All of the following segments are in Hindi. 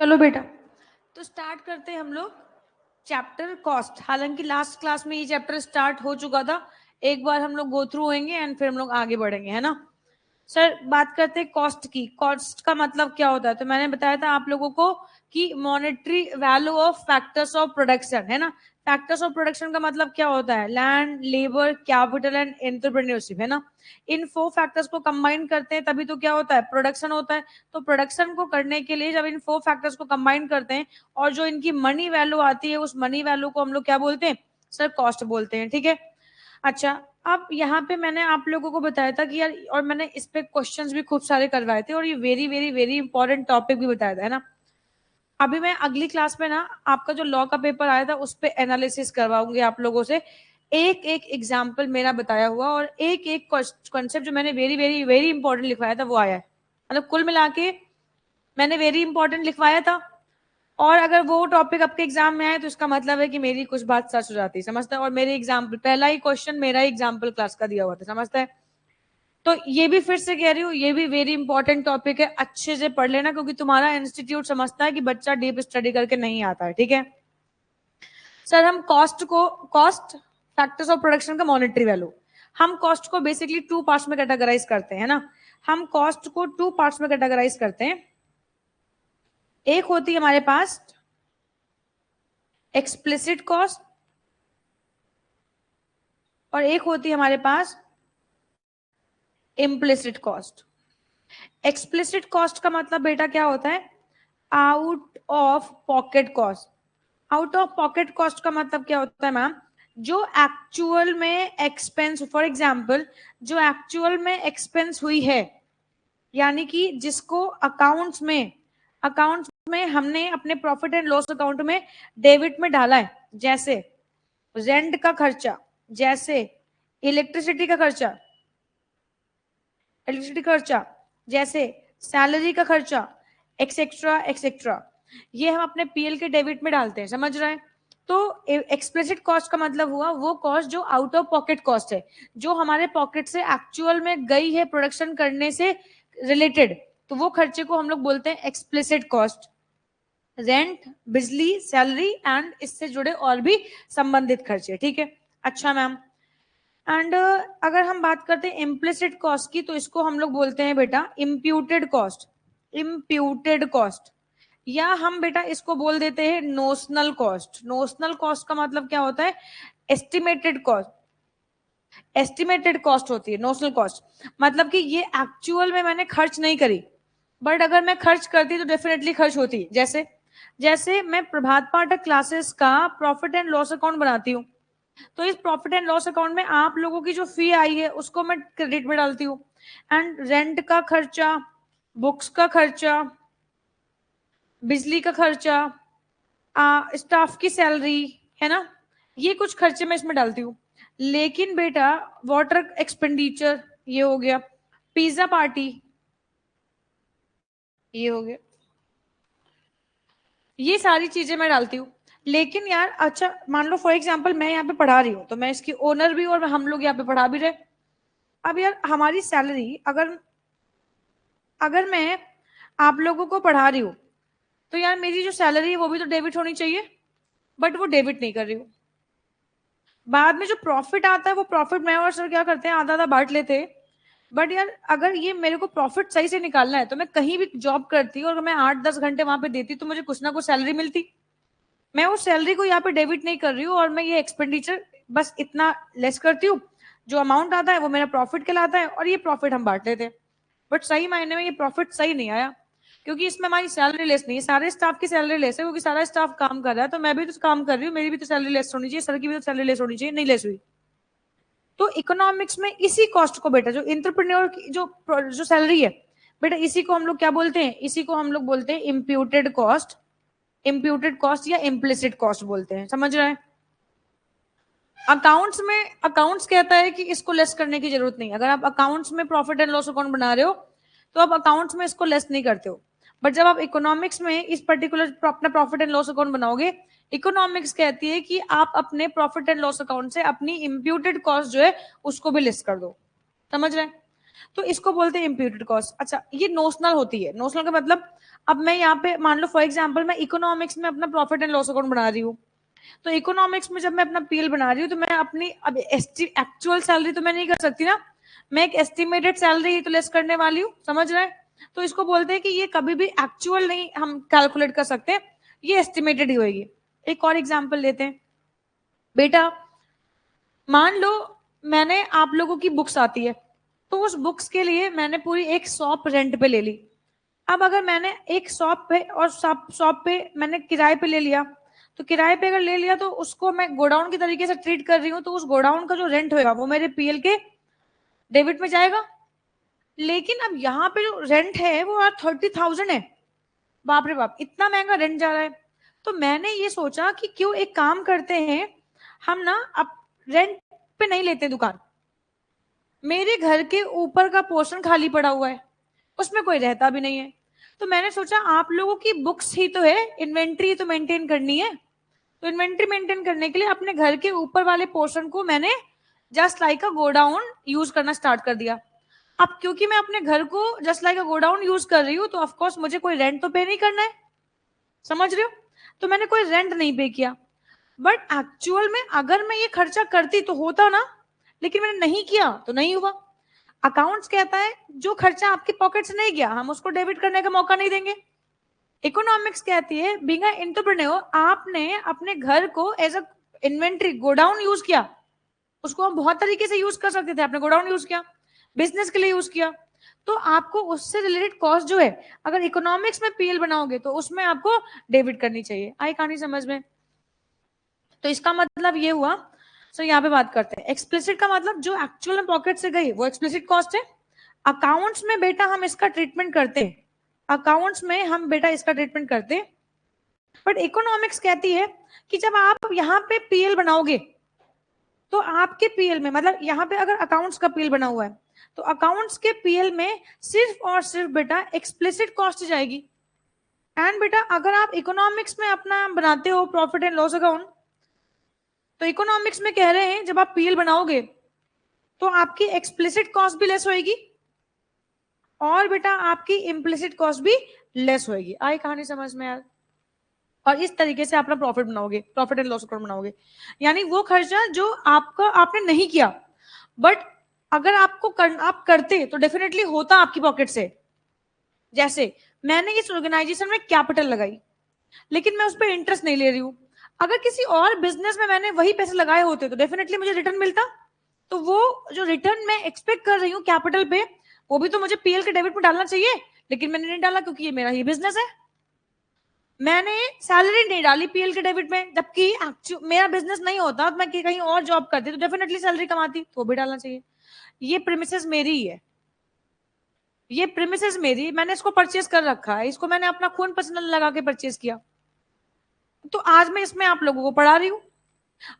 चलो बेटा, तो स्टार्ट करते हैं हम लोग चैप्टर कॉस्ट। हालांकि लास्ट क्लास में ये चैप्टर स्टार्ट हो चुका था, एक बार हम लोग गो थ्रू होंगे एंड फिर हम लोग आगे बढ़ेंगे, है ना। सर बात करते हैं कॉस्ट की। कॉस्ट का मतलब क्या होता है, तो मैंने बताया था आप लोगों को कि monetary value of factors of production, है ना। फैक्टर्स ऑफ प्रोडक्शन का मतलब क्या होता है, land, labour, capital and entrepreneurship, है ना। इन 4 फैक्टर्स को कंबाइन करते हैं तभी तो क्या होता है, प्रोडक्शन होता है। तो प्रोडक्शन को करने के लिए जब इन 4 फैक्टर्स को कंबाइन करते हैं और जो इनकी मनी वैल्यू आती है, उस मनी वैल्यू को हम लोग क्या बोलते हैं, सर कॉस्ट बोलते हैं, ठीक है। अच्छा, अब यहाँ पे मैंने आप लोगों को बताया था कि यार, और मैंने इस पे क्वेश्चंस भी खूब सारे करवाए थे और ये very very very important topic भी बताया था, है ना। अभी मैं अगली क्लास में ना आपका जो लॉ का पेपर आया था उस पे एनालिसिस करवाऊंगी आप लोगों से, एक एक एग्जाम्पल मेरा बताया हुआ और एक एक कॉन्सेप्ट जो मैंने वेरी वेरी वेरी इंपॉर्टेंट लिखवाया था वो आया है। मतलब कुल मिला के मैंने वेरी इंपॉर्टेंट लिखवाया था, और अगर वो टॉपिक आपके एग्जाम में आए तो इसका मतलब है कि मेरी कुछ बात सच हो जाती है, समझता है। और मेरे एग्जाम्पल, पहला ही क्वेश्चन मेरा एग्जाम्पल क्लास का दिया हुआ था, समझता है। तो ये भी फिर से कह रही हूँ, ये भी वेरी इंपॉर्टेंट टॉपिक है, अच्छे से पढ़ लेना क्योंकि तुम्हारा इंस्टीट्यूट समझता है कि बच्चा डीप स्टडी करके नहीं आता है, ठीक है। सर हम कॉस्ट फैक्टर्स ऑफ प्रोडक्शन का मॉनेटरी वैल्यू, हम कॉस्ट को बेसिकली 2 पार्ट्स में कैटेगराइज करते हैं ना। हम कॉस्ट को 2 पार्ट्स में कैटेगराइज करते हैं। एक होती है हमारे पास एक्सप्लिसिट कॉस्ट और एक होती है हमारे पास इम्प्लिसिट कॉस्ट। एक्सप्लिसिट कॉस्ट का मतलब बेटा क्या होता है, out of pocket cost. Out of pocket cost का मतलब क्या होता है मैम, जो एक्चुअल में एक्सपेंस, फॉर एग्जांपल जो एक्चुअल में एक्सपेंस हुई है, यानी कि जिसको अकाउंट्स में हमने अपने प्रॉफिट एंड लॉस अकाउंट में डेबिट में डाला है, जैसे रेंट का खर्चा, जैसे इलेक्ट्रिसिटी का खर्चा, जैसे सैलरी का खर्चा, एक्सेट्रा एक्सेट्रा, ये हम अपने पीएल के डेबिट में डालते हैं, समझ रहे हैं। तो एक्सप्लिसिट कॉस्ट का मतलब हुआ वो कॉस्ट जो आउट ऑफ पॉकेट कॉस्ट है, जो हमारे पॉकेट से एक्चुअल में गई है प्रोडक्शन करने से रिलेटेड, तो वो खर्चे को हम लोग बोलते हैं एक्सप्लिसिट कॉस्ट। रेंट, बिजली, सैलरी एंड इससे जुड़े और भी संबंधित खर्चे, ठीक है। अच्छा मैम, एंड अगर हम बात करते हैं इम्प्लिसिट कॉस्ट की, तो इसको हम लोग बोलते हैं बेटा इम्प्यूटेड कॉस्ट। इम्प्यूटेड कॉस्ट, या हम बेटा इसको बोल देते हैं नोशनल कॉस्ट। नोशनल कॉस्ट का मतलब क्या होता है, एस्टिमेटेड कॉस्ट। एस्टिमेटेड कॉस्ट होती है नोशनल कॉस्ट, मतलब कि ये एक्चुअल में मैंने खर्च नहीं करी, बट अगर मैं खर्च करती तो डेफिनेटली खर्च होती। जैसे जैसे मैं प्रभात पाठक क्लासेस का प्रॉफिट एंड लॉस अकाउंट बनाती हूँ, तो इस प्रॉफिट एंड लॉस अकाउंट में आप लोगों की जो फी आई है उसको मैं क्रेडिट में डालती हूँ। एंड रेंट का खर्चा, बुक्स का खर्चा, बिजली का खर्चा, स्टाफ की सैलरी, है ना, ये कुछ खर्चे मैं इसमें डालती हूँ। लेकिन बेटा वाटर एक्सपेंडिचर ये हो गया, पिज्जा पार्टी ये हो गया, ये सारी चीजें मैं डालती हूँ। लेकिन यार अच्छा मान लो फॉर एग्जांपल मैं यहाँ पे पढ़ा रही हूँ, तो मैं इसकी ओनर भी और हम लोग यहाँ पे पढ़ा भी रहे। अब यार हमारी सैलरी, अगर अगर मैं आप लोगों को पढ़ा रही हूँ तो यार मेरी जो सैलरी है वो भी तो डेबिट होनी चाहिए, बट वो डेबिट नहीं कर रही हूँ। बाद में जो प्रॉफिट आता है वो प्रॉफिट मैं और सर क्या करते हैं, आधा आधा बांट लेते हैं। बट यार अगर ये मेरे को प्रॉफिट सही से निकालना है तो मैं कहीं भी जॉब करती और मैं 8-10 घंटे वहां पे देती तो मुझे कुछ ना कुछ सैलरी मिलती। मैं उस सैलरी को यहाँ पे डेबिट नहीं कर रही हूँ और मैं ये एक्सपेंडिचर बस इतना लेस करती हूँ, जो अमाउंट आता है वो मेरा प्रॉफिट कहलाता है और ये प्रॉफिट हम बांट लेते हैं। बट सही मायने में ये प्रॉफिट सही नहीं आया, क्योंकि इसमें हमारी सैलरी लेस नहीं है, सारे स्टाफ की सैलरी लेस है, क्योंकि सारा स्टाफ काम कर रहा है तो मैं भी तो काम कर रही हूँ, मेरी भी तो सैलरी लेस होनी चाहिए, सर की भी तो सैलरी लेस होनी चाहिए, नहीं लेस हुई। तो इकोनॉमिक्स में इसी कॉस्ट को बेटा, जो इंटरप्रेन्योर की जो जो सैलरी है बेटा, इसी को हम लोग क्या बोलते हैं, इसी को हम लोग बोलते हैं इम्प्यूटेड कॉस्ट। इम्प्यूटेड कॉस्ट या इम्प्लिसिट कॉस्ट बोलते हैं, समझ रहे हैं। अकाउंट्स कहता है कि इसको लेस करने की जरूरत नहीं। अगर आप अकाउंट्स में प्रॉफिट एंड लॉस अकाउंट बना रहे हो तो आप अकाउंट्स में इसको लेस नहीं करते हो, बट जब आप इकोनॉमिक्स में इस पर्टिकुलर अपना प्रॉफिट एंड लॉस अकाउंट बनाओगे, इकोनॉमिक्स कहती है कि आप अपने प्रॉफिट एंड लॉस अकाउंट से अपनी इम्प्यूटेड कॉस्ट जो है उसको भी लेस कर दो, समझ रहे हैं। तो इसको बोलते हैं इम्प्यूटेड कॉस्ट। अच्छा, ये नोशनल होती है। नोशनल का मतलब, अब मैं यहाँ पे मान लो फॉर एग्जांपल मैं इकोनॉमिक्स में अपना प्रॉफिट एंड लॉस अकाउंट बना रही हूँ, तो इकोनॉमिक्स में जब मैं अपना पीएल बना रही हूँ तो मैं अपनी अब एक्चुअल सैलरी तो मैं नहीं कर सकती ना, मैं एक एस्टिमेटेड सैलरी ही तो लेस करने वाली हूँ, समझ रहे हैं? तो इसको बोलते हैं कि ये कभी भी एक्चुअल नहीं हम कैलकुलेट कर सकते, ये एस्टिमेटेड ही होगी। एक और एग्जांपल लेते हैं। बेटा मान लो मैंने आप लोगों की बुक्स आती है, तो उस बुक्स के लिए मैंने पूरी एक शॉप रेंट पे ले ली। अब अगर मैंने एक शॉप पे और शॉप पे मैंने किराए पे ले लिया, तो किराए पे अगर ले लिया तो उसको मैं गोडाउन की तरीके से ट्रीट कर रही हूँ, तो उस गोडाउन का जो रेंट होगा वो मेरे पीएल के डेबिट में जाएगा। लेकिन अब यहाँ पे जो रेंट है वो यार 30,000 है, बाप रे बाप, इतना महंगा रेंट जा रहा है। तो मैंने ये सोचा कि क्यों एक काम करते हैं, हम ना अब रेंट पे नहीं लेते दुकान, मेरे घर के ऊपर का पोर्शन खाली पड़ा हुआ है, उसमें कोई रहता भी नहीं है। तो मैंने सोचा आप लोगों की बुक्स ही तो है, इन्वेंट्री तो मेंटेन करनी है, तो इन्वेंट्री मेंटेन करने के लिए अपने घर के ऊपर वाले पोर्शन को मैंने जस्ट लाइक अ गोडाउन यूज करना स्टार्ट कर दिया। अब क्योंकि मैं अपने घर को जस्ट लाइक अ गोडाउन यूज कर रही हूँ, तो ऑफकोर्स मुझे कोई रेंट तो पे नहीं करना है, समझ रहे हो? तो मैंने कोई रेंट नहीं पे किया। बट एक्चुअल में अगर मैं ये खर्चा करती तो होता ना, लेकिन मैंने नहीं किया तो नहीं हुआ। अकाउंट्स कहता है जो खर्चा आपकी पॉकेट से नहीं गया हम उसको डेबिट करने का मौका नहीं देंगे। इकोनॉमिक्स कहती है बीइंग अ एंटरप्रेन्योर, आपने अपने घर को as a inventory godown use किया, उसको हम बहुत तरीके से यूज कर सकते थे, आपने गोडाउन यूज किया, बिजनेस के लिए यूज किया, तो आपको उससे रिलेटेड कॉस्ट जो है अगर इकोनॉमिक्स में पीएल बनाओगे तो उसमें आपको डेबिट करनी चाहिए। आई कहानी समझ में? तो इसका मतलब ये हुआ। सो यहाँ पे बात करते हैं एक्सप्लिसिट का मतलब, जो एक्चुअल में पॉकेट से गई वो एक्सप्लिसिट कॉस्ट है। अकाउंट्स में बेटा हम इसका ट्रीटमेंट करते हैं, अकाउंट्स में हम बेटा इसका ट्रीटमेंट करते हैं। बट इकोनॉमिक्स कहती है कि जब आप यहाँ पे पीएल बनाओगे तो आपके पीएल में, मतलब यहाँ पे अगर अकाउंट्स का पीएल बना हुआ है तो अकाउंट्स के पीएल में सिर्फ और सिर्फ बेटा एक्सप्लिसिट कॉस्ट जाएगी। एंड बेटा अगर आप इकोनॉमिक्स में अपना बनाते हो प्रॉफिट एंड लॉस अकाउंट, तो इकोनॉमिक्स में कह रहे हैं जब आप पीएल बनाओगे तो आपकी एक्सप्लिसिट कॉस्ट भी लेस होएगी और बेटा आपकी इम्प्लिसिट कॉस्ट भी लेस होएगी। आई कहानी समझ में यार? और इस तरीके से अपना प्रॉफिट बनाओगे, प्रॉफिट एंड लॉस अकाउंट बनाओगे, यानी वो खर्चा जो आपका आपने नहीं किया, बट अगर आप करते तो डेफिनेटली होता आपकी पॉकेट से। जैसे मैंने इस ऑर्गेनाइजेशन में कैपिटल लगाई, लेकिन मैं उस पर इंटरेस्ट नहीं ले रही हूं, अगर किसी और बिजनेस में मैंने वही पैसे लगाए होते तो डेफिनेटली मुझे रिटर्न मिलता। तो वो जो रिटर्न मैं एक्सपेक्ट कर रही हूँ कैपिटल पे, वो भी तो मुझे पीएल के डेबिट में डालना चाहिए, लेकिन मैंने नहीं डाला क्योंकि ये मेरा ही बिजनेस है। मैंने सैलरी नहीं डाली पीएल के डेबिट में, जबकि मेरा बिजनेस नहीं होता, मैं कहीं और जॉब करती तो डेफिनेटली सैलरी कमाती, तो वो भी डालना चाहिए। ये प्रीमिसेस मेरी ही है, ये प्रीमिसेस मेरी, मैंने इसको परचेज कर रखा है, इसको मैंने अपना खून पसीना लगा के परचेज किया, तो आज मैं इसमें आप लोगों को पढ़ा रही हूँ।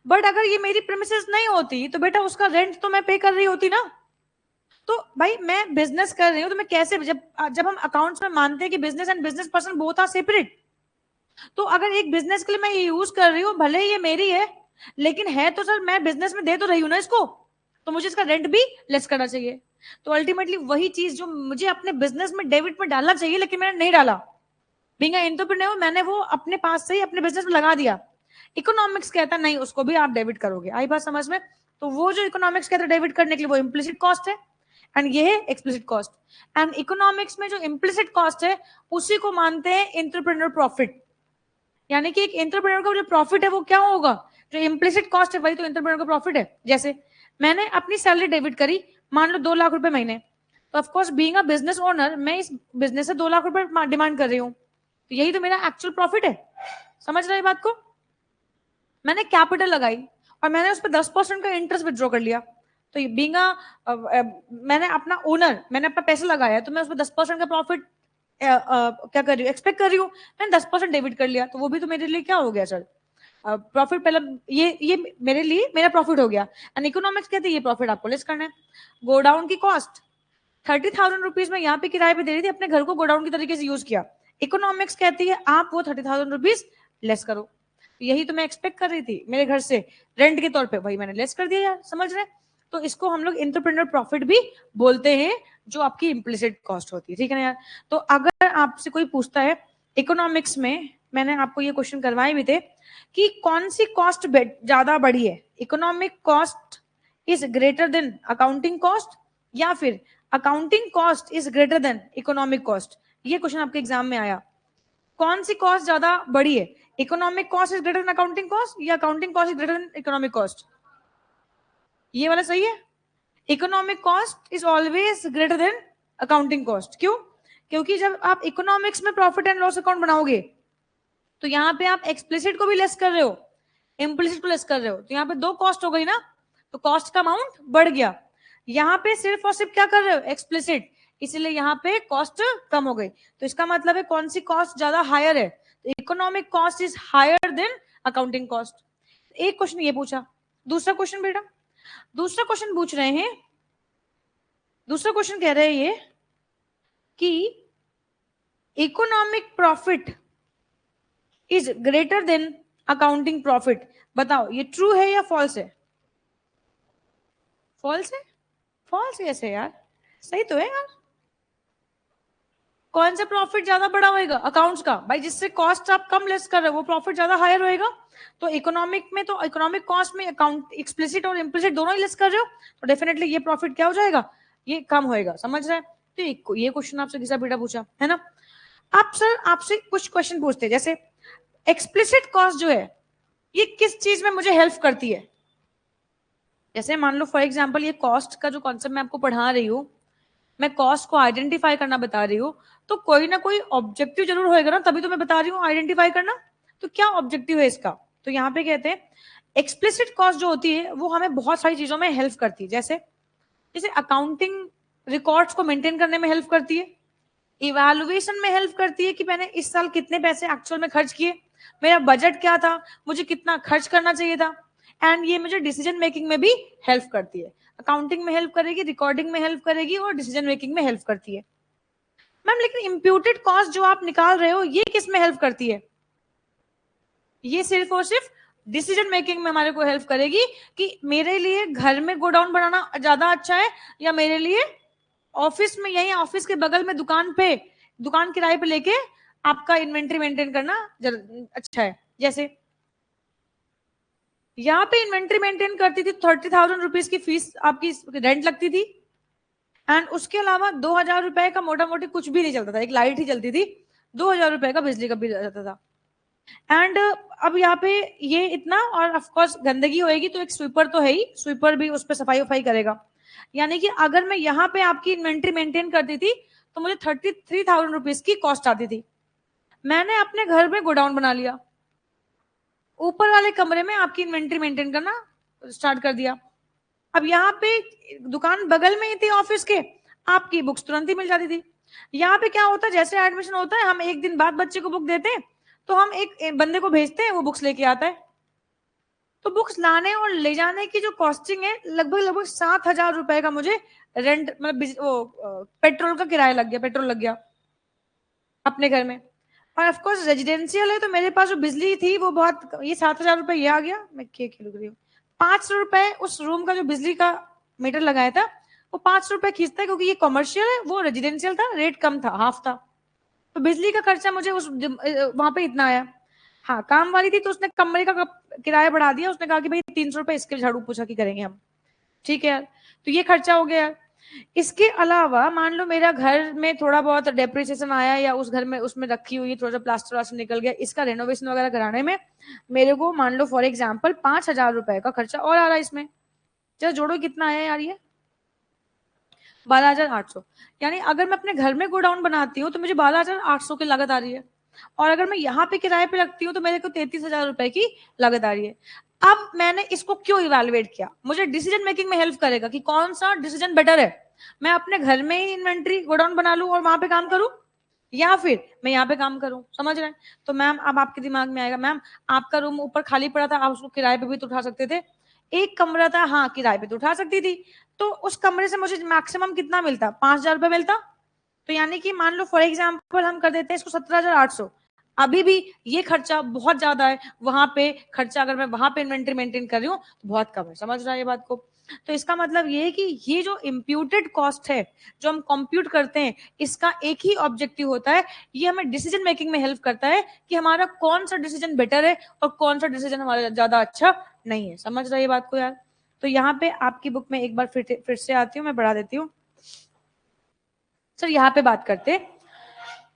बट अगर ये मेरी प्रीमिसेस नहीं होती तो बेटा उसका रेंट तो मैं पे कर रही होती ना। तो भाई मैं बिजनेस कर रही हूँ तो मैं कैसे, जब जब हम अकाउंट्स में मानते हैं कि business and business person both are separate, तो अगर एक बिजनेस के लिए मैं ये यूज कर रही हूँ, भले ही ये मेरी है, लेकिन है तो सर मैं बिजनेस में दे तो रही हूँ ना इसको, तो मुझे इसका रेंट भी लेस करना चाहिए। तो अल्टीमेटली वही चीज जो मुझे अपने बिजनेस में डेबिट में डालना चाहिए लेकिन मैंने नहीं डाला, बीइंग एंटरप्रेन्योर मैंने वो अपने पास से ही अपने बिजनेस में लगा दिया। इकोनॉमिक्स कहता नहीं उसको भी आप डेबिट करोगे। आई बात समझ में? तो वो जो इकोनॉमिक्स कहता है डेबिट करने के लिए वो इम्प्लिसिट कॉस्ट है एंड ये है एक्सप्लिसिट कॉस्ट। एंड इकोनॉमिक्स में जो इम्प्लिसिट कॉस्ट है उसी को मानते हैं एंटरप्रेन्योर प्रॉफिट, यानी कि एक एंटरप्रेन्योर का जो प्रॉफिट है वो क्या होगा, जो इम्प्लिसिट कॉस्ट है वही तो एंटरप्रेन्योर का प्रॉफिट है। जैसे मैंने अपनी सैलरी डेबिट करी, मान लो 2 लाख रुपए महीने, तो of course being a business owner मैं इस बिजनेस से 2 लाख रुपए डिमांड कर रही हूँ, तो यही तो मेरा एक्चुअल प्रॉफिट है। समझ रहे बात को? मैंने कैपिटल लगाई और मैंने उस पर 10% का इंटरेस्ट विड्रॉ कर लिया, तो बीइंग मैंने अपना ओनर, मैंने अपना पैसा लगाया, तो मैं उस पर 10% का प्रॉफिट क्या कर रही हूँ, एक्सपेक्ट कर रही हूँ, मैंने 10% डेबिट कर लिया, तो वो भी तो मेरे लिए क्या हो गया सर, प्रॉफिट। पहले ये मेरे लिए मेरा प्रॉफिट हो गया। एंड इकोनॉमिक्स कहते हैं ये प्रॉफिट आपको लेस करना है। गोडाउन की कॉस्ट 30,000 रुपीज में यहाँ पे किराए पे दे रही थी, अपने घर को गोडाउन की तरीके से यूज किया, इकोनॉमिक्स कहती है आप वो 30,000 रुपीज लेस करो। यही तो मैं एक्सपेक्ट कर रही थी मेरे घर से रेंट के तौर पे, वही मैंने लेस कर दिया यार, समझ रहे? तो इसको हम लोग एंटरप्रेन्योर प्रॉफिट भी बोलते हैं, जो आपकी इम्प्लिसिट कॉस्ट होती है, ठीक है ना यार। तो अगर आपसे कोई पूछता है इकोनॉमिक्स में, मैंने आपको ये क्वेश्चन करवाए भी थे कि कौन सी कॉस्ट ज्यादा बड़ी है, economic cost is greater than accounting cost या फिर accounting cost is greater than economic cost. ये क्वेश्चन आपके एग्जाम में आया, कौन सी कॉस्ट ज्यादा बड़ी है, economic cost is greater than accounting cost या accounting cost is greater than economic cost. ये वाला सही है, economic cost is always greater than accounting cost. क्यों? क्योंकि जब आप इकोनॉमिक्स में प्रॉफिट एंड लॉस अकाउंट बनाओगे तो यहाँ पे आप एक्सप्लिसिट को भी लेस कर रहे हो, इम्प्लिसिट को लेस कर रहे हो, तो यहाँ पे दो कॉस्ट हो गई ना, तो कॉस्ट का अमाउंट बढ़ गया। यहाँ पे सिर्फ और सिर्फ क्या कर रहे हो, एक्सप्लिसिट, इसीलिए यहाँ पे कॉस्ट कम हो गई। तो इसका मतलब है कौन सी कॉस्ट ज्यादा हायर है, तो economic cost is higher than accounting cost. एक क्वेश्चन ये पूछा। दूसरा क्वेश्चन बेटा, दूसरा क्वेश्चन पूछ रहे हैं, दूसरा क्वेश्चन कह रहे हैं ये कि economic profit is greater than accounting profit. बताओ ये ट्रू है या फॉल्स है? फॉल्स है? फॉल्स कैसे यार, सही तो है यार। कौन सा प्रॉफिट ज्यादा बड़ा होएगा, अकाउंट्स का भाई, जिससे कॉस्ट आप कम लेस कर रहे हो वो प्रॉफिट ज्यादा हायर होएगा। तो इकोनॉमिक में, तो इकोनॉमिक कॉस्ट में अकाउंट एक्सप्लिसिट और इम्प्लिसिट दोनों ही लेस कर रहे हो, तो डेफिनेटली ये प्रॉफिट क्या हो जाएगा, ये कम होएगा, समझ रहे हैं। तो ये क्वेश्चन आपसे किसा बेटा पूछा है ना। आप सर आपसे कुछ क्वेश्चन पूछते हैं, जैसे एक्सप्लिसिट कॉस्ट जो है ये किस चीज में मुझे हेल्प करती है। जैसे मान लो फॉर एग्जांपल ये कॉस्ट का जो कॉन्सेप्ट मैं आपको पढ़ा रही हूँ, मैं कॉस्ट को आइडेंटिफाई करना बता रही हूँ, तो कोई ना कोई ऑब्जेक्टिव जरूर होएगा ना, तभी तो मैं बता रही हूँ आइडेंटिफाई करना। तो क्या ऑब्जेक्टिव है इसका, तो यहाँ पे कहते हैं एक्सप्लिसिट कॉस्ट जो होती है वो हमें बहुत सारी चीजों में हेल्प करती है। जैसे जैसे अकाउंटिंग रिकॉर्ड्स को मेंटेन करने में हेल्प करती है, इवैल्यूएशन में हेल्प करती है कि मैंने इस साल कितने पैसे एक्चुअल में खर्च किए, मेरा बजट क्या था, मुझे कितना खर्च करना चाहिए था, एंड ये मुझे डिसीजन मेकिंग में भी हेल्प करती है। अकाउंटिंग में हेल्प करेगी, रिकॉर्डिंग में हेल्प करेगी और डिसीजन मेकिंग में हेल्प करती है। मैम लेकिन इंप्यूटेड कॉस्ट जो आप निकाल रहे हो ये किस में हेल्प करती है? ये सिर्फ और सिर्फ डिसीजन मेकिंग में हमारे को हेल्प करेगी कि मेरे लिए घर में गोडाउन बनाना ज्यादा अच्छा है या मेरे लिए ऑफिस में, यही ऑफिस के बगल में दुकान पे, दुकान किराए पे लेके आपका इन्वेंट्री मेंटेन करना अच्छा है। जैसे यहाँ पे इन्वेंट्री मेंटेन करती थी 30,000 रुपीज की फीस आपकी रेंट लगती थी, एंड उसके अलावा 2,000 रुपए का मोटा मोटी कुछ भी नहीं चलता था, एक लाइट ही चलती थी, 2,000 रुपए का बिजली का बिल जाता था। एंड अब यहाँ पे ये इतना, और ऑफ कोर्स गंदगी होएगी तो एक स्वीपर तो है ही, स्वीपर भी उस पर सफाई वफाई करेगा। यानी कि अगर मैं यहाँ पे आपकी इन्वेंट्री मेंटेन करती थी तो मुझे 33,000 रुपीज की कॉस्ट आती थी। मैंने अपने घर में गोडाउन बना लिया, ऊपर वाले कमरे में आपकी इन्वेंट्री मेंटेन करना स्टार्ट कर दिया। अब यहाँ पे दुकान बगल में ही थी ऑफिस के, आपकी बुक्स तुरंत ही मिल जाती थी। यहाँ पे क्या होता है, जैसे एडमिशन होता है हम एक दिन बाद बच्चे को बुक देते हैं, तो हम एक बंदे को भेजते हैं, वो बुक्स लेके आता है। तो बुक्स लाने और ले जाने की जो कॉस्टिंग है लगभग लगभग 7,000 रुपए का मुझे रेंट, मतलब वो पेट्रोल का किराया लग गया, पेट्रोल लग गया अपने घर में। और ऑफकोर्स रेजिडेंशियल है तो मेरे पास जो बिजली थी वो बहुत, ये 7,000 रुपए ये आ गया, मैं क्या खेल रही हूँ, 500 रुपए उस रूम का जो बिजली का मीटर लगाया था वो 500 रुपए खींचता है, क्योंकि ये कमर्शियल है, वो रेजिडेंशियल था, रेट कम था, हाफ था, तो बिजली का खर्चा मुझे उस वहां पे इतना आया। हाँ काम वाली थी तो उसने कमरे का किराया बढ़ा दिया, उसने कहा कि भाई 300 रुपए इसके झाड़ू पोछा की करेंगे हम, ठीक है यार, तो ये खर्चा हो गया यार। इसके अलावा मान लो मेरा घर में थोड़ा बहुत डेप्रिसिएशन आया, या उस घर में उसमें रखी हुई थोड़ा सा प्लास्टर वास्टर निकल गया, इसका रेनोवेशन वगैरह कराने में मेरे को मान लो फॉर एग्जाम्पल 5,000 रुपए का खर्चा और आ रहा है इसमें। चलो जोड़ो कितना आया यार, ये 12,800। यानी अगर मैं अपने घर में गोडाउन बनाती हूँ तो मुझे 12,800 की लागत आ रही है, और अगर मैं यहाँ पे किराए पे रखती हूँ तो मेरे को 33,000 रुपए की लागत आ रही है। अब मैंने इसको क्यों इवेलुएट किया, मुझे डिसीजन मेकिंग में हेल्प करेगा कि कौन सा डिसीजन बेटर है, मैं अपने घर में ही इन्वेंट्री गोडाउन बना लूं और वहां पे काम करूं, या फिर मैं यहाँ पे काम करूं, समझ रहे हैं। तो मैम अब आपके दिमाग में आएगा, मैम आपका रूम ऊपर खाली पड़ा था, आप उसको किराए पे भी तो उठा सकते थे, एक कमरा था, हाँ किराए पे तो उठा सकती थी, तो उस कमरे से मुझे मैक्सिमम कितना मिलता, 5,000 रुपए मिलता। तो यानी कि मान लो फॉर एग्जाम्पल हम कर देते हैं इसको 17,800, अभी भी ये खर्चा बहुत ज्यादा है, वहां पे खर्चा अगर मैं वहां पे इन्वेंट्री मेंटेन कर रही हूँ तो बहुत कम है, समझ रहा है ये बात को। तो इसका मतलब ये है कि ये जो इम्प्यूटेड कॉस्ट है जो हम कंप्यूट करते हैं, इसका एक ही ऑब्जेक्टिव होता है, ये हमें डिसीजन मेकिंग में हेल्प करता है कि हमारा कौन सा डिसीजन बेटर है और कौन सा डिसीजन हमारा ज्यादा अच्छा नहीं है। समझ रहे बात को यार? तो यहाँ पे आपकी बुक में एक बार फिर से आती हूँ, मैं बढ़ा देती हूँ सर। यहाँ पे बात करते हैं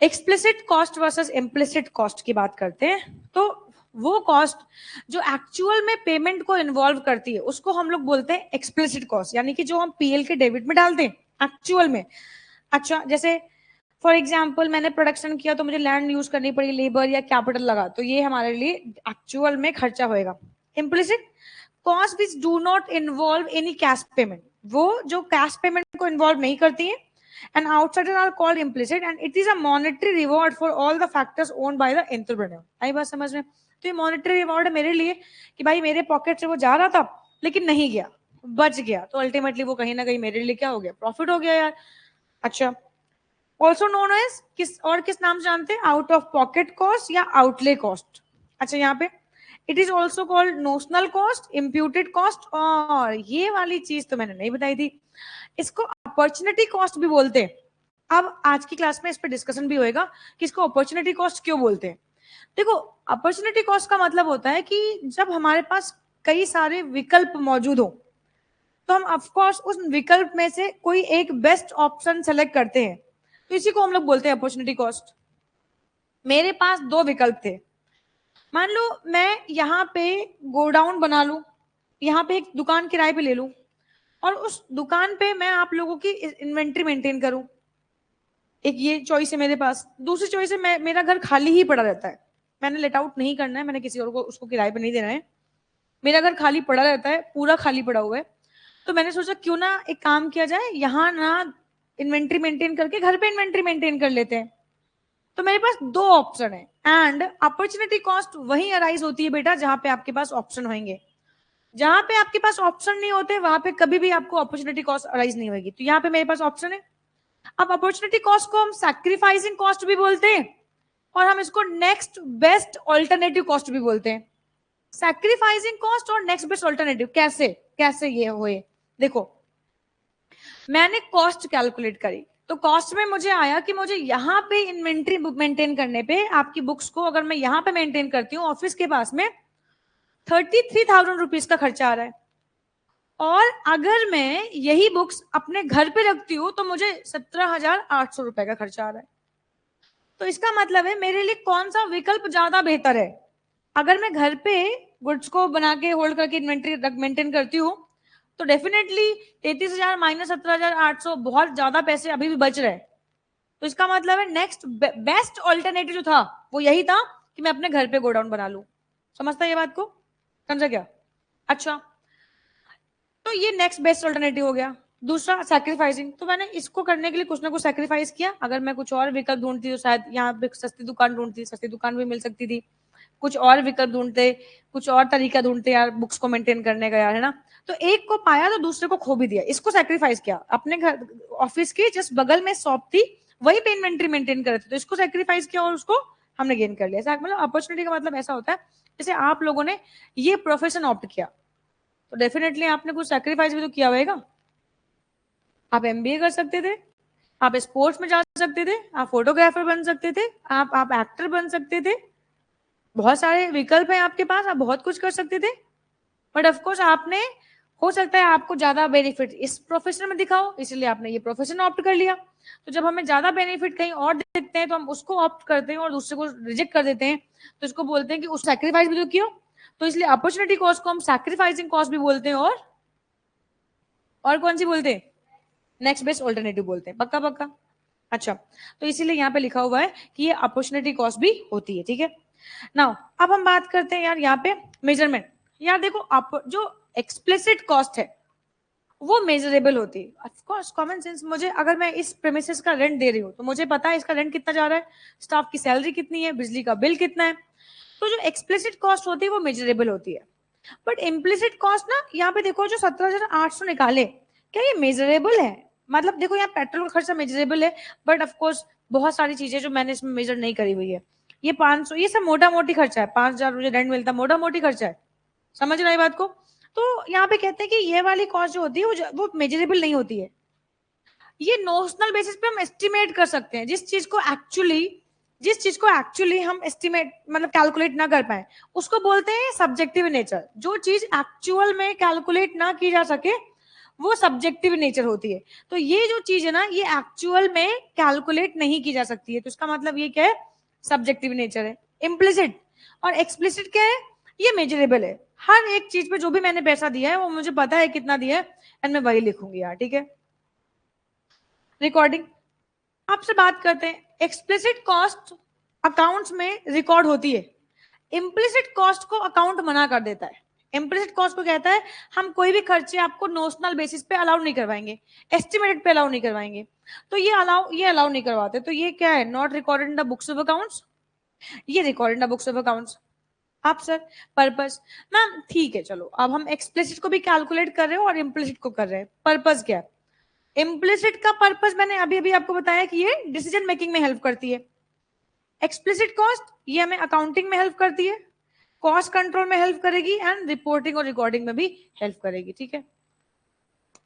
explicit cost versus implicit cost की बात करते हैं। तो वो कॉस्ट जो एक्चुअल में पेमेंट को इन्वॉल्व करती है उसको हम लोग बोलते हैं एक्सप्लिसिट कॉस्ट, यानी कि जो हम पीएल के डेबिट में डालते हैं एक्चुअल में। अच्छा, जैसे फॉर एग्जाम्पल मैंने प्रोडक्शन किया तो मुझे लैंड यूज करनी पड़ी, लेबर या कैपिटल लगा, तो ये हमारे लिए एक्चुअल में खर्चा होएगा। Implicit cost which do not involve any cash payment, वो जो कैश पेमेंट को इन्वॉल्व नहीं करती है, and outsider are called implicit and it is a monetary reward for all the factors owned by the entrepreneur। आई बात समझ में? तो ये मॉनेटरी रिवॉर्ड है मेरे लिए कि भाई मेरे पॉकेट से वो जा रहा था लेकिन नहीं गया, बच गया, तो अल्टीमेटली वो कहीं ना कहीं मेरे लिए क्या हो गया, प्रॉफिट हो गया यार। अच्छा, ऑल्सो नोन एज किस नाम से जानते हैं, आउट ऑफ पॉकेट कॉस्ट या आउटले कॉस्ट। अच्छा, यहाँ पे it is also called notional cost, imputed cost, और ये वाली चीज तो मैंने नहीं बताई थी, इसको अपॉर्चुनिटी कॉस्ट भी बोलते हैं। अब आज की क्लास में इस पे डिस्कशन भी होएगा कि इसको अपॉर्चुनिटी कॉस्ट क्यों बोलते हैं। देखो, अपॉर्चुनिटी कॉस्ट का मतलब होता है कि जब हमारे पास कई सारे विकल्प मौजूद हो तो हम ऑफ कोर्स उस विकल्प में से कोई एक बेस्ट ऑप्शन सेलेक्ट करते हैं, तो इसी को हम लोग बोलते हैं अपॉर्चुनिटी कॉस्ट। मेरे पास दो विकल्प थे, मान लो मैं यहाँ पे गोडाउन बना लूं, यहाँ पे एक दुकान किराए पे ले लूं और उस दुकान पे मैं आप लोगों की इन्वेंट्री मेंटेन करूं, एक ये चॉइस है मेरे पास। दूसरी चॉइस है मेरा घर खाली ही पड़ा रहता है, मैंने लेट आउट नहीं करना है, मैंने किसी और को उसको किराए पे नहीं देना है, मेरा घर खाली पड़ा रहता है, पूरा खाली पड़ा हुआ है, तो मैंने सोचा क्यों ना एक काम किया जाए, यहाँ ना इन्वेंट्री मेंटेन करके घर पे इन्वेंट्री मेंटेन कर लेते हैं। तो मेरे पास दो ऑप्शन है, एंड अपॉर्चुनिटी कॉस्ट वही अराइज होती है बेटा जहां पे आपके पास ऑप्शन होंगे। जहां पे आपके पास ऑप्शन नहीं होते वहां पे कभी भी आपको अपॉर्चुनिटी कॉस्ट अराइज नहीं होगी। तो यहाँ पे मेरे पास ऑप्शन है। अब अपॉर्चुनिटी कॉस्ट को हम सैक्रिफाइसिंग कॉस्ट भी बोलते हैं और हम इसको नेक्स्ट बेस्ट ऑल्टरनेटिव कॉस्ट भी बोलते हैं। सैक्रिफाइसिंग कॉस्ट और नेक्स्ट बेस्ट ऑल्टरनेटिव कैसे कैसे ये हुए, देखो मैंने कॉस्ट कैलकुलेट करी तो कॉस्ट में मुझे आया कि मुझे यहाँ पे इन्वेंट्री मेंटेन करने पे, आपकी बुक्स को अगर मैं यहाँ पे मेंटेन करती हूँ ऑफिस के पास में, 33,000 रुपीज का खर्चा आ रहा है, और अगर मैं यही बुक्स अपने घर पे रखती हूँ तो मुझे 17,800 रुपए का खर्चा आ रहा है। तो इसका मतलब है मेरे लिए कौन सा विकल्प ज्यादा बेहतर है। अगर मैं घर पे गुड्स को बना के होल्ड करके इन्वेंट्री मेंटेन करती हूँ तो डेफिनेटली 33,000 माइनस 17,800 बहुत ज्यादा पैसे अभी भी बच रहे। तो इसका मतलब है नेक्स्ट बेस्ट ऑल्टरनेटिव जो था वो यही था कि मैं अपने घर पे गोडाउन बना लूं। समझता है ये बात को? समझा क्या? अच्छा, तो ये नेक्स्ट बेस्ट ऑल्टरनेटिव हो गया। दूसरा सैक्रिफाइसिंग, तो मैंने इसको करने के लिए कुछ ना कुछ सैक्रिफाइस किया। अगर मैं कुछ और विकल्प ढूंढती तो शायद यहाँ पे सस्ती दुकान ढूंढती, सस्ती दुकान भी मिल सकती थी, कुछ और विकल्प ढूंढते, कुछ और तरीका ढूंढते यार बुक्स को मेंटेन करने का यार, है ना। तो एक को पाया तो दूसरे को खो भी दिया, इसको सैक्रिफाइस किया। अपने घर ऑफिस के जस्ट बगल में शॉप थी, वही पे इन्वेंट्री मेंटेन कर रहे थे, तो इसको सैक्रिफाइस किया और उसको हमने गेन कर लिया। मतलब अपॉर्चुनिटी का मतलब ऐसा होता है जैसे आप लोगों ने ये प्रोफेशन ऑप्ट किया तो डेफिनेटली आपने कुछ सैक्रिफाइस भी तो किया होगा। आप एमबीए कर सकते थे, आप स्पोर्ट्स में जा सकते थे, आप फोटोग्राफर बन सकते थे, आप एक्टर बन सकते थे, बहुत सारे विकल्प हैं आपके पास, आप बहुत कुछ कर सकते थे। बट ऑफकोर्स आपने, हो सकता है आपको ज्यादा बेनिफिट इस प्रोफेशन में दिखाओ इसलिए आपने ये प्रोफेशन ऑप्ट कर लिया। तो जब हमें ज्यादा बेनिफिट कहीं और देखते हैं तो हम उसको ऑप्ट करते हैं और दूसरे को रिजेक्ट कर देते हैं, तो इसको बोलते हैं कि उस सैक्रिफाइस भी तो किया। तो इसलिए अपॉर्चुनिटी कॉस्ट को हम सैक्रिफाइसिंग कॉस्ट भी बोलते हैं और कौन सी बोलते हैं, नेक्स्ट बेस्ट ऑल्टरनेटिव बोलते हैं। पक्का पक्का? अच्छा, तो इसीलिए यहाँ पे लिखा हुआ है कि ये अपॉर्चुनिटी कॉस्ट भी होती है। ठीक है, नाउ अब हम बात करते हैं यार यहाँ पे मेजरमेंट। यार देखो, आप जो एक्सप्लिसिट कॉस्ट है वो मेजरेबल होती है। ऑफ कोर्स कॉमन सेंस, मुझे अगर मैं इस प्रेमिसेस का रेंट दे रही हूँ तो मुझे पता है इसका रेंट कितना जा रहा है, स्टाफ की सैलरी कितनी है, बिजली का बिल कितना है। तो जो एक्सप्लिसिट कॉस्ट होती है वो मेजरेबल होती है। बट इम्प्लिसिट कॉस्ट ना, यहाँ पे देखो जो 17,800 निकाले, क्या ये मेजरेबल है? मतलब देखो यहाँ पेट्रोल का खर्चा मेजरेबल है, बट ऑफकोर्स बहुत सारी चीजें जो मैंने इसमें मेजर नहीं करी हुई है। ये 500, ये सब मोटा मोटी खर्चा है, 5,000 मुझे रेंट मिलता, मोटा मोटी खर्चा है। समझ रहे बात को? तो यहाँ पे कहते हैं कि ये वाली कॉस्ट जो होती है वो मेजरेबल नहीं होती है, ये नोशनल बेसिस पे हम एस्टिमेट कर सकते हैं। जिस चीज को एक्चुअली हम एस्टिमेट मतलब कैलकुलेट ना कर पाए उसको बोलते हैं सब्जेक्टिव नेचर। जो चीज एक्चुअल में कैलकुलेट ना की जा सके वो सब्जेक्टिव नेचर होती है। तो ये जो चीज है ना ये एक्चुअल में कैलकुलेट नहीं की जा सकती है, तो इसका मतलब ये क्या है, सब्जेक्टिव नेचर है। इम्प्लिसिट और एक्सप्लिसिट क्या है, ये मेजरेबल है। हर एक चीज पे जो भी मैंने पैसा दिया है वो मुझे पता है कितना दिया है एंड मैं वही लिखूंगी यार, ठीक है। रिकॉर्डिंग, आपसे बात करते हैं। एक्सप्लिसिट कॉस्ट अकाउंट्स में रिकॉर्ड होती है, इम्प्लिसिट कॉस्ट को अकाउंट मना कर देता है। इम्प्लिसिट कॉस्ट को कहता है हम कोई भी खर्चे आपको नोशनल बेसिस पे अलाउ नहीं करवाएंगे, एस्टिमेटेड पे अलाउ नहीं करवाएंगे। तो ये अलाउ नहीं करवाते, तो ये क्या है, not recorded in the books of accounts, ये recorded in the books of accounts. आप सर पर्पस मैम ठीक है, चलो अब हम एक्सप्लिसिट को भी कैलकुलेट कर रहे हो और इम्प्लिसिट को कर रहे हैं, पर्पस क्या है। इम्प्लिसिट का पर्पस मैंने अभी अभी आपको बताया कि ये डिसीजन मेकिंग में हेल्प करती है। एक्सप्लिसिट कॉस्ट ये हमें अकाउंटिंग में हेल्प करती है, कॉस्ट कंट्रोल में हेल्प करेगी एंड रिपोर्टिंग और रिकॉर्डिंग में भी हेल्प करेगी, ठीक है।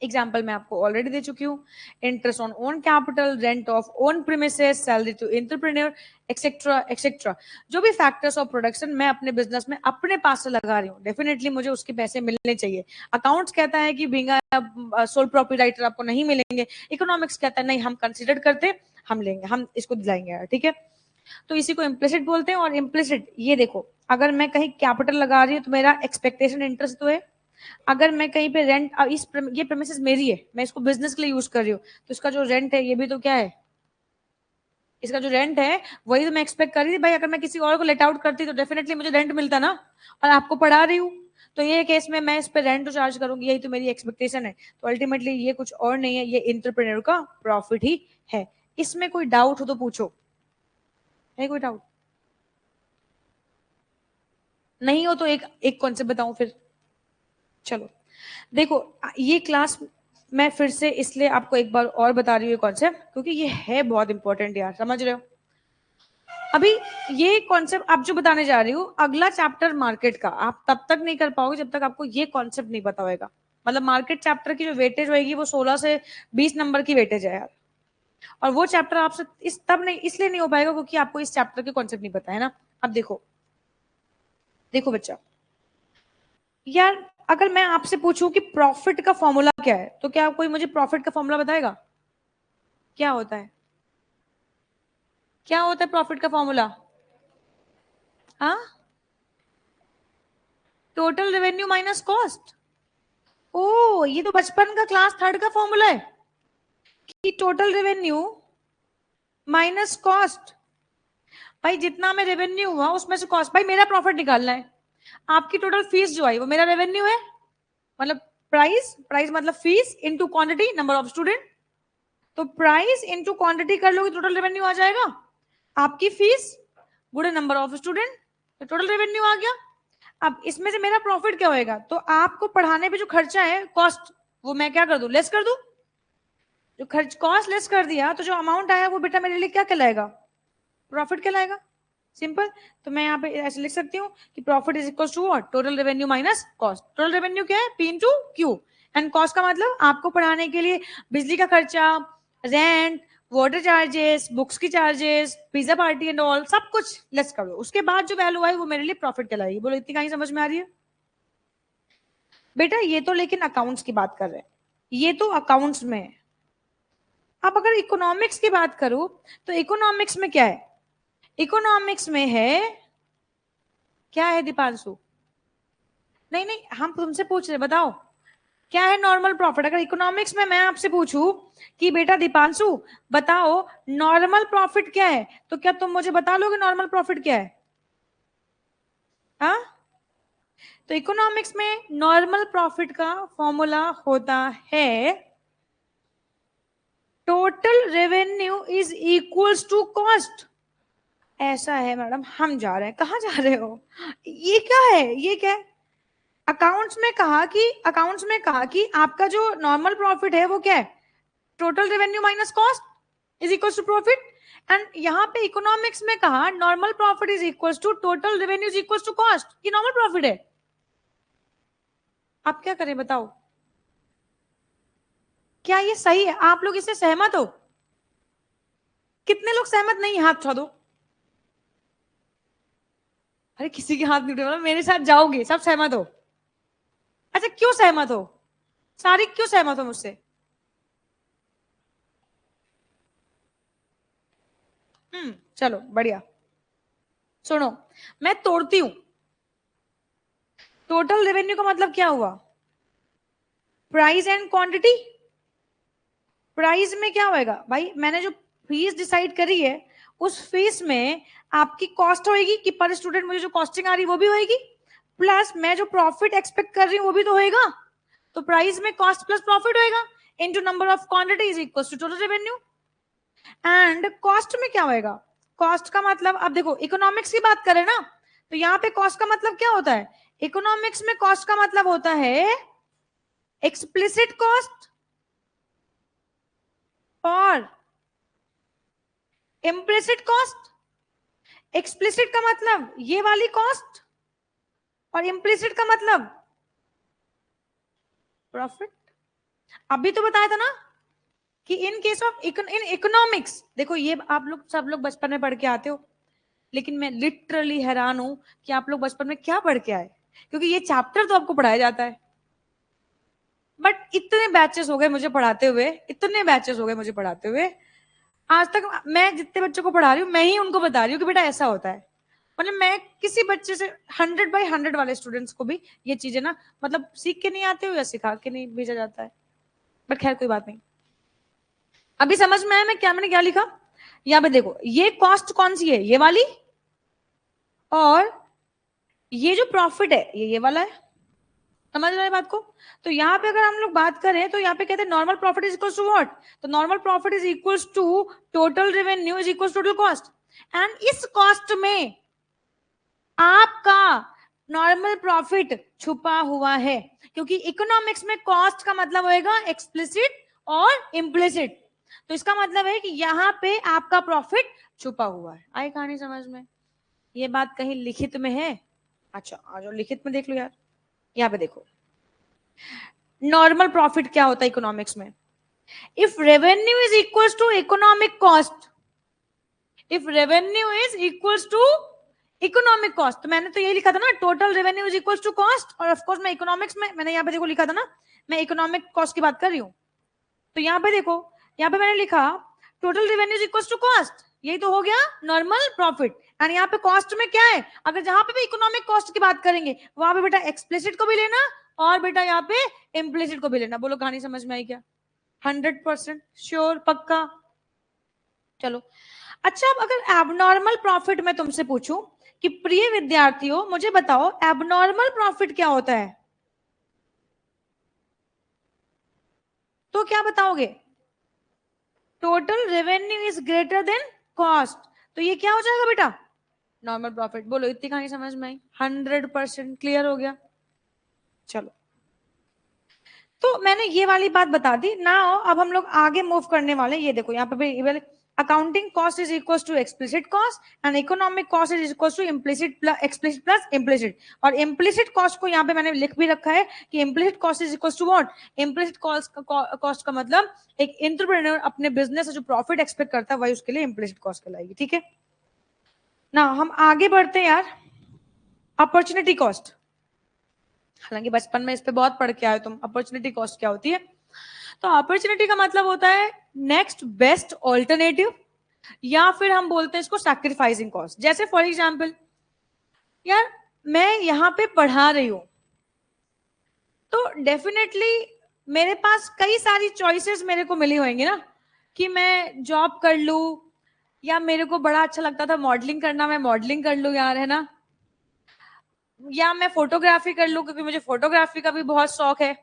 एग्जाम्पल मैं आपको ऑलरेडी दे चुकी हूँ, interest on own capital, rent of own premises, salary to entrepreneur, etcetera etcetera. जो भी फैक्टर्स ऑफ प्रोडक्शन मैं अपने बिजनेस में अपने पास से लगा रही हूँ, डेफिनेटली मुझे उसके पैसे मिलने चाहिए। अकाउंट्स कहता है कि बीइंग सोल प्रोप्राइटर आपको नहीं मिलेंगे, इकोनॉमिक्स कहता है नहीं हम कंसिडर करते, हम लेंगे, हम इसको दिलाएंगे, ठीक है। तो इसी को इम्प्लिसिट बोलते हैं। और इम्प्लिसिट ये देखो, अगर मैं कहीं कैपिटल लगा रही हूँ तो मेरा एक्सपेक्टेशन इंटरेस्ट तो है। अगर मैं कहीं पे रेंट, ये प्रेमिसेस मेरी है, मैं इसको बिजनेस के लिए यूज कर रही हूँ, तो इसका जो रेंट है ये भी तो क्या है, इसका जो रेंट है वही तो मैं एक्सपेक्ट कर रही थी। भाई अगर मैं किसी और को लेट आउट करती तो डेफिनेटली मुझे रेंट मिलता ना, और आपको पढ़ा रही हूँ तो ये केस में मैं इस पे रेंट तो चार्ज करूंगी, यही तो मेरी एक्सपेक्टेशन है। तो अल्टीमेटली ये कुछ और नहीं है, ये एंटरप्रेन्योर का प्रॉफिट ही है। इसमें कोई डाउट हो तो पूछो, है कोई डाउट? नहीं हो तो एक कॉन्सेप्ट बताऊं फिर। चलो देखो, ये क्लास मैं फिर से इसलिए आपको एक बार और बता रही हूँ कॉन्सेप्ट, क्योंकि ये है बहुत इंपॉर्टेंट यार, समझ रहे हो। अभी ये कॉन्सेप्ट आप जो बताने जा रही हूँ, अगला चैप्टर मार्केट का आप तब तक नहीं कर पाओगे जब तक आपको ये कॉन्सेप्ट नहीं पता होगा। मतलब मार्केट चैप्टर की जो वेटेज होगी वो 16 से 20 नंबर की वेटेज है यार, और वो चैप्टर आपसे तब नहीं, इसलिए नहीं हो पाएगा क्योंकि आपको इस चैप्टर के कॉन्सेप्ट नहीं पता है ना। अब देखो देखो बच्चा, यार अगर मैं आपसे पूछूं कि प्रॉफिट का फॉर्मूला क्या है, तो क्या कोई मुझे प्रॉफिट का फॉर्मूला बताएगा? क्या होता है, क्या होता है प्रॉफिट का फॉर्मूला? हाँ, टोटल रेवेन्यू माइनस कॉस्ट। ओ ये तो बचपन का क्लास थर्ड का फॉर्मूला है कि टोटल रेवेन्यू माइनस कॉस्ट। भाई जितना में रेवेन्यू हुआ उसमें से कॉस्ट, भाई मेरा प्रॉफिट निकालना है। आपकी टोटल फीस जो आई वो मेरा रेवेन्यू है, मतलब प्राइस, प्राइस मतलब fees into quantity number of student. तो प्राइस इनटू क्वांटिटी कर लोगे टोटल रेवेन्यू आ जाएगा। आपकी फीस गुणे नंबर ऑफ स्टूडेंट, तो टोटल रेवेन्यू आ गया। अब इसमें से मेरा प्रॉफिट क्या होएगा, तो आपको पढ़ाने पे जो खर्चा है कॉस्ट, वो मैं क्या कर दूं, लेस कर दूं। जो खर्च कॉस्ट लेस कर दिया तो जो अमाउंट आया वो बेटा मेरे लिए क्या कहलाएगा, प्रॉफिट कहलाएगा। सिंपल। तो मैं यहाँ पे ऐसे लिख सकती हूँ कि profit is equal to what, total revenue minus cost. Total revenue क्या है, P into Q, and cost का मतलब आपको पढ़ाने के लिए बिजली का खर्चा, रेंट, वाटर चार्जेस, बुक्स की charges, pizza party and all, सब कुछ लेस कर दो। उसके बाद जो वैल्यू आई वो मेरे लिए प्रॉफिट कहलाएगी। बोलो इतनी कहीं समझ में आ रही है बेटा? ये तो लेकिन अकाउंट्स की बात कर रहे हैं, ये तो अकाउंट्स में है। अब अगर इकोनॉमिक्स की बात करूं तो इकोनॉमिक्स में क्या है, इकोनॉमिक्स में है, क्या है दीपांशु? नहीं नहीं हम तुमसे पूछ रहे, बताओ क्या है नॉर्मल प्रॉफिट। अगर इकोनॉमिक्स में मैं आपसे पूछूं कि बेटा दीपांशु बताओ नॉर्मल प्रॉफिट क्या है, तो क्या तुम मुझे बता लोगे नॉर्मल प्रॉफिट क्या है? हाँ, तो इकोनॉमिक्स में नॉर्मल प्रॉफिट का फॉर्मूला होता है total revenue is equals to cost. ऐसा है मैडम, हम जा रहे हैं, कहाँ जा रहे हो? ये क्या है, ये क्या है? अकाउंट्स में कहा कि आपका जो नॉर्मल प्रॉफिट है वो क्या है, total revenue minus cost is equal to profit. And यहाँ पे इकोनॉमिक्स में कहा normal profit is equal to total revenue is equal to cost, ये नॉर्मल प्रॉफिट है। आप क्या करें बताओ, क्या ये सही है? आप लोग इससे सहमत हो? कितने लोग सहमत नहीं, हाथ उठा दो। अरे किसी के हाथ नहीं उठे, मेरे साथ जाओगे, सब सहमत हो? अच्छा क्यों सहमत हो? सारी क्यों सहमत हो मुझसे? चलो बढ़िया। सुनो, मैं तोड़ती हूं। टोटल रेवेन्यू का मतलब क्या हुआ? Price and quantity. प्राइस में क्या होएगा भाई, मैंने जो फीस डिसाइड करी है, उस फीस में आपकी कॉस्ट होएगी कि पर स्टूडेंट मुझे जो कॉस्टिंग आ रही है वो भी होएगी, प्लस मैं जो प्रॉफिट एक्सपेक्ट कर रही हूँ वो भी तो होएगा। तो प्राइस में कॉस्ट प्लस प्रॉफिट होएगा, into number of quantity is equal to total revenue. And cost में क्या होएगा? कॉस्ट का मतलब, अब देखो इकोनॉमिक्स की बात करें ना, तो यहाँ पे कॉस्ट का मतलब क्या होता है? इकोनॉमिक्स में कॉस्ट का मतलब होता है एक्सप्लिसिट कॉस्ट और इम्प्लिसिट कॉस्ट। एक्सप्लिसिट का मतलब ये वाली कॉस्ट, और इम्प्लिसिट का मतलब प्रॉफिट। अभी तो बताया था ना कि in case of in economics, देखो ये आप लोग सब लोग बचपन में पढ़ के आते हो, लेकिन मैं लिटरली हैरान हूं कि आप लोग बचपन में क्या पढ़ के आए, क्योंकि ये चैप्टर तो आपको पढ़ाया जाता है, बट इतने बैचेस हो गए मुझे पढ़ाते हुए, इतने बैचेस हो गए मुझे पढ़ाते हुए, आज तक मैं जितने बच्चों को पढ़ा रही हूँ मैं ही उनको बता रही हूँ कि बेटा ऐसा होता है। मतलब मैं किसी बच्चे से 100/100 वाले स्टूडेंट्स को भी ये चीजें ना, मतलब सीख के नहीं आते हो या सिखा के नहीं भेजा जाता है, बट खैर कोई बात नहीं। अभी समझ में आया मैं क्या, मैंने क्या लिखा? यहाँ पे देखो, ये कॉस्ट कौन सी है, ये वाली, और ये जो प्रॉफिट है ये वाला है। समझ रहे हैं बात को? तो यहाँ पे अगर हम लोग बात करें तो यहाँ पे कहते हैं normal profit is equal to what? तो normal profit is equal to total revenue is equal total cost. And इस कॉस्ट में आपका नॉर्मल प्रॉफिट छुपा हुआ है, क्योंकि इकोनॉमिक्स में कॉस्ट का मतलब होएगा एक्सप्लिसिट और इम्प्लिसिट। तो इसका मतलब है कि यहाँ पे आपका प्रॉफिट छुपा हुआ है। आई कहानी समझ में? ये बात कहीं लिखित में है? अच्छा आ जाओ लिखित में देख लो यार। यहाँ पे देखो, नॉर्मल प्रॉफिट क्या होता है इकोनॉमिक्स में? If revenue is equal to economic cost, if revenue is equal to economic cost, तो मैंने तो यही लिखा था ना, total revenue is equal to cost, और ऑफकोर्स मैं इकोनॉमिक्स में मैंने यहाँ पे देखो लिखा था ना, मैं इकोनॉमिक कॉस्ट की बात कर रही हूँ। तो यहाँ पे देखो, यहाँ पे मैंने लिखा total revenue is equal to cost, यही तो हो गया नॉर्मल प्रॉफिट। एंड यहाँ पे कॉस्ट में क्या है, अगर जहां पे भी इकोनॉमिक कॉस्ट की बात करेंगे वहां पे बेटा एक्सप्लिसिट को भी लेना और बेटा यहाँ पे इम्प्लिसिट को भी लेना। बोलो कहानी समझ में आई क्या? 100% श्योर, पक्का? चलो अच्छा, अब अगर एबनॉर्मल प्रॉफिट में तुमसे पूछूं कि प्रिय विद्यार्थियों मुझे बताओ एबनॉर्मल प्रॉफिट क्या होता है, तो क्या बताओगे? Total revenue is greater then cost, तो ये क्या हो जाएगा बेटा? Normal profit. बोलो इतनी कहानी समझ में आई? 100% क्लियर हो गया? चलो, तो मैंने ये वाली बात बता दी ना। अब हम लोग आगे मूव करने वाले, ये देखो यहाँ पे भी accounting cost is equal to explicit cost and economic cost is equal to implicit plus explicit plus implicit. और इम्प्लिसिट कॉस्ट को यहाँ पे मैंने लिख भी रखा है कि implicit cost is equal to what? Implicit cost का मतलब एक एंटरप्रेन्योर अपने बिजनेस से जो प्रॉफिट एक्सपेक्ट करता है वही उसके लिए इम्प्लिसिट कॉस्ट कहलाएगी। ठीक है ना? हम आगे बढ़ते हैं यार। अपॉर्चुनिटी कॉस्ट, हालांकि बचपन में इस पे बहुत पढ़ के आए तुम, अपॉर्चुनिटी कॉस्ट क्या होती है? तो अपॉर्चुनिटी का मतलब होता है नेक्स्ट बेस्ट ऑल्टरनेटिव, या फिर हम बोलते हैं इसको सैक्रिफाइसिंग कॉस्ट। जैसे फॉर एग्जांपल यार, मैं यहाँ पे पढ़ा रही हूं, तो डेफिनेटली मेरे पास कई सारी चॉइसेस मेरे को मिली होंगी ना, कि मैं जॉब कर लूं, या मेरे को बड़ा अच्छा लगता था मॉडलिंग करना, मैं मॉडलिंग कर लूं यार, है ना, या मैं फोटोग्राफी कर लूं क्योंकि मुझे फोटोग्राफी का भी बहुत शौक है।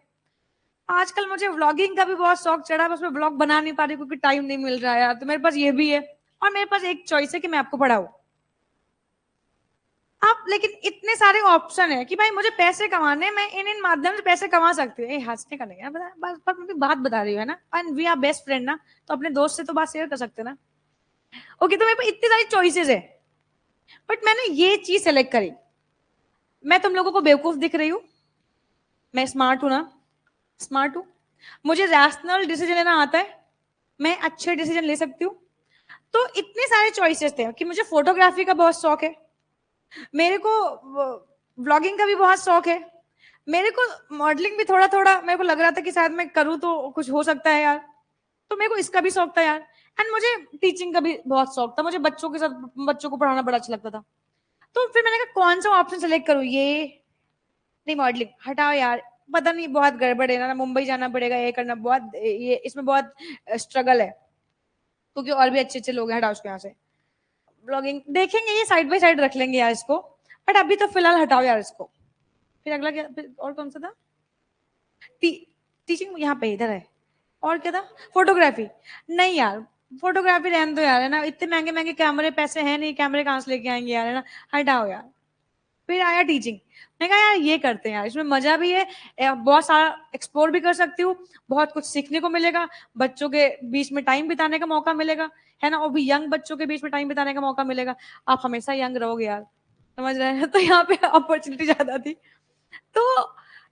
आजकल मुझे व्लॉगिंग का भी बहुत शौक चढ़ा, बस मैं व्लॉग बना नहीं पा रही क्योंकि टाइम नहीं मिल रहा है यार। तो मेरे पास ये भी है, और मेरे पास एक चॉइस है कि मैं आपको पढ़ाऊं। आप लेकिन इतने सारे ऑप्शन है कि भाई मुझे पैसे कमाने, मैं इन इन माध्यम से पैसे कमा सकती हूँ। हंसने का नहीं है, बस मैं बात बता रही हूँ, है ना, and we are best friend ना, तो अपने दोस्त से तो बात शेयर कर सकते ना। ओके, तो मेरे पास इतनी सारी चॉइसेस है, बट मैंने ये चीज सेलेक्ट करी। मैं तुम लोगों को बेवकूफ दिख रही हूँ? मैं स्मार्ट हूं ना, स्मार्ट हूं, मुझे रैशनल डिसीजन लेना आता है, मैं अच्छे डिसीजन ले सकती हूँ। तो इतने सारे चॉइसेस थे कि मुझे फोटोग्राफी का बहुत शौक है, मेरे को व्लॉगिंग का भी बहुत शौक है, मेरे को मॉडलिंग भी थोड़ा थोड़ा मेरे को लग रहा था कि शायद मैं करूँ तो कुछ हो सकता है यार, तो मेरे को इसका भी शौक था यार। एंड मुझे टीचिंग का भी बहुत शौक था, मुझे बच्चों के साथ बच्चों को पढ़ाना बड़ा अच्छा लगता था। तो फिर मैंने कहा कौन सा ऑप्शन सेलेक्ट करूँ, ये नहीं मॉडलिंग, हटाओ यार, पता नहीं बहुत गड़बड़ है ना, मुंबई जाना पड़ेगा, ये करना बहुत, ये इसमें बहुत स्ट्रगल है, क्योंकि और भी अच्छे अच्छे लोग हैं, हटाओ उसको यहाँ से। ब्लॉगिंग देखेंगे, ये साइड बाय साइड रख लेंगे यार इसको, बट अभी तो फिलहाल हटाओ यार इसको। फिर अगला क्या, फिर और कौन सा था, टीचिंग यहाँ पे इधर है, और क्या था, फोटोग्राफी। नहीं यार, फोटोग्राफी रहने दो यार, है ना, इतने महंगे महंगे कैमरे, पैसे हैं नहीं, कैमरे कहाँ से लेके आएंगे यार, है ना, हटाओ यार। फिर आया टीचिंग, मैं कहा यार ये करते हैं यार, इसमें मजा भी है, बहुत सारा एक्सप्लोर भी कर सकती हूँ, बहुत कुछ सीखने को मिलेगा, बच्चों के बीच में टाइम बिताने का मौका मिलेगा, है ना, और भी यंग बच्चों के बीच में टाइम बिताने का मौका मिलेगा। आप हमेशा यंग रहोगे यार, समझ रहे हैं, तो यहाँ पे अपॉर्चुनिटी ज्यादा थी। तो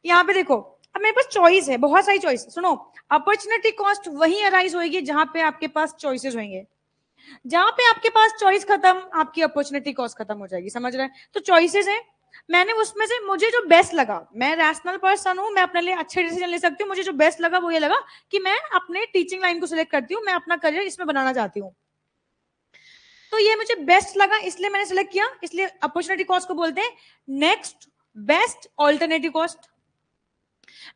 यहाँ पे देखो, अब मेरे पास चॉइस है, बहुत सारी चॉइस, सुनो, अपॉर्चुनिटी कॉस्ट वही अराइज होगी जहां पे आपके पास चॉइसेस होंगे, जहां पे आपके पास चॉइस खत्म, आपकी अपॉर्चुनिटी कॉस्ट खत्म हो जाएगी, समझ रहे हैं। तो चॉइसेस है, मैंने उसमें से मुझे जो बेस्ट लगा, मैं रैशनल पर्सन हूं, मैं अपने लिए अच्छे डिसीजन ले सकती हूँ, मुझे जो बेस्ट लगा वो ये लगा कि मैं अपने टीचिंग लाइन को सिलेक्ट करती हूँ, मैं अपना करियर इसमें बनाना चाहती हूँ। तो ये मुझे बेस्ट लगा, इसलिए मैंने सिलेक्ट किया, इसलिए अपॉर्चुनिटी कॉस्ट को बोलते हैं next best alternative cost,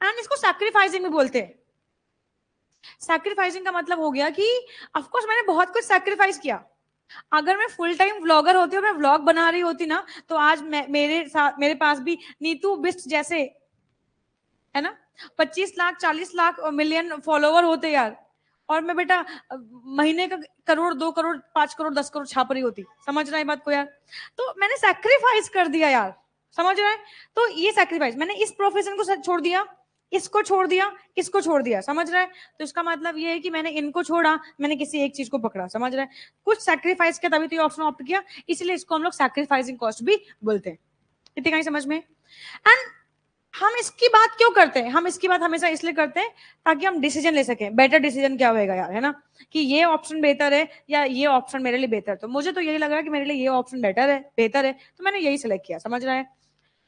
and इसको सैक्रिफाइसिंग भी बोलते हैं। सैक्रिफाइसिंग का मतलब हो गया कि ऑफ कोर्स मैंने बहुत कुछ सैक्रिफाइस किया, अगर मैं फुल टाइम व्लॉगर होती और मैं व्लॉग बना रही होती ना, तो आज मेरे साथ मेरे पास भी नीतू बिस्ट जैसे, है ना, 25 लाख 40 लाख मिलियन फॉलोवर होते यार, और मैं बेटा महीने का करोड़ 2 करोड़ 5 करोड़ 10 करोड़ छाप रही होती, समझ रहा है बात को यार। तो मैंने सैक्रिफाइस कर दिया यार, समझ रहा है। तो ये सैक्रिफाइस, मैंने इस प्रोफेशन को छोड़ दिया, इसको छोड़ दिया, इसको छोड़ दिया, समझ रहा है। तो इसका मतलब ये है कि मैंने इनको छोड़ा, मैंने किसी एक चीज को पकड़ा, समझ रहा है, कुछ सैक्रिफाइस किया तभी तो ये ऑप्शन ऑप्ट किया, इसलिए इसको हम लोग सैक्रिफाइसिंग कॉस्ट भी बोलते हैं। इतनी कहीं समझ में। एंड हम इसकी बात क्यों करते हैं, हम इसकी बात हमेशा इसलिए करते हैं ताकि हम डिसीजन ले सकें, बेटर डिसीजन क्या होगा यार, है ना, कि ये ऑप्शन बेहतर है या ये ऑप्शन मेरे लिए बेहतर है। तो मुझे तो यही लग रहा है कि मेरे लिए ये ऑप्शन बेटर है, बेहतर है, तो मैंने यही सिलेक्ट किया, समझ रहा है।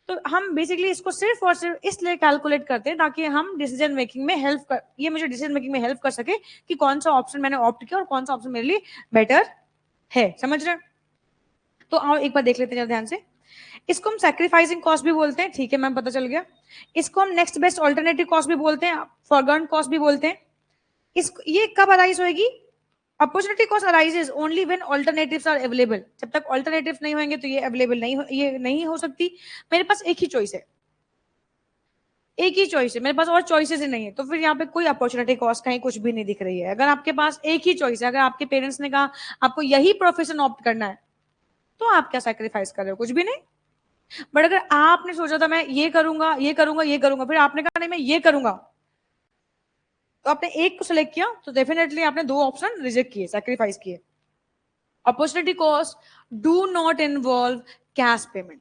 तो हम बेसिकली इसको सिर्फ और सिर्फ इसलिए कैलकुलेट करते हैं ताकि हम डिसीजन मेकिंग में हेल्प कर, ये मुझे डिसीजन मेकिंग में हेल्प कर सके कि कौन सा ऑप्शन मैंने ऑप्ट किया और कौन सा ऑप्शन मेरे लिए बेटर है, समझ रहे हैं। तो आओ एक बार देख लेते हैं ध्यान से। इसको हम सैक्रिफाइसिंग कॉस्ट भी बोलते हैं, ठीक है मैम, पता चल गया। इसको हम नेक्स्ट बेस्ट ऑल्टरनेटिव कॉस्ट भी बोलते हैं, फॉरगॉन कॉस्ट भी बोलते हैं। ये कब अराइज होगी, opportunity cost arises only when alternatives are available, जब तक ऑल्टरनेटिव्स नहीं होंगे तो ये अवेलेबल नहीं ये नहीं हो सकती। मेरे पास एक ही चॉइस है, एक ही चॉइस है मेरे पास, और चॉइसेस ही नहीं है, तो फिर यहाँ पे कोई अपॉर्चुनिटी कॉस्ट कहीं कुछ भी नहीं दिख रही है। अगर आपके पास एक ही चॉइस है, अगर आपके पेरेंट्स ने कहा आपको यही प्रोफेशन ऑप्ट करना है, तो आप क्या सैक्रिफाइस कर रहे हो, कुछ भी नहीं। बट अगर आपने सोचा था मैं ये करूंगा ये करूंगा ये करूंगा, फिर आपने कहा नहीं मैं ये करूंगा, तो आपने एक को सिलेक्ट किया, तो डेफिनेटली आपने दो ऑप्शन रिजेक्ट किए, सैक्रिफाइस किए। Opportunity cost do not involve cash payment,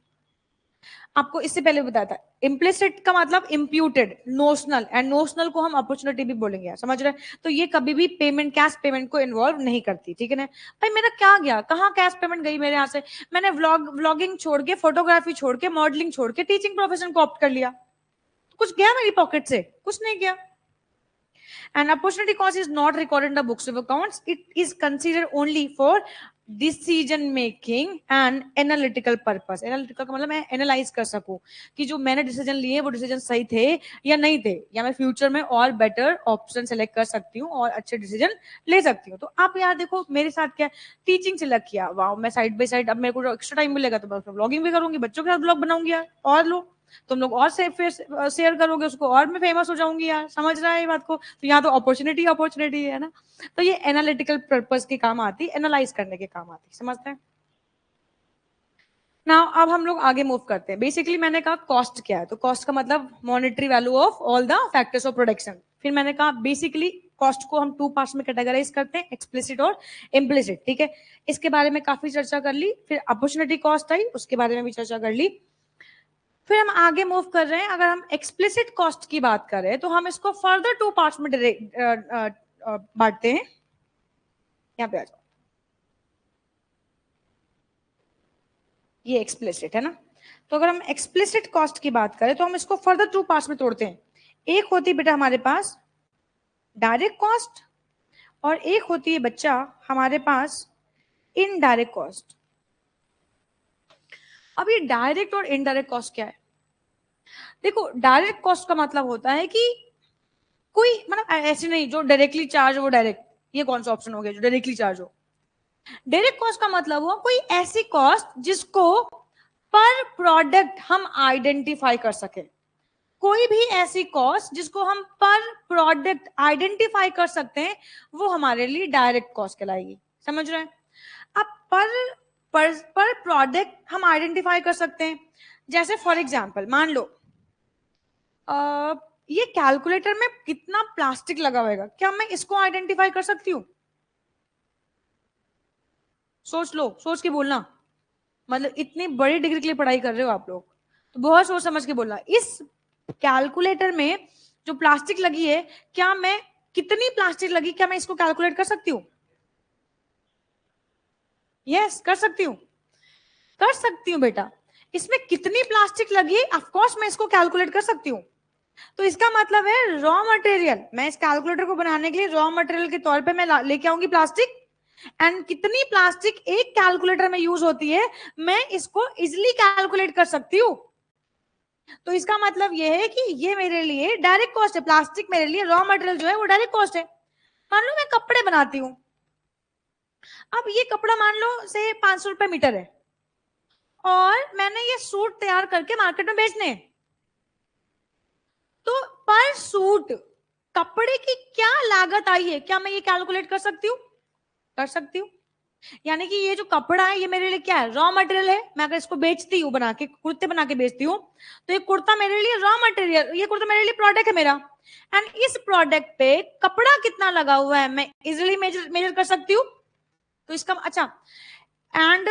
आपको इससे पहले बताया था। इम्प्लिसिट का मतलब इम्प्यूटेड, नोशनल, एंड नोशनल को हम अपॉर्चुनिटी भी बोलेंगे, समझ रहे हैं। तो ये कभी भी पेमेंट, कैश पेमेंट को इन्वॉल्व नहीं करती, ठीक है ना। भाई मेरा क्या गया, कहाँ कैश पेमेंट गई मेरे यहाँ से, मैंने व्लॉगिंग छोड़ के, फोटोग्राफी छोड़ के, मॉडलिंग छोड़ के टीचिंग प्रोफेशन को ऑप्ट कर लिया, कुछ गया मेरी पॉकेट से, कुछ नहीं गया। An opportunity cost is not recorded in the books of accounts. It is considered only for decision making and analytical purpose. Analytical का मतलब मैं एनालाइज कर सकूं कि जो मैंने डिसीजन लिए वो डिसीजन सही थे या नहीं थे, या मैं फ्यूचर में और बेटर ऑप्शन सेलेक्ट कर सकती हूँ और अच्छे डिसीजन ले सकती हूँ। तो आप यार देखो मेरे साथ क्या, टीचिंग सेलेक्ट किया, वाह, मैं साइड बाय साइड, अब मेरे को एक्स्ट्रा टाइम मिलेगा तो मैं उसमें ब्लॉगिंग भी करूंगी, बच्चों के साथ ब्लॉग बनाऊंगी यार, और लो तुम लोग और शेयर करोगे उसको, और मैं फेमस हो जाऊंगी यार, समझ रहा है ये बात को। तो यहाँ तो अपॉर्चुनिटी अपॉर्चुनिटी है ना। तो ये एनालिटिकल पर्पस के काम आती, एनालाइज करने के काम आती, समझते हैं ना। अब हम लोग आगे मूव करते हैं। बेसिकली मैंने कहा कॉस्ट क्या है, तो कॉस्ट का मतलब monetary value of all the factors of production. फिर मैंने कहा बेसिकली कॉस्ट को हम टू पार्ट्स में कैटेगराइज करते हैं, एक्सप्लिसिट और इम्प्लिसिट, ठीक है। इसके बारे में काफी चर्चा कर ली। फिर अपॉर्चुनिटी कॉस्ट आई, उसके बारे में भी चर्चा कर ली। फिर हम आगे मूव कर रहे हैं। अगर हम एक्सप्लिसिट कॉस्ट की बात करें तो हम इसको फर्दर 2 पार्ट्स में बांटते हैं। यहाँ पे आ जाओ, ये एक्सप्लिसिट है ना। तो अगर हम एक्सप्लिसिट कॉस्ट की बात करें तो हम इसको फर्दर 2 पार्ट्स में तोड़ते हैं। एक होती है बेटा हमारे पास डायरेक्ट कॉस्ट और एक होती है बच्चा हमारे पास इनडायरेक्ट कॉस्ट। अब ये डायरेक्ट और इनडायरेक्ट कॉस्ट क्या है? देखो, डायरेक्ट कॉस्ट का मतलब होता है कि कोई मतलब ऐसे नहीं जो डायरेक्टली चार्ज वो डायरेक्ट, ये कौन सा ऑप्शन हो गया जो डायरेक्टली चार्ज हो। डायरेक्ट कॉस्ट का मतलब हुआ कोई ऐसी कॉस्ट जिसको पर प्रोडक्ट हम आइडेंटिफाई कर सके। कोई भी ऐसी कॉस्ट जिसको हम पर प्रोडक्ट आइडेंटिफाई कर सकते हैं वो हमारे लिए डायरेक्ट कॉस्ट कहलाएगी। समझ रहे हैं? अब पर प्रोडक्ट हम आइडेंटिफाई कर सकते हैं। जैसे फॉर एग्जांपल मान लो ये कैलकुलेटर में कितना प्लास्टिक लगा होगा, क्या मैं इसको आइडेंटिफाई कर सकती हूँ? सोच लो, सोच के बोलना। मतलब इतनी बड़ी डिग्री के लिए पढ़ाई कर रहे हो आप लोग, तो बहुत सोच समझ के बोलना। इस कैलकुलेटर में जो प्लास्टिक लगी है, क्या मैं कितनी प्लास्टिक लगी, क्या मैं इसको कैलकुलेट कर सकती हूँ? यस, कर सकती हूँ, कर सकती हूँ बेटा। इसमें कितनी प्लास्टिक लगी है, ऑफ कोर्स मैं इसको कैलकुलेट कर सकती हूँ। तो इसका मतलब है रॉ मटेरियल, मैं इस कैलकुलेटर को बनाने के लिए रॉ मटेरियल के तौर पे मैं लेके आऊंगी प्लास्टिक। एंड कितनी प्लास्टिक एक कैलकुलेटर में यूज होती है मैं इसको इजिली कैलकुलेट कर सकती हूँ। तो इसका मतलब यह है कि ये मेरे लिए डायरेक्ट कॉस्ट है। प्लास्टिक मेरे लिए रॉ मटेरियल जो है वो डायरेक्ट कॉस्ट है। मान लो मैं कपड़े बनाती हूँ। अब ये कपड़ा मान लो से 500 रुपए मीटर है और मैंने ये सूट तैयार करके मार्केट में बेचने हैं। तो पर सूट कपड़े की क्या लागत आई है, क्या मैं ये कैलकुलेट कर सकती हूँ? कर सकती हूँ। यानी कि ये जो कपड़ा है ये मेरे लिए क्या है? रॉ मटेरियल है। मैं अगर इसको बेचती हूँ, बना के कुर्ते बना के बेचती हूँ, तो ये कुर्ता मेरे लिए रॉ मटेरियल, ये कुर्ता मेरे लिए प्रोडक्ट है मेरा। एंड इस प्रोडक्ट पे कपड़ा कितना लगा हुआ है मैं इजिली मेजर कर सकती हूँ। तो इसका अच्छा, एंड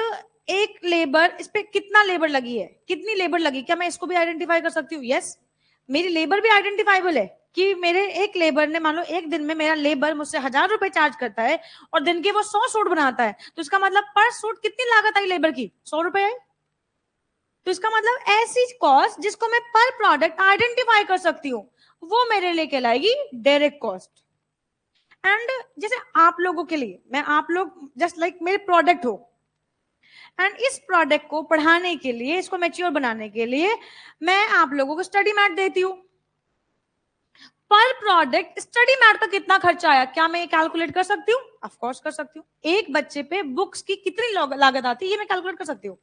एक लेबर, इस पे कितना लेबर लगी है, कितनी लेबर लगी, क्या मैं इसको भी आइडेंटिफाई कर सकती हूँ? यस, मेरी लेबर भी आइडेंटिफाइबल है कि मेरे एक लेबर ने, मान लो एक दिन में मेरा लेबर मुझसे 1000 रुपए चार्ज करता है और दिन के वो 100 सूट बनाता है। तो इसका मतलब पर सूट कितनी लागत आई लेबर की? 100 रुपए आई। तो इसका मतलब ऐसी कॉस्ट जिसको मैं पर प्रोडक्ट आइडेंटिफाई कर सकती हूँ वो मेरे लिए कहलाएगी डायरेक्ट कॉस्ट। एंड जैसे आप लोगों के लिए, मैं आप लोग जस्ट लाइक मेरे प्रोडक्ट हो, एंड इस प्रोडक्ट को पढ़ाने के लिए, इसको मैच्योर बनाने के लिए मैं आप लोगों को स्टडी मैट देती हूँ। पर प्रोडक्ट स्टडी मैट का कितना खर्चा आया, क्या मैं ये कैलकुलेट कर सकती हूँ? ऑफ कोर्स कर सकती हूँ। एक बच्चे पे बुक्स की कितनी लागत आती है ये मैं कैलकुलेट कर सकती हूँ।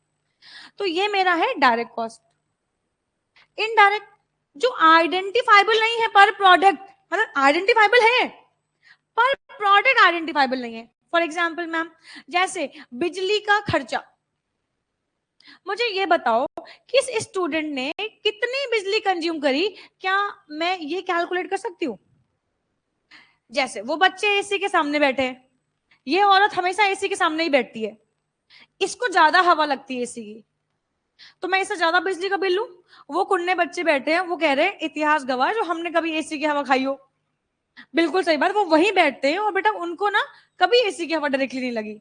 तो ये मेरा है डायरेक्ट कॉस्ट। इनडायरेक्ट जो आइडेंटिफाइबल नहीं है पर प्रोडक्ट, मतलब आइडेंटिफाइबल है पर प्रोडक्ट आइडेंटिफाइबल नहीं है। फॉर एग्जाम्पल मैम, जैसे बिजली का खर्चा, मुझे ये बताओ किस स्टूडेंट ने कितनी बिजली कंज्यूम करी, क्या मैं ये कैलकुलेट कर सकती हूँ? जैसे वो बच्चे एसी के सामने बैठे हैं, ये औरत हमेशा एसी के सामने ही बैठती है, इसको ज्यादा हवा लगती है एसी की, तो मैं इससे ज्यादा बिजली का बिल लूं। वो कुन्ने बच्चे बैठे हैं, वो कह रहे हैं इतिहास गवाह जो हमने कभी एसी की हवा खाई हो। बिल्कुल सही बात, वो वहीं बैठते हैं और बेटा उनको ना कभी एसी की हवा डायरेक्टली नहीं लगी,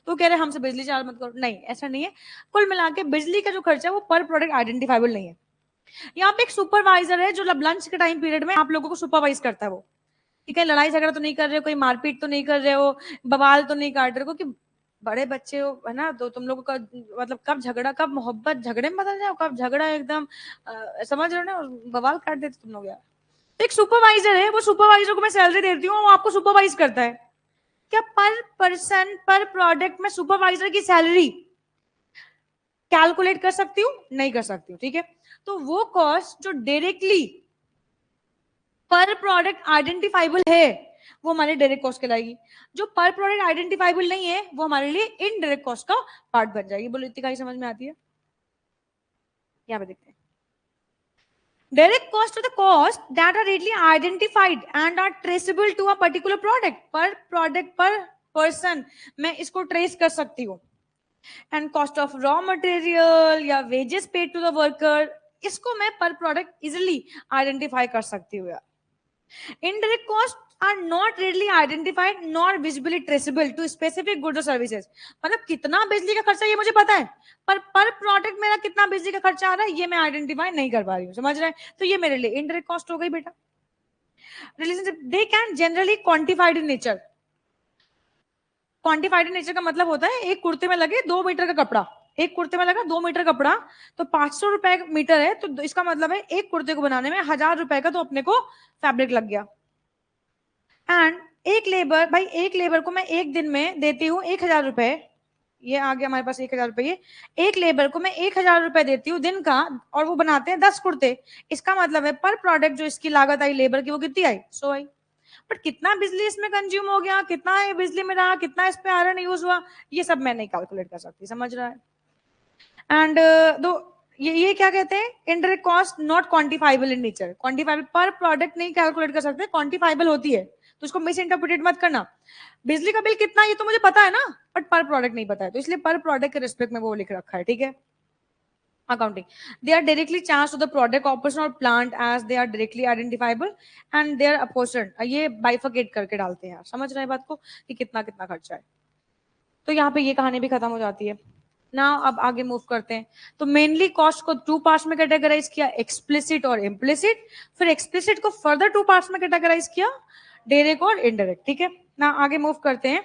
तो कह रहे हमसे बिजली चार्ज मत करो। नहीं, ऐसा नहीं है। कुल मिला के बिजली का जो खर्चा है वो पर प्रोडक्ट आइडेंटिफाइबल नहीं है। यहाँ पे एक सुपरवाइजर है जो लंच के टाइम पीरियड में आप लोगों को सुपरवाइज करता है। वो ठीक है, लड़ाई झगड़ा तो नहीं कर रहे हो, कोई मारपीट तो नहीं कर रहे हो, बवाल तो नहीं काट रहे हो, क्योंकि बड़े बच्चे हो है ना, तो तुम लोगों का मतलब कब झगड़ा, कब मोहब्बत झगड़े में बदल जाओ, कब झगड़ा एकदम समझ रहे हो ना, बवाल काट देते तुम लोग यार। तो एक सुपरवाइजर है, वो सुपरवाइजर को मैं सैलरी देती हूँ, वो आपको सुपरवाइज करता है। क्या पर पर्सन पर प्रोडक्ट में सुपरवाइजर की सैलरी कैलकुलेट कर सकती हूँ? नहीं कर सकती हूँ। ठीक है, तो वो कॉस्ट जो डायरेक्टली पर प्रोडक्ट आइडेंटिफाइबल है वो हमारे डायरेक्ट कॉस्ट कहलाएगी। जो पर प्रोडक्ट आइडेंटिफाइबल नहीं है वो हमारे लिए इनडायरेक्ट कॉस्ट का पार्ट बन जाएगी। बोलो इतनी समझ में आती है? यहाँ पे देखते हैं। Direct cost are the cost that are readily identified and are traceable to a particular product. पर product पर person मैं इसको trace कर सकती हूँ। And cost of raw material या wages paid to the worker, इसको मैं पर प्रोडक्ट इजिली आइडेंटिफाई कर सकती हूँ यार. Indirect costs are not readily identified nor visibly traceable to specific goods or services. मतलब कितना बिजली का खर्चा ये मुझे पता है, पर प्रोडक्ट मेरा कितना बिजली का खर्चा आ रहा है ये मैं आइडेंटिफाई नहीं कर पा रही हूँ. समझ रहे हैं? तो ये मेरे लिए इनडायरेक्ट कॉस्ट हो गई बेटा. Relationship they can generally quantified in nature. Quantified in nature का मतलब होता है एक कुर्ते में लगे 2 मीटर का कपड़ा, एक कुर्ते में लगा 2 मीटर कपड़ा तो 500 रुपए मीटर है, तो इसका मतलब है एक कुर्ते को बनाने में 1000 रुपए का तो अपने को फैब्रिक लग गया. एंड एक लेबर को मैं एक दिन में देती हूँ 1000 रुपए. ये आ गया हमारे पास 1000 रुपए. एक लेबर को मैं 1000 रुपए देती हूँ दिन का और वो बनाते हैं 10 कुर्ते. इसका मतलब है पर प्रोडक्ट जो इसकी लागत आई लेबर की वो कितनी आई? 100 आई. बट कितना बिजली इसमें कंज्यूम हो गया, कितना बिजली में रहा, कितना इस पे आयरन यूज हुआ, ये सब मैं नहीं कैलकुलेट कर सकती. समझ रहा है? एंड दो ये क्या कहते हैं? Indirect cost not quantifiable in nature. Quantifiable पर प्रोडक्ट नहीं कैलकुलेट कर सकते, क्वांटिफाइबल होती है तो उसको मिस इंटरप्रिटेट मत करना. बिजली का बिल कितना ये तो मुझे पता है ना, बट पर प्रोडक्ट नहीं पता है, तो इसलिए पर प्रोडक्ट के रिस्पेक्ट में वो लिख रखा है. ठीक है. Accounting, they are directly charged to the product operation or plant as they are directly identifiable and they are apportioned. ये bifurcate करके डालते हैं. समझ रहे हैं बात को कि कितना कितना खर्चा है. तो यहाँ पे ये कहानी भी खत्म हो जाती है ना. अब आगे मूव करते हैं. तो मेनली कॉस्ट को 2 पार्ट्स में कैटेगराइज किया, एक्सप्लिसिट और इम्प्लिसिट. फिर एक्सप्लिसिट को फर्दर 2 पार्ट्स में कैटेगराइज किया, डायरेक्ट और इनडायरेक्ट. ठीक है ना. आगे मूव करते हैं.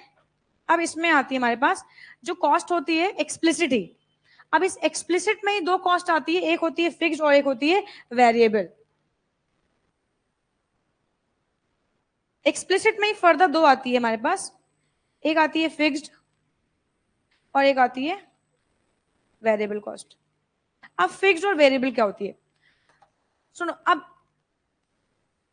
अब इसमें आती है हमारे पास जो कॉस्ट होती है एक्सप्लिसिट ही. अब इस एक्सप्लिसिट में ही 2 कॉस्ट आती है, एक होती है फिक्स्ड और एक होती है वेरिएबल. एक्सप्लिसिट में ही फर्दर 2 आती है हमारे पास, एक आती है फिक्स्ड और एक आती है वेरिएबल कॉस्ट. अब फिक्स्ड और वेरिएबल क्या होती है सुनो. अब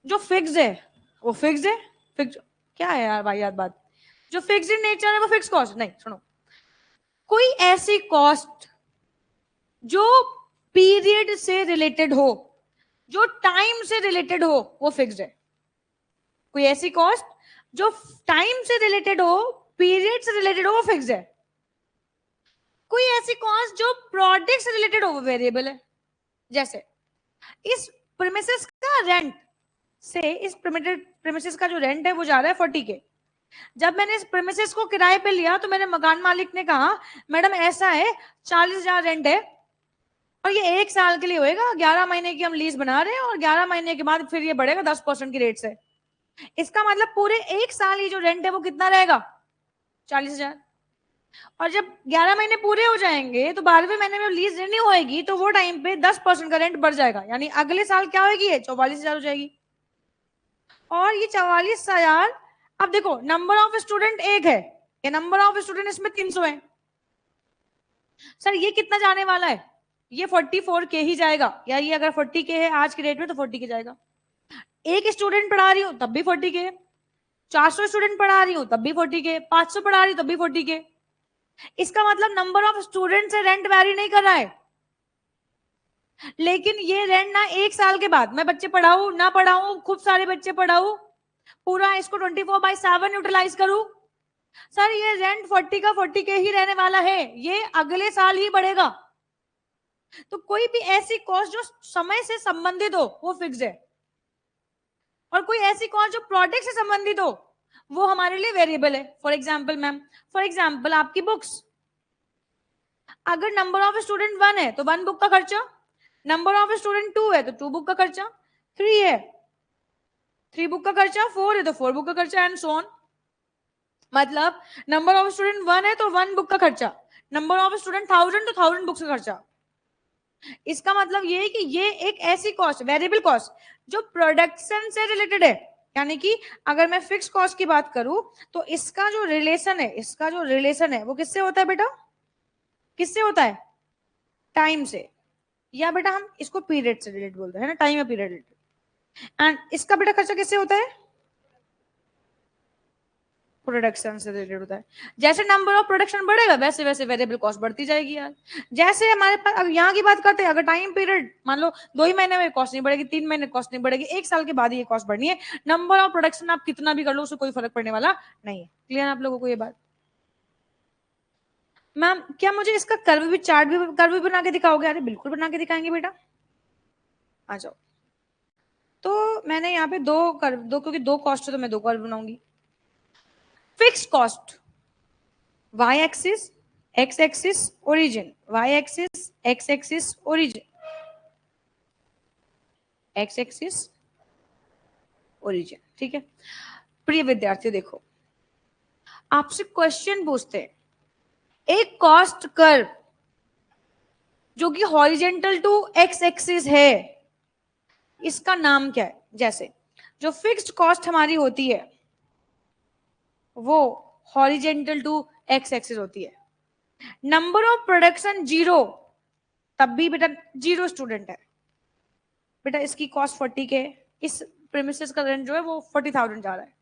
जो फिक्स्ड है वो फिक्स्ड है. फिक्स्ड क्या है यार भाई याद बात. जो फिक्स्ड इन नेचर है वो फिक्स्ड कॉस्ट नहीं. सुनो, कोई ऐसी कॉस्ट जो पीरियड से रिलेटेड हो, जो टाइम से रिलेटेड हो, वो फिक्स्ड है. कोई ऐसी कॉस्ट जो टाइम से रिलेटेड हो, पीरियड से रिलेटेड हो, वो फिक्स्ड है. कोई ऐसी कॉस्ट जो प्रोडक्ट से रिलेटेड हो वो वेरिएबल है. जैसे इस प्रीमिसेस का रेंट से, इस प्रीमिसेस का जो रेंट है वो जा रहा है 40K. जब मैंने इस प्रीमिसेस को किराए पे लिया तो मेरे मकान मालिक ने कहा मैडम ऐसा है 40,000 रेंट है और ये 1 साल के लिए होएगा, 11 महीने की हम लीज बना रहे हैं और 11 महीने के बाद फिर ये बढ़ेगा 10% की रेट से. इसका मतलब पूरे 1 साल ये जो रेंट है वो कितना रहेगा? 40,000. और जब 11 महीने पूरे हो जाएंगे तो 12वें महीने में लीज रिन्यू होएगी तो वो टाइम पे 10% का रेंट बढ़ जाएगा, यानी अगले साल क्या होगी? ये 44,000 हो जाएगी. और ये 44,000, अब देखो नंबर ऑफ स्टूडेंट 1 है, ये नंबर ऑफ स्टूडेंट इसमें 300 है. सर ये कितना जाने वाला है? ये 44K ही जाएगा. या ये अगर 40K है आज की डेट में तो 40K जाएगा. एक स्टूडेंट पढ़ा रही हूं तब भी 40K, 400 स्टूडेंट पढ़ा रही हूं तब भी 40K, 500 पढ़ा रही हूं तब भी 40K. इसका मतलब नंबर ऑफ स्टूडेंट से रेंट वैरी नहीं कर रहा है. लेकिन ये रेंट ना 1 साल के बाद मैं बच्चे पढ़ाऊं ना पढ़ाऊं, खूब सारे बच्चे पढ़ाऊं, पूरा इसको 24/7 यूटिलाइज करूं, सर ये रेंट 40 का 40K ही रहने वाला है, ये अगले साल ही बढ़ेगा. तो कोई भी ऐसी कॉस्ट जो समय से संबंधित हो वो फिक्स्ड है, और कोई ऐसी कॉस्ट जो प्रोडक्ट से संबंधित हो वो हमारे लिए वेरिएबल है. For example ma'am, for example आपकी बुक्स, अगर नंबर ऑफ स्टूडेंट 1 है तो 1 बुक का खर्चा, नंबर ऑफ स्टूडेंट 2 है तो 2 बुक का खर्चा, 3 है 3 बुक का खर्चा, 4 है तो 4 बुक का खर्चा, एंड सो ऑन. मतलब नंबर ऑफ स्टूडेंट 1 है तो 1 बुक का खर्चा, नंबर ऑफ स्टूडेंट 1000 तो 1000 बुक्स का खर्चा. इसका मतलब ये है कि ये एक ऐसी कॉस्ट, वेरिएबल कॉस्ट, जो प्रोडक्शन से रिलेटेड है. यानी कि अगर मैं फिक्स कॉस्ट की बात करूं तो इसका जो रिलेशन है वो किससे होता है बेटा? किससे होता है? टाइम से. या बेटा हम इसको पीरियड से रिलेटेड बोलते हैं ना, टाइम या पीरियड. एंड इसका बेटा खर्चा किससे होता है? प्रोडक्शन से रिलेटेड होता है. जैसे नंबर ऑफ प्रोडक्शन बढ़ेगा वैसे वैसे वेरिएबल कॉस्ट बढ़ती जाएगी यार. जैसे हमारे पास अब यहाँ की बात करते हैं, अगर टाइम पीरियड मान लो 2 ही महीने में कॉस्ट नहीं बढ़ेगी, 3 महीने कॉस्ट नहीं बढ़ेगी, 1 साल के बाद ये कॉस्ट बढ़नी है. नंबर ऑफ प्रोडक्शन आप कितना भी कर लो उससे कोई फर्क पड़ने वाला नहीं है. क्लियर आप लोगों को ये बात? मैम क्या मुझे इसका कर्व भी बना के दिखाओगे? अरे बिल्कुल बना के दिखाएंगे बेटा. आ जाओ। तो मैंने यहाँ पे दो क्योंकि दो कॉस्ट है तो मैं दो कर्व बनाऊंगी। Fixed cost y axis x axis origin, y axis x axis origin, x axis origin. ठीक है प्रिय विद्यार्थियों, देखो आपसे क्वेश्चन पूछते हैं, एक कॉस्ट कर्व जो कि हॉरिजेंटल टू x एक्सिस है, इसका नाम क्या है? जैसे जो फिक्स्ड कॉस्ट हमारी होती है वो हॉरिजेंटल टू x एक्सिस होती है। नंबर ऑफ प्रोडक्शन 0, तब भी बेटा 0 स्टूडेंट है, बेटा इसकी कॉस्ट 40 के, इस प्रीमिसेस का रेंट जो है वो 40,000 जा रहा है।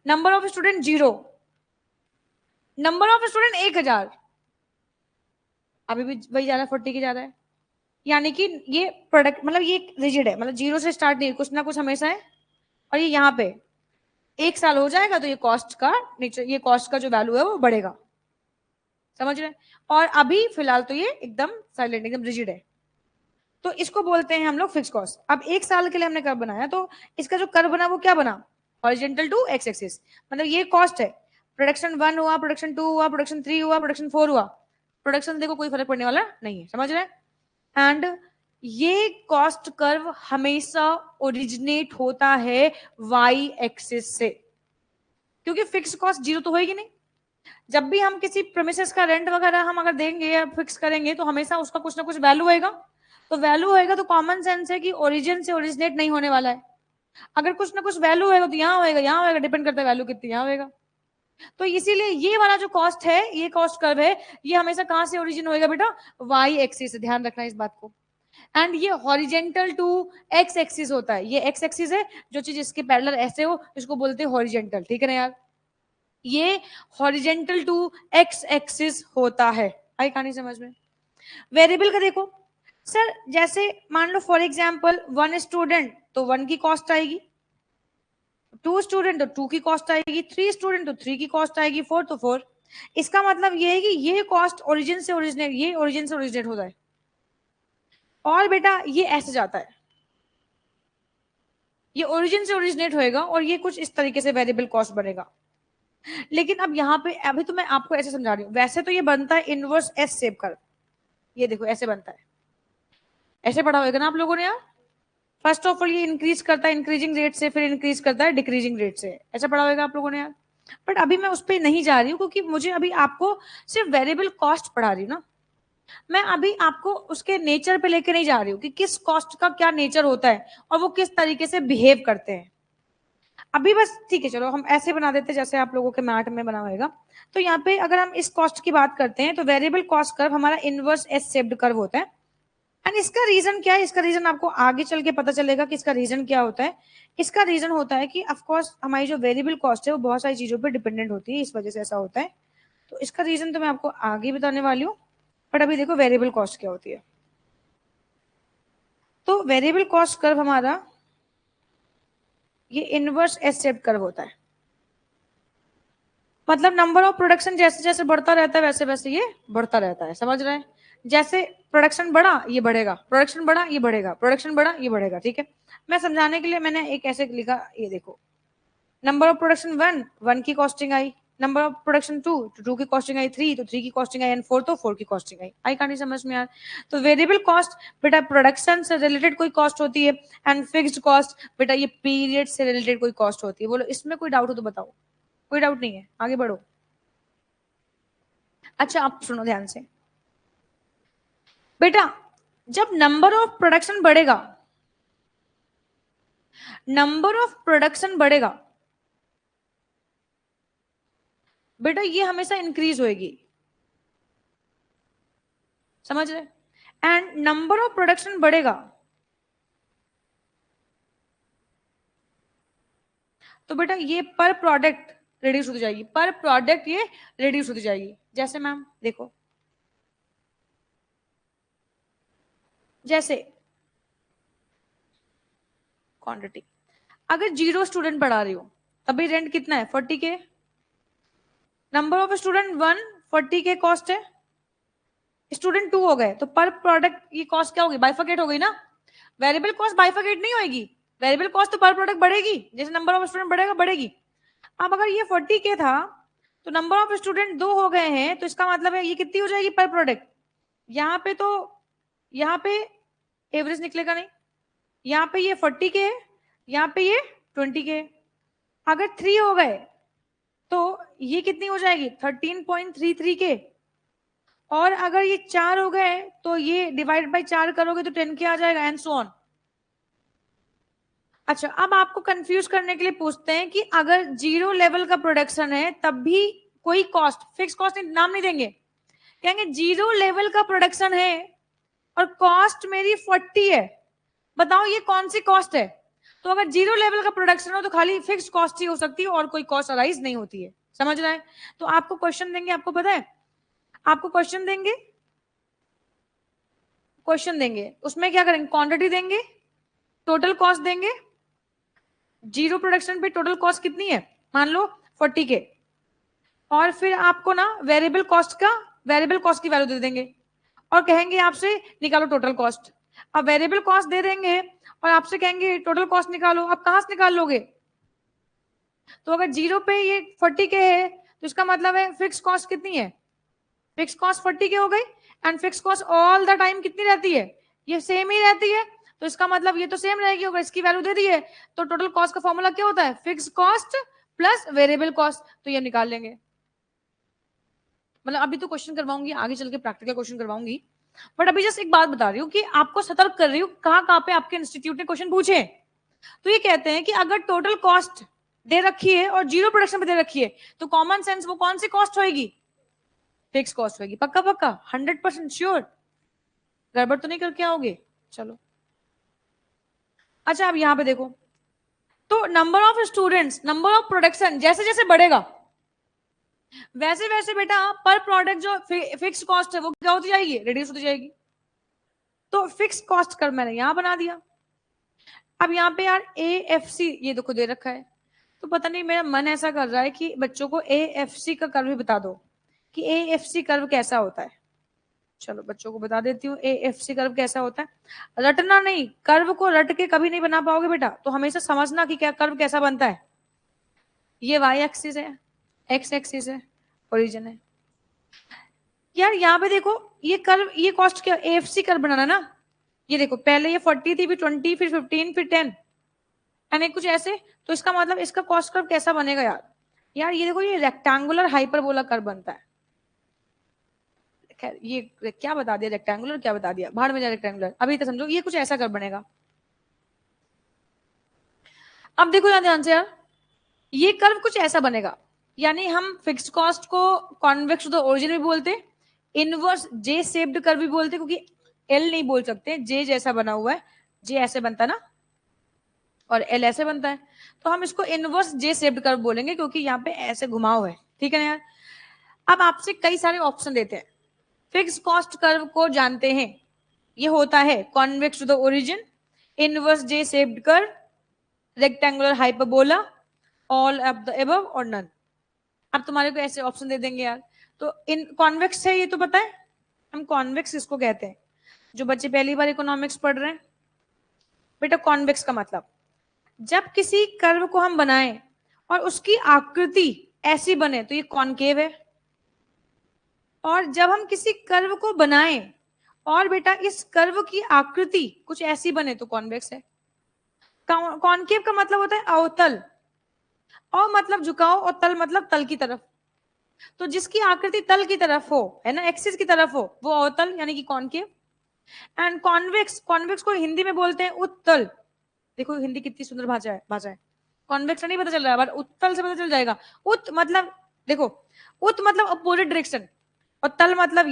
Number of student 0, number of student 1000, अभी भी वही जा रहा है, 40 के जा रहा है। यानी कि ये प्रोडक्ट मतलब ये रिजिड है, मतलब 0 से स्टार्ट नहीं, कुछ ना कुछ हमेशा है। और ये यहाँ पे 1 साल हो जाएगा तो ये कॉस्ट का नेचर, ये कॉस्ट का जो वैल्यू है वो बढ़ेगा। समझ रहे हैं? और अभी फिलहाल तो ये एकदम साइलेंट, एकदम रिजिड है। तो इसको बोलते हैं हम लोग फिक्स कॉस्ट। अब 1 साल के लिए हमने कर्व बनाया, तो इसका जो कर्व बना वो क्या बना? Horizontal to x axis. मतलब ये कॉस्ट है, प्रोडक्शन 1 हुआ, प्रोडक्शन 2 हुआ, प्रोडक्शन 3 हुआ, प्रोडक्शन 4 हुआ, प्रोडक्शन देखो कोई फर्क पड़ने वाला नहीं है। समझ रहे हैं? एंड ये कॉस्ट कर्व हमेशा ओरिजिनेट होता है y एक्सिस से, क्योंकि फिक्स कॉस्ट 0 तो होगी नहीं। जब भी हम किसी प्रेमिसेस का रेंट वगैरह हम अगर देंगे या फिक्स करेंगे तो हमेशा उसका कुछ ना कुछ वैल्यू होएगा। तो वैल्यू होएगा तो कॉमन सेंस है कि ओरिजिन से ओरिजिनेट नहीं होने वाला है। अगर कुछ ना कुछ वैल्यू होएगा तो यहाँ होएगा, यहाँ होएगा, डिपेंड करता है वैल्यू कितनी यहाँ होएगा। तो इसीलिए ये वाला जो कॉस्ट है, ये कॉस्ट कर्व है, ये हमेशा कहां से ओरिजिन होएगा बेटा? वाई एक्सिस से। ध्यान रखना इस बात को। एंड ये हॉरिजेंटल टू एक्स एक्सिस होता है। ये एक्स एक्सिस है, जो चीज इसके पैरेलल ऐसे हो इसको बोलते हैं हॉरिजेंटल। ठीक है ना यार? ये हॉरिजेंटल टू एक्स एक्सिस होता है। आई कहानी समझ में? वेरिएबल का देखो सर, जैसे मान लो फॉर एग्जांपल 1 स्टूडेंट तो 1 की कॉस्ट आएगी, 2 स्टूडेंट तो 2 की कॉस्ट आएगी, 3 स्टूडेंट तो 3 की कॉस्ट आएगी, 4 तो 4। इसका मतलब ये है कि ये कॉस्ट ओरिजिन से ओरिजिनेट, ये ओरिजिन से ओरिजिनेट होता है। और बेटा ये ऐसे जाता है, ये ओरिजिन से ओरिजिनेट होएगा और ये कुछ इस तरीके से वेरिएबल कॉस्ट बनेगा। लेकिन अब यहाँ पे अभी तो मैं आपको ऐसे समझा रही हूँ, वैसे तो ये बनता है इनवर्स एस शेप कर। ये देखो ऐसे बनता है, ऐसे पढ़ा होगा ना आप लोगों ने यार। फर्स्ट ऑफ ऑल ये इंक्रीज करता है इंक्रीजिंग रेट से, फिर इंक्रीज करता है डिक्रीजिंग रेट से, ऐसा पढ़ा होगा आप लोगों ने यार। बट अभी मैं उस पर नहीं जा रही हूँ, क्योंकि मुझे अभी आपको सिर्फ वेरिएबल कॉस्ट पढ़ा रही हूँ ना। मैं अभी आपको उसके नेचर पे लेके नहीं जा रही हूँ कि किस कॉस्ट का क्या नेचर होता है और वो किस तरीके से बिहेव करते हैं। अभी बस ठीक है, चलो हम ऐसे बना देते जैसे आप लोगों के मैट में बना होगा। तो यहाँ पे अगर हम इस कॉस्ट की बात करते हैं तो वेरिएबल कॉस्ट कर्व हमारा इनवर्स एस शेप्ड कर्व होता है। एंड इसका रीजन क्या है? इसका रीजन आपको आगे चल के पता चलेगा कि इसका रीजन क्या होता है। इसका रीजन होता है कि ऑफकोर्स हमारी जो वेरिएबल कॉस्ट है वो बहुत सारी चीजों पर डिपेंडेंट होती है, इस वजह से ऐसा होता है। तो इसका रीजन तो मैं आपको आगे बताने वाली हूँ, बट अभी देखो वेरिएबल कॉस्ट क्या होती है। तो वेरिएबल कॉस्ट कर्व हमारा ये इनवर्स एस शेप्ड कर्व होता है। मतलब नंबर ऑफ प्रोडक्शन जैसे जैसे बढ़ता रहता है वैसे वैसे ये बढ़ता रहता है। समझ रहे हैं? जैसे प्रोडक्शन बढ़ा ये बढ़ेगा, प्रोडक्शन बढ़ा ये बढ़ेगा, प्रोडक्शन बढ़ा ये बढ़ेगा। ठीक है, मैं समझाने के लिए मैंने एक ऐसे लिखा, ये देखो नंबर ऑफ प्रोडक्शन 1, 1 की costing I, number of production 2 तो 2 की कॉस्टिंग आई, 3 तो 3 की कॉस्टिंग आई, एंड 4 तो 4 की कॉस्टिंग आई। आई कहानी समझ में यार? तो वेरिएबल कॉस्ट बेटा प्रोडक्शन से रिलेटेड कोई कॉस्ट होती है, एंड फिक्स्ड कॉस्ट बेटा ये पीरियड से रिलेटेड कोई कॉस्ट होती है। बोलो इसमें कोई डाउट हो तो बताओ। कोई डाउट नहीं है, आगे बढ़ो। अच्छा आप सुनो ध्यान से बेटा, जब नंबर ऑफ प्रोडक्शन बढ़ेगा, नंबर ऑफ प्रोडक्शन बढ़ेगा बेटा ये हमेशा इंक्रीज होएगी। समझ रहे? एंड नंबर ऑफ प्रोडक्शन बढ़ेगा तो बेटा ये पर प्रोडक्ट रिड्यूस होती जाएगी, पर प्रोडक्ट ये रिड्यूस होती जाएगी। जैसे मैम देखो, जैसे क्वांटिटी, अगर 0 स्टूडेंट पढ़ा रही हो तभी रेंट कितना है? 40 के। नंबर ऑफ स्टूडेंट 1, 40 के कॉस्ट है, स्टूडेंट 2 हो गए तो पर प्रोडक्ट ये कॉस्ट क्या होगी? बाइफरकेट हो गई ना। वेरिएबल कॉस्ट बाइफरकेट नहीं होगी, वेरिएबल कॉस्ट तो पर प्रोडक्ट बढ़ेगी, जैसे नंबर ऑफ स्टूडेंट बढ़ेगा बढ़ेगी। अब अगर ये 40K था तो नंबर ऑफ स्टूडेंट 2 हो गए हैं, तो इसका मतलब है ये कितनी हो जाएगी पर प्रोडक्ट। यहाँ पे तो यहाँ पे एवरेज निकलेगा नहीं, यहाँ पे ये 40K है, यहाँ पे ये 20K है। अगर 3 हो गए तो ये कितनी हो जाएगी 13.33K, और अगर ये 4 हो गए तो ये डिवाइड बाय 4 करोगे तो 10K आ जाएगा, एंड सो ऑन। अच्छा, अब आपको कंफ्यूज करने के लिए पूछते हैं कि अगर 0 लेवल का प्रोडक्शन है तब भी कोई कॉस्ट, फिक्स कॉस्ट नाम नहीं देंगे, कहेंगे 0 लेवल का प्रोडक्शन है और कॉस्ट मेरी 40 है, बताओ ये कौन सी कॉस्ट है। तो अगर 0 लेवल का प्रोडक्शन हो तो खाली फिक्स कॉस्ट ही हो सकती है और कोई कॉस्ट अराइज नहीं होती है, समझ रहे हैं। तो आपको क्वेश्चन देंगे, आपको पता है आपको क्वेश्चन देंगे, उसमें क्या करेंगे, क्वांटिटी देंगे, टोटल कॉस्ट देंगे, 0 प्रोडक्शन पे टोटल कॉस्ट कितनी है, मान लो 40K, और फिर आपको ना वेरिएबल कॉस्ट की वैल्यू दे देंगे और कहेंगे आपसे निकालो टोटल कॉस्ट। अब वेरिएबल कॉस्ट दे देंगे और आपसे कहेंगे टोटल कॉस्ट निकालो, अब कहां से निकाल लोगे। तो अगर 0 पे ये 40K है तो इसका मतलब है फिक्स कॉस्ट कितनी है, फिक्स कॉस्ट 40K हो गई, and fix cost all the time कितनी रहती है, ये सेम ही रहती है, तो इसका मतलब ये तो सेम रहेगी, अगर इसकी वैल्यू दे दी है तो टोटल कॉस्ट का फॉर्मूला क्या होता है, fix cost plus variable cost, तो ये निकाल लेंगे। मतलब अभी तो क्वेश्चन करवाऊंगी, आगे चल के प्रैक्टिकल क्वेश्चन करवाऊंगी, बट अभी जस्ट एक बात बता रही हूँ कि आपको सतर्क कर रही हूँ कहाँ पे आपके इंस्टीट्यूट ने क्वेश्चन पूछे। तो ये कहते हैं कि अगर टोटल कॉस्ट दे रखी है और 0 प्रोडक्शन पे दे रखी है तो कॉमन सेंस वो कौन सी कॉस्ट होगी, फिक्स कॉस्ट होगी, पक्का पक्का 100% श्योर, गड़बड़ तो नहीं करके आओगे। चलो अच्छा, अब यहां पे देखो, तो number of students, number of production जैसे जैसे बढ़ेगा वैसे वैसे बेटा पर प्रोडक्ट जो फिक्स कॉस्ट है वो क्या होती जाएगी, रिड्यूस होती जाएगी। तो फिक्स कॉस्ट कर मैंने यहां बना दिया। अब यहाँ पे यार AFC ये देखो दे रखा है, तो पता नहीं मेरा मन ऐसा कर रहा है कि बच्चों को AFC का कर्व भी बता दो कि AFC कर्व कैसा होता है। चलो बच्चों को बता देती हूँ AFC कर्व कैसा होता है। रटना नहीं, कर्व को रट के कभी नहीं बना पाओगे बेटा, तो हमेशा समझना कि क्या कर्व कैसा बनता है। ये Y एक्सिस है, X एक्सिस है, ओरिजिन है। यार यहाँ पे देखो ये कर्व, ये कॉस्ट क्या, AFC कर्व बनाना ना, ये देखो पहले ये 40 थी, फिर 20, फिर 15, फिर 10, यानी कुछ ऐसे, तो इसका मतलब इसका कॉस्ट कर्व कैसा बनेगा यार। यार ये देखो ये रेक्टेंगुलर हाइपरबोला कर्व बनता है। खैर ये क्या बता दिया, रेक्टेंगुलर क्या बता दिया, भाड़ में जा रेक्टेंगुलर, अभी तो समझो ये कुछ ऐसा कर्व बनेगा। अब देखो यार ध्यान से यार, ये कर्व कुछ ऐसा बनेगा, यानी हम फिक्स्ड कॉस्ट को कॉन्वेक्स टू द ओरिजिन भी बोलते, इनवर्स जे शेप्ड कर्व भी बोलते, क्योंकि एल नहीं बोल सकते, जे जैसा बना हुआ है, जे ऐसे बनता ना और एल ऐसे बनता है, तो हम इसको इनवर्स जे शेप्ड कर्व बोलेंगे क्योंकि यहाँ पे ऐसे घुमाव है, ठीक है ना यार। अब आपसे कई सारे ऑप्शन देते हैं, फिक्स कॉस्ट कर्व को जानते हैं, ये होता है convex to the origin, inverse J shaped curve, rectangular hyperbola, all of the above और नन। अब तुम्हारे को ऐसे ऑप्शन दे देंगे यार, तो इन कॉन्वेक्स है ये तो पता है, हम कॉन्वेक्स इसको कहते हैं, जो बच्चे पहली बार इकोनॉमिक्स पढ़ रहे हैं बेटा, कॉन्वेक्स का मतलब जब किसी कर्व को हम बनाएं और उसकी आकृति ऐसी बने तो ये कॉनकेव है, और जब हम किसी कर्व को बनाएं और बेटा इस कर्व की आकृति कुछ ऐसी बने तो कॉन्वेक्स है। कॉनकेव का मतलब होता है अवतल, और मतलब झुकाव, और तल मतलब तल की तरफ, तो जिसकी आकृति तल की तरफ हो, है ना, एक्सिस की तरफ हो, वो अवतल यानी कि कॉनकेव। एंड कॉन्वेक्स, कॉन्वेक्स को हिंदी में बोलते हैं उत्तल। देखो हिंदी कितनी सुंदर भाषा है। कॉन्वेक्स नहीं पता चल रहा है, बट उत्तल से पता चल जाएगा। उत मतलब देखो, उत मतलब अपोजिट डायरेक्शन, और तल मतलब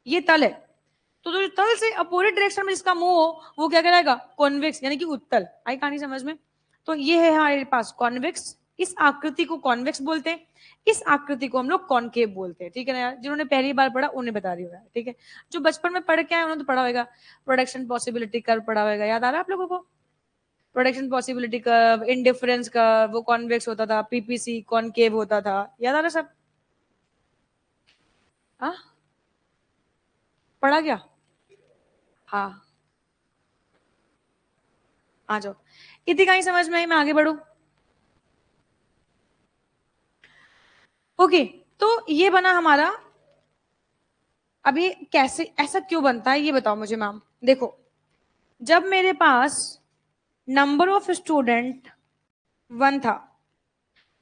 ये तल है, तो जो तल से अपोजिट डायरेक्शन में जिसका मुंह हो वो क्या कहलाएगा, कॉन्वेक्स यानी कि उत्तल। आई कहानी समझ में। तो ये है हमारे पास कॉन्वेक्स, इस आकृति को कॉन्वेक्स बोलते हैं, इस आकृति को हम लोग कॉनकेव बोलते हैं, ठीक है ना यार। जिन्होंने पहली बार पढ़ा उन्हें बता रही हूँ यार, ठीक है। जो बचपन में पढ़ के आए उन्होंने तो पढ़ा होगा, प्रोडक्शन पॉसिबिलिटी कर्व पढ़ा होगा, याद आ रहा है आप लोगों को, production possibility curve, indifference curve, वो कॉन्वेक्स होता था, PPC कॉनकेव होता था, याद आ रहा सब, हाँ पढ़ा गया, हाँ आ जाओ, इतनी कहीं समझ में आई, मैं आगे बढ़ू। ओके, तो ये बना हमारा। अभी कैसे, ऐसा क्यों बनता है ये बताओ मुझे मैम। देखो, जब मेरे पास नंबर ऑफ स्टूडेंट 1 था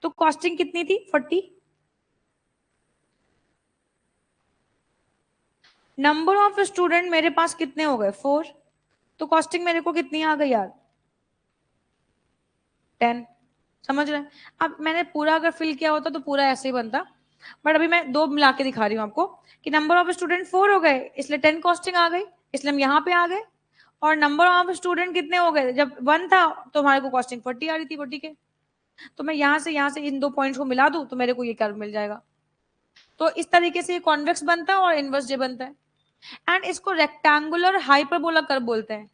तो कॉस्टिंग कितनी थी? 40। नंबर ऑफ स्टूडेंट मेरे पास कितने हो गए? 4। तो कॉस्टिंग मेरे को कितनी आ गई यार? 10। समझ रहे हैं? अब मैंने पूरा अगर फिल किया होता तो पूरा ऐसे ही बनता, बट अभी मैं दो मिला के दिखा रही हूँ आपको कि नंबर ऑफ स्टूडेंट 4 हो गए इसलिए 10 कॉस्टिंग आ गई, इसलिए हम यहाँ पे आ गए। और नंबर ऑफ स्टूडेंट कितने हो गए? जब 1 था तो हमारे को कॉस्टिंग 40 आ रही थी, 40 के। तो मैं यहाँ से इन 2 पॉइंट्स को मिला दूं तो मेरे को ये कर्व मिल जाएगा। तो इस तरीके से ये कॉन्वेक्स बनता है और इनवर्स जे बनता है। एंड इसको रेक्टेंगुलर हाइपरबोला कर्व बोलते हैं।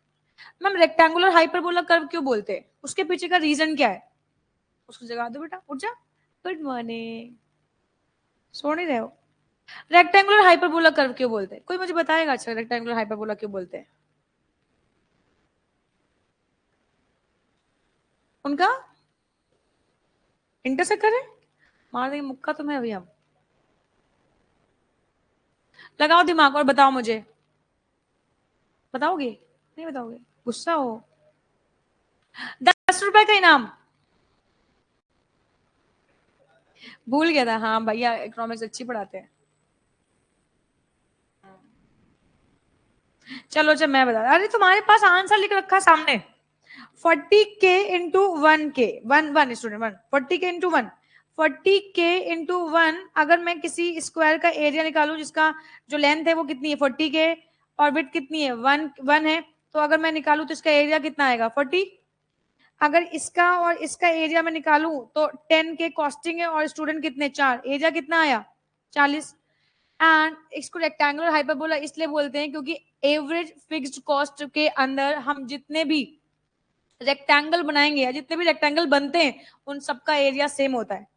मैम रेक्टेंगुलर हाइपरबोला कर्व क्यों बोलते हैं? उसके पीछे का रीजन क्या है? उसको जगा दो बेटा, उठ जा। Good morning. सो नहीं रहे हो? रेक्टेंगुलर हाइपरबोला कर्व क्यों बोलते हैं? कोई मुझे बताएगा अच्छा, रेक्टेंगुलर हाइपरबोला क्यों बोलते हैं? उनका इंटरसेक्टर है। मार देंगे मुक्का तुम्हें अभी हम। लगाओ दिमाग और बताओ मुझे। बताओगे? नहीं बताओगे? गुस्सा हो? 10 रुपए का इनाम। भूल गया था, हाँ भैया इकोनॉमिक्स अच्छी पढ़ाते हैं। चलो जब मैं बता, अरे तुम्हारे पास आंसर लिख रखा सामने। 40K into 1K, one student 1, 40K into 1, 40K into 1। अगर मैं किसी स्क्वायर का एरिया निकालू जिसका जो लेंथ है वो कितनी है? 40K, और विड्थ कितनी है? 1 है। तो अगर मैं निकालू तो इसका एरिया कितना आएगा? 40। अगर इसका और इसका एरिया में निकालू तो 10K कॉस्टिंग है और स्टूडेंट कितने? 4। एरिया कितना आया? 40। एंड इसको रेक्टेंगुलर हाइपरबोला इसलिए बोलते हैं क्योंकि एवरेज फिक्स्ड कॉस्ट के अंदर हम जितने भी रेक्टेंगल बनाएंगे या जितने भी रेक्टेंगल बनते हैं उन सबका एरिया सेम होता है।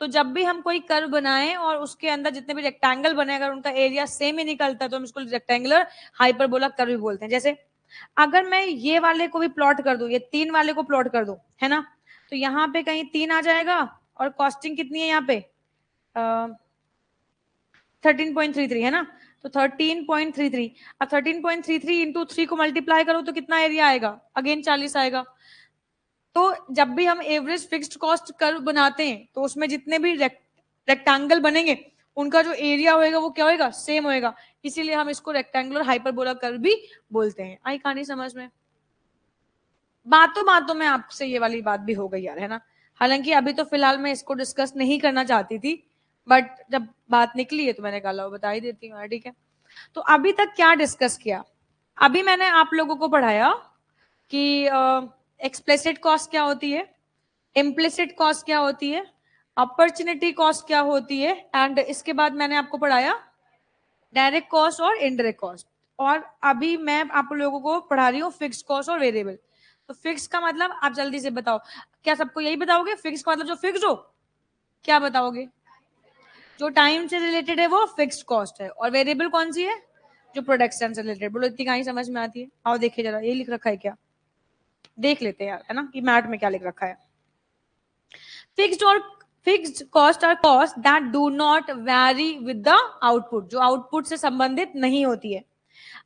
तो जब भी हम कोई कर्व बनाएं और उसके अंदर जितने भी रेक्टेंगल बने अगर उनका एरिया सेम ही निकलता है तो हम इसको रेक्टेंगुलर हाइपरबोला कर्व भी बोलते हैं। जैसे अगर मैं ये वाले को भी प्लॉट कर दूं, ये 3 वाले को प्लॉट कर दूं, है ना, तो यहाँ पे कहीं 3 आ जाएगा और कॉस्टिंग कितनी है यहाँ पे? 13.33 है ना। तो 13.33, अब 13.33 इंटू 3 को मल्टीप्लाई करो तो कितना एरिया आएगा? अगेन 40 आएगा। तो जब भी हम एवरेज फिक्स्ड कॉस्ट कर्व बनाते हैं तो उसमें जितने भी रेक्टेंगल बनेंगे उनका जो एरिया होएगा वो क्या होएगा? सेम होएगा। इसीलिए हम इसको रेक्टेंगुलर हाइपरबोला कर्व भी बोलते हैं। आई कहानी समझ में? बातों बातों में आपसे ये वाली बात भी हो गई यार, है ना। हालांकि अभी तो फिलहाल मैं इसको डिस्कस नहीं करना चाहती थी, बट जब बात निकली है तो मैंने कहा बता ही देती हूँ, ठीक है। तो अभी तक क्या डिस्कस किया? अभी मैंने आप लोगों को पढ़ाया कि एक्सप्लिसिट कॉस्ट क्या होती है, इम्प्लिसिट कॉस्ट क्या होती है, अपॉर्चुनिटी कॉस्ट क्या होती है, एंड इसके बाद मैंने आपको पढ़ाया डायरेक्ट कॉस्ट और इनडायरेक्ट कॉस्ट। और अभी मैं आप लोगों को पढ़ा रही हूँ फिक्स कॉस्ट और वेरिएबल। तो फिक्स का मतलब आप जल्दी से बताओ, क्या सबको यही बताओगे? फिक्स का मतलब जो फिक्स हो, क्या बताओगे? जो टाइम से रिलेटेड है वो फिक्स्ड कॉस्ट है, और वेरिएबल कौन सी है? जो प्रोडक्शन से रिलेटेड। बोलो इतनी कहानी समझ में आती है? आओ देखिए जरा, ये लिख रखा है क्या? देख लेते हैं यार, है ना, कि मैट में क्या लिख रखा है। फिक्स्ड और fixed cost are cost that do not vary with the output, जो आउटपुट से संबंधित नहीं होती है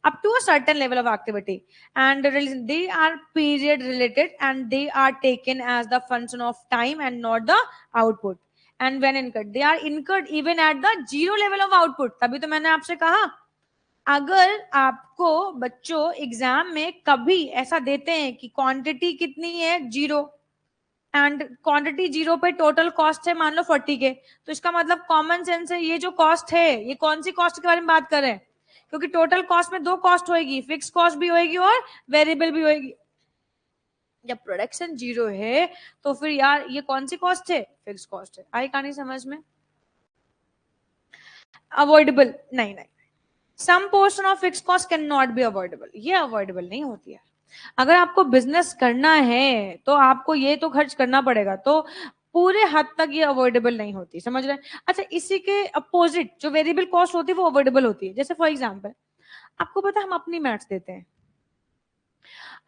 up to a certain level of activity, and they are period related and they are taken as the function of time and not the output, and when incurred they are incurred even at the zero level of output। तभी तो मैंने आपसे कहा अगर आपको बच्चों एग्जाम में कभी ऐसा देते हैं कि क्वांटिटी कितनी है? 0, एंड क्वांटिटी 0 पे टोटल कॉस्ट है मान लो 40K, तो इसका मतलब कॉमन सेंस है ये जो कॉस्ट है ये कौन सी कॉस्ट के बारे में बात कर रहे हैं? क्योंकि टोटल कॉस्ट में 2 कॉस्ट होगी, फिक्स कॉस्ट भी होगी और वेरिएबल भी होगी। जब प्रोडक्शन 0 है तो फिर यार ये कौन सी कॉस्ट है? फिक्स कॉस्ट है। आई कहानी समझ में? अवॉइडेबल नहीं, नहीं, some portion of fix cost can not be avoidable, ये अवॉइडेबल नहीं होती है। अगर आपको बिजनेस करना है तो आपको ये तो खर्च करना पड़ेगा, तो पूरे हद तक ये अवॉइडेबल नहीं होती, समझ रहे हैं? अच्छा, इसी के अपोजिट जो वेरिएबल कॉस्ट होती है वो अवॉइडेबल होती है। जैसे फॉर एग्जांपल आपको पता है हम अपनी मैथ्स देते हैं,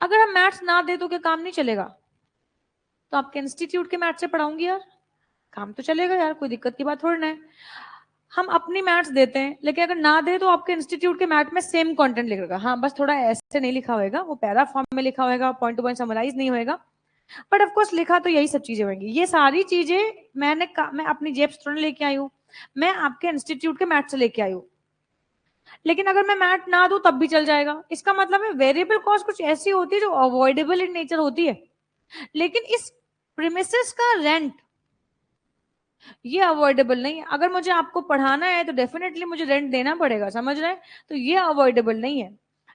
अगर हम मैथ्स ना दे तो क्या काम नहीं चलेगा? तो आपके इंस्टीट्यूट के मैथ्स से पढ़ाऊंगी यार, काम तो चलेगा यार, कोई दिक्कत की बात थोड़ी ना है। हम अपनी मैथ्स देते हैं, लेकिन अगर ना दे तो आपके इंस्टीट्यूट के मैथ में सेम कंटेंट लिखेगा, हाँ बस थोड़ा ऐसे नहीं लिखा होगा, वो पैरा फॉर्म में लिखा होगा, पॉइंट टू पॉइंट समराइज नहीं होगा, बट ऑफ कोर्स लिखा तो यही सब चीजें होंगी। ये सारी चीजें मैं अपनी जेब से थोड़ी लेके आई हूँ, मैं आपके इंस्टीट्यूट के मैथ से लेके आई हूँ। लेकिन अगर मैं मैथ ना दूं तब भी चल जाएगा। इसका मतलब है वेरिएबल कॉस्ट कुछ ऐसी होती है जो अवॉइडेबल इन नेचर होती है, लेकिन इस प्रीमिसेस का रेंट ये अवॉइडेबल नहीं है। अगर मुझे आपको पढ़ाना है तो डेफिनेटली मुझे रेंट देना पड़ेगा, समझ रहे हैं? तो ये अवॉइडेबल नहीं है।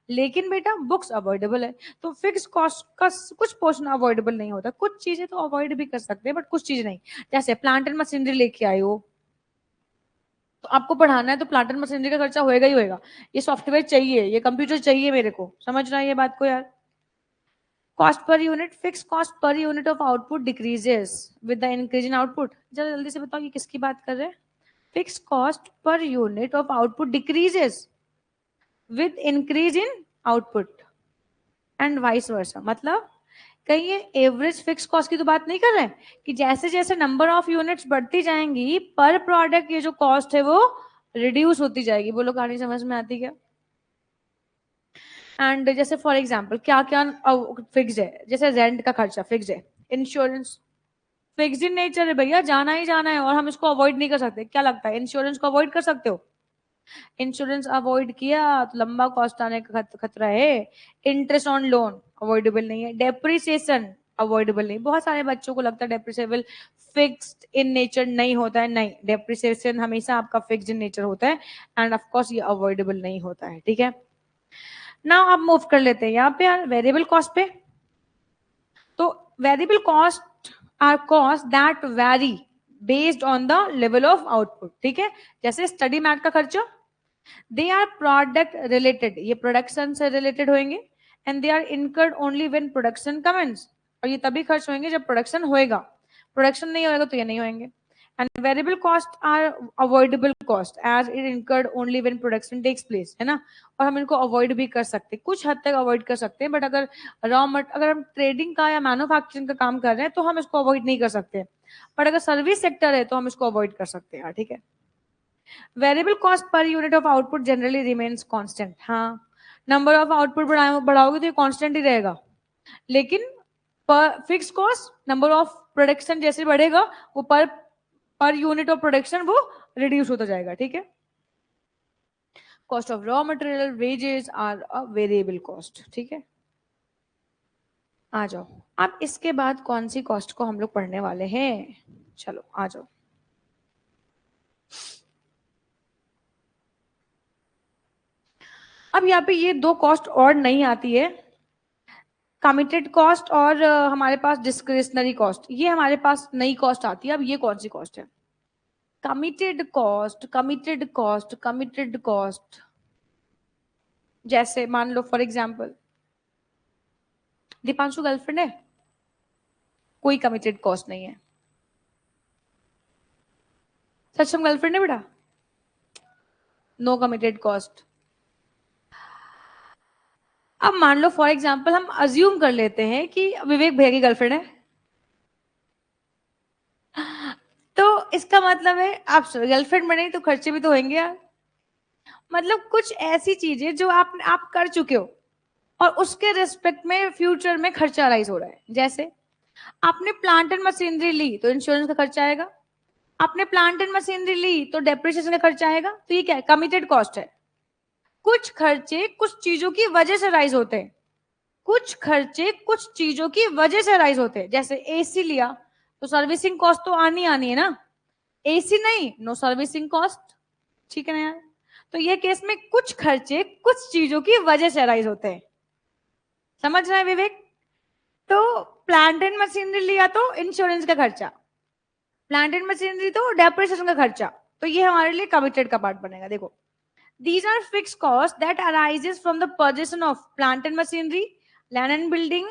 लेकिन बेटा बुक्स अवॉइडेबल है, तो फिक्स कॉस्ट का कुछ पोर्शन अवॉइडेबल नहीं होता। कुछ चीजें तो अवॉइड भी कर सकते हैं, बट कुछ चीजें नहीं। जैसे प्लांट एंड मशीनरी लेके आए हो, तो आपको पढ़ाना है तो प्लांट एंड मशीनरी का खर्चा होएगा ही होएगा। ये सॉफ्टवेयर चाहिए, ये कंप्यूटर चाहिए मेरे को, समझ रहा है ये बात को यार? Cost per unit, fix cost per unit of output decreases with the increase in output. जरा जल्दी से बताओ ये किसकी बात कर रहे हैं? Fix cost per unit of output decreases with increase in output and vice versa. मतलब कहीं ये एवरेज फिक्स कॉस्ट की तो बात नहीं कर रहे हैं कि जैसे जैसे नंबर ऑफ यूनिट्स बढ़ती जाएंगी पर प्रोडक्ट ये जो कॉस्ट है वो रिड्यूस होती जाएगी। बोलो कहानी समझ में आती क्या? एंड जैसे फॉर एग्जाम्पल क्या क्या फिक्स है, जैसे रेंट का खर्चा फिक्स है, इंश्योरेंस फिक्स इन नेचर है भैया, जाना ही जाना है और हम इसको अवॉइड नहीं कर सकते। क्या लगता है इंश्योरेंस को अवॉइड कर सकते हो? इंश्योरेंस अवॉइड किया तो लंबा कॉस्ट आने का खतरा है। इंटरेस्ट ऑन लोन अवॉइडेबल नहीं है। डेप्रिसिएशन अवॉइडेबल नहीं। बहुत सारे बच्चों को लगता है डेप्रिसिएबल फिक्स्ड इन नेचर नहीं होता है, नहीं, डेप्रिसिएशन हमेशा आपका फिक्स्ड इन नेचर होता है एंड ऑफ कोर्स ये अवॉइडेबल नहीं होता है। ठीक है, नाउ आप मूव कर लेते हैं यहाँ पे यार वेरिएबल कॉस्ट पे। तो variable cost are cost that vary based on the level of output. ठीक है, जैसे स्टडी मैट का खर्चा, दे आर प्रोडक्ट रिलेटेड, ये प्रोडक्शन से रिलेटेड होंगे, and they are incurred only when production commence, और ये तभी खर्च होंगे जब प्रोडक्शन होएगा, प्रोडक्शन नहीं होएगा तो ये नहीं होंगे। And variable cost are avoidable cost as it incurred only when production takes place, है ना? और हम इनको अवॉइड भी कर सकते हैं, कुछ हद तक अवॉइड कर सकते हैं, बट अगर अगर हम ट्रेडिंग का या मैन्युफैक्चरिंग का काम कर रहे हैं तो हम इसको अवॉइड नहीं कर सकते, बट अगर सर्विस सेक्टर है तो हम इसको अवॉइड कर सकते हैं। ठीक है, variable cost per unit of output generally remains constant. हाँ, नंबर ऑफ आउटपुट बढ़ाओगे तो ये कांस्टेंट ही रहेगा, लेकिन per fix cost number of production जैसे बढ़ेगा वो पर यूनिट ऑफ प्रोडक्शन वो रिड्यूस होता जाएगा। ठीक है, cost of raw material wages are a variable cost. ठीक है, आ जाओ। अब इसके बाद कौन सी कॉस्ट को हम लोग पढ़ने वाले हैं? चलो आ जाओ। अब यहाँ पे ये दो कॉस्ट और नहीं आती है, कमिटेड कॉस्ट और हमारे पास डिस्क्रिशनरी कॉस्ट, ये हमारे पास नई कॉस्ट आती है। अब ये कौन सी कॉस्ट है? Committed cost, committed cost, committed cost. जैसे मान लो फॉर एग्जांपल दीपांशु गर्लफ्रेंड है, कोई कमिटेड कॉस्ट नहीं है। सक्षम गर्लफ्रेंड है बेटा, नो कमिटेड कॉस्ट। अब मान लो फॉर एग्जांपल हम अज्यूम कर लेते हैं कि विवेक भैया की गर्लफ्रेंड है, तो इसका मतलब है आप गर्लफ्रेंड बने तो खर्चे भी तो होंगे यार। मतलब कुछ ऐसी चीजें जो आप कर चुके हो और उसके रिस्पेक्ट में फ्यूचर में खर्चा राइज हो रहा है। जैसे आपने प्लांट एंड मशीनरी ली तो इंश्योरेंस का खर्चा आएगा, आपने प्लांट एंड मशीनरी ली तो डेप्रिसिएशन का खर्चा आएगा। तो ये क्या है? कमिटेड कॉस्ट है। कुछ खर्चे कुछ चीजों की वजह से राइज होते हैं, कुछ खर्चे कुछ चीजों की वजह से राइज होते हैं। जैसे एसी लिया तो सर्विसिंग कॉस्ट तो आनी है ना, एसी नहीं नो सर्विसिंग कॉस्ट। ठीक है ना यार? तो ये केस में कुछ खर्चे कुछ चीजों की वजह से राइज होते हैं, समझ रहे हैं विवेक? तो प्लांट एंड मशीनरी लिया तो इंश्योरेंस का खर्चा, प्लांट एंड मशीनरी तो डेप्रिसिएशन का खर्चा, तो ये हमारे लिए कमिटेड का पार्ट बनेगा। देखो, these are fixed costs that arises from the purchase of plant and machinery, land and building,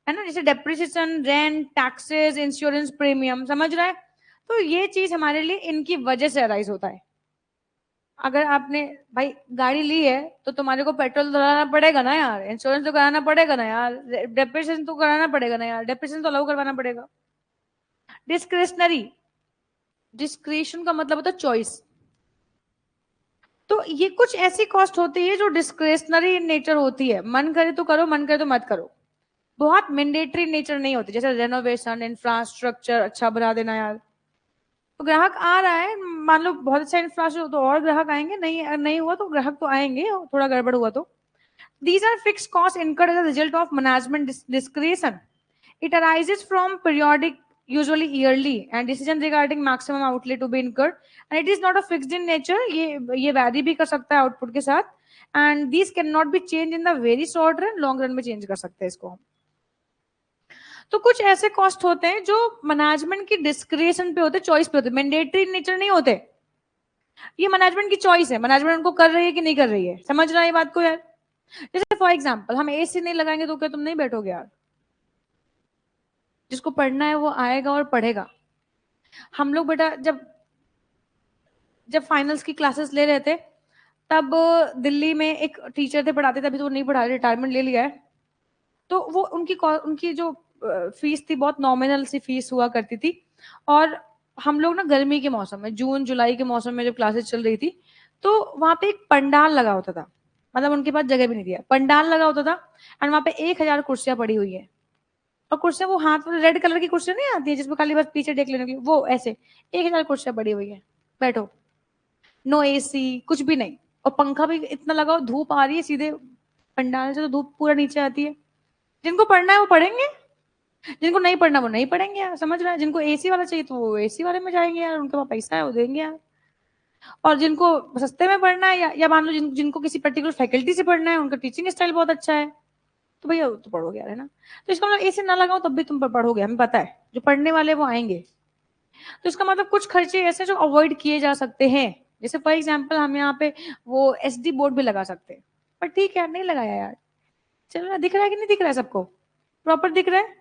है ना? जैसे depreciation, rent, taxes, insurance premium, समझ रहा है? तो ये चीज हमारे लिए इनकी वजह से अराइज होता है। अगर आपने भाई गाड़ी ली है तो तुम्हारे को पेट्रोल डलाना पड़ेगा ना यार, इंश्योरेंस तो कराना पड़ेगा ना यार, डेप्रिसिएशन तो कराना पड़ेगा ना यार, डेप्रिसिएशन तो अलाउ करवाना पड़ेगा। डिस्क्रिशनरी, डिस्क्रिशन का मतलब होता है चॉइस। तो ये कुछ ऐसी कॉस्ट होती है जो डिस्क्रिशनरी नेचर होती है, मन करे तो करो, मन करे तो मत करो, बहुत मैंडेटरी नेचर नहीं होती। जैसे रेनोवेशन, इंफ्रास्ट्रक्चर अच्छा बना देना यार, तो ग्राहक आ रहा है, मान लो बहुत अच्छा इंफ्रास्ट्रक्चर तो और ग्राहक आएंगे, नहीं नहीं हुआ तो ग्राहक तो आएंगे, थोड़ा गड़बड़ हुआ तो। These are fixed costs incurred as a result of management discretion. It arises from periodic, usually yearly, and decision regarding maximum outlay to be incurred. And it is not a fixed in nature. ये vary भी कर सकता है output के साथ. And these cannot be changed in the very short run. Long run में change कर सकते हैं इसको। तो कुछ ऐसे कॉस्ट होते हैं जो मैनेजमेंट की डिस्क्रिशन पे होते, चॉइस पे होते, मैंडेटरी नेचर नहीं होते। ये मैनेजमेंट की चॉइस है, मैनेजमेंट उनको कर रही है कि नहीं कर रही है, समझ रहा है ये बात को यार। जैसे फॉर एग्जाम्पल हम एसी नहीं लगाएंगे तो क्या तुम नहीं बैठोगे यार? जिसको पढ़ना है वो आएगा और पढ़ेगा। हम लोग बेटा जब जब फाइनल्स की क्लासेस ले रहे थे तब दिल्ली में एक टीचर थे, पढ़ाते थे, अभी तो नहीं पढ़ा रहे, रिटायरमेंट ले लिया है। तो वो उनकी जो फीस थी बहुत नॉमिनल सी फीस हुआ करती थी। और हम लोग ना गर्मी के मौसम में, जून जुलाई के मौसम में जब क्लासेस चल रही थी, तो वहां पे एक पंडाल लगा होता था, मतलब उनके पास जगह भी नहीं दिया, पंडाल लगा होता था। एंड वहां पे 1,000 कुर्सियां पड़ी हुई है। और कुर्सियां वो हाथ में रेड कलर की कुर्सियां नहीं आती है जिसमें खाली बस पीछे देख लेने की, वो ऐसे 1,000 कुर्सियां पड़ी हुई है, बैठो, नो एसी कुछ भी नहीं, और पंखा भी इतना लगाओ, धूप आ रही है सीधे पंडाल से, तो धूप पूरा नीचे आती है। जिनको पढ़ना है वो पढ़ेंगे, जिनको नहीं पढ़ना वो नहीं पढ़ेंगे यार, समझ रहा है। जिनको एसी वाला चाहिए तो वो एसी वाले में जाएंगे यार, उनके पास पैसा है वो देंगे यार। और जिनको सस्ते में पढ़ना है या मान लो जिनको किसी पर्टिकुलर फैकल्टी से पढ़ना है, उनका टीचिंग स्टाइल बहुत अच्छा है, तो भैया तो पढ़ोगे यार, है ना। तो इसका मतलब एसी ना लगाओ तब भी तुम पढ़ोगे, हमें पता है जो पढ़ने वाले वो आएंगे। तो इसका मतलब कुछ खर्चे ऐसे जो अवॉइड किए जा सकते हैं। जैसे फॉर एग्जाम्पल हम यहाँ पे वो एसडी बोर्ड भी लगा सकते हैं, पर ठीक है नहीं लगाया यार, चलो ना, दिख रहा है कि नहीं दिख रहा है सबको, प्रॉपर दिख रहा है।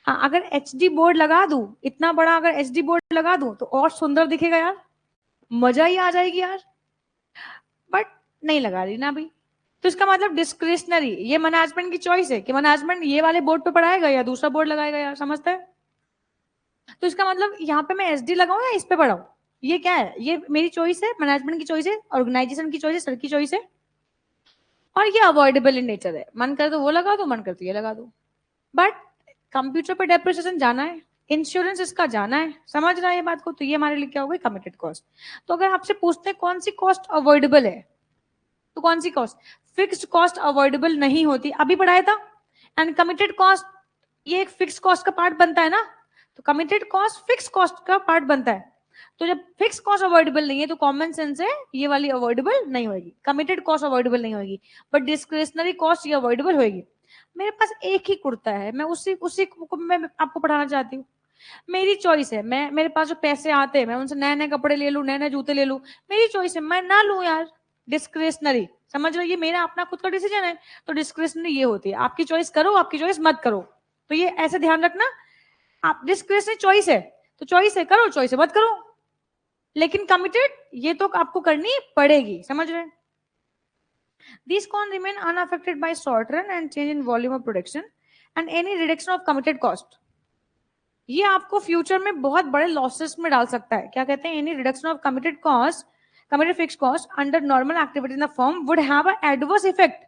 हाँ, अगर एच डी बोर्ड लगा दूं, इतना बड़ा अगर एच डी बोर्ड लगा दूं तो और सुंदर दिखेगा यार, मजा ही आ जाएगी यार, बट नहीं लगा रही ना अभी। तो इसका मतलब डिस्क्रिशनरी, ये मैनेजमेंट की चॉइस है कि मैनेजमेंट ये वाले बोर्ड पे पढ़ाएगा या दूसरा बोर्ड लगाएगा यार, समझते हैं। तो इसका मतलब यहाँ पे मैं एसडी लगाऊं या इस पे पढ़ाऊं, ये क्या है, ये मेरी चॉइस है, मैनेजमेंट की चॉइस है, ऑर्गेनाइजेशन की चॉइस है, सर की चॉइस है, और ये अवॉइडेबल इन नेचर है। मन करे तो वो लगा दो, मन करे तो ये लगा दो, बट कंप्यूटर पे डेप्रिसिएशन जाना है, इंश्योरेंस इसका जाना है, समझ रहा है ये बात को। तो ये हमारे लिए क्या हो गई, कमिटेड कॉस्ट। तो अगर आपसे पूछते हैं कौन सी कॉस्ट अवॉइडेबल है, तो कौन सी कॉस्ट, फिक्स्ड कॉस्ट अवॉइडेबल नहीं होती, अभी पढ़ाया था। एंड कमिटेड कॉस्ट ये एक फिक्स कॉस्ट का पार्ट बनता है ना, तो कमिटेड कॉस्ट फिक्स कॉस्ट का पार्ट बनता है। तो जब फिक्स कॉस्ट अवॉइडेबल नहीं है तो कॉमन सेंस है ये वाली अवॉइडेबल नहीं होगी, कमिटेड कॉस्ट अवॉइडेबल नहीं होगी, बट डिस्क्रिशनरी कॉस्ट ये अवॉइडेबल होगी। मेरे पास एक ही कुर्ता है, मैं उसी उसी को मैं आपको पढ़ाना चाहती हूँ, मेरी चॉइस है, मैं मेरे पास जो पैसे आते हैं मैं उनसे नए नए कपड़े ले लूं, नए नए जूते ले लूं, मेरी चॉइस है, मैं ना लूं यार, डिस्क्रिशनरी, समझ रहे, ये मेरा अपना खुद का डिसीजन है। तो डिस्क्रिशनरी ये होती है, आपकी चॉइस करो, आपकी चॉइस मत करो। तो ये ऐसे ध्यान रखना, आप डिस्क्रिशनरी चॉइस है तो चॉइस है करो, चॉइस है मत करो, लेकिन कमिटेड ये तो आपको करनी पड़ेगी, समझ रहे हैं। These can remain unaffected by short run and change in volume of production and any reduction of committed cost. ये आपको फ्यूचर में बहुत बड़े लॉसेस में डाल सकता है। क्या कहते हैं, any reduction of committed cost, committed fix cost under normal activity in the firm would have a adverse effect.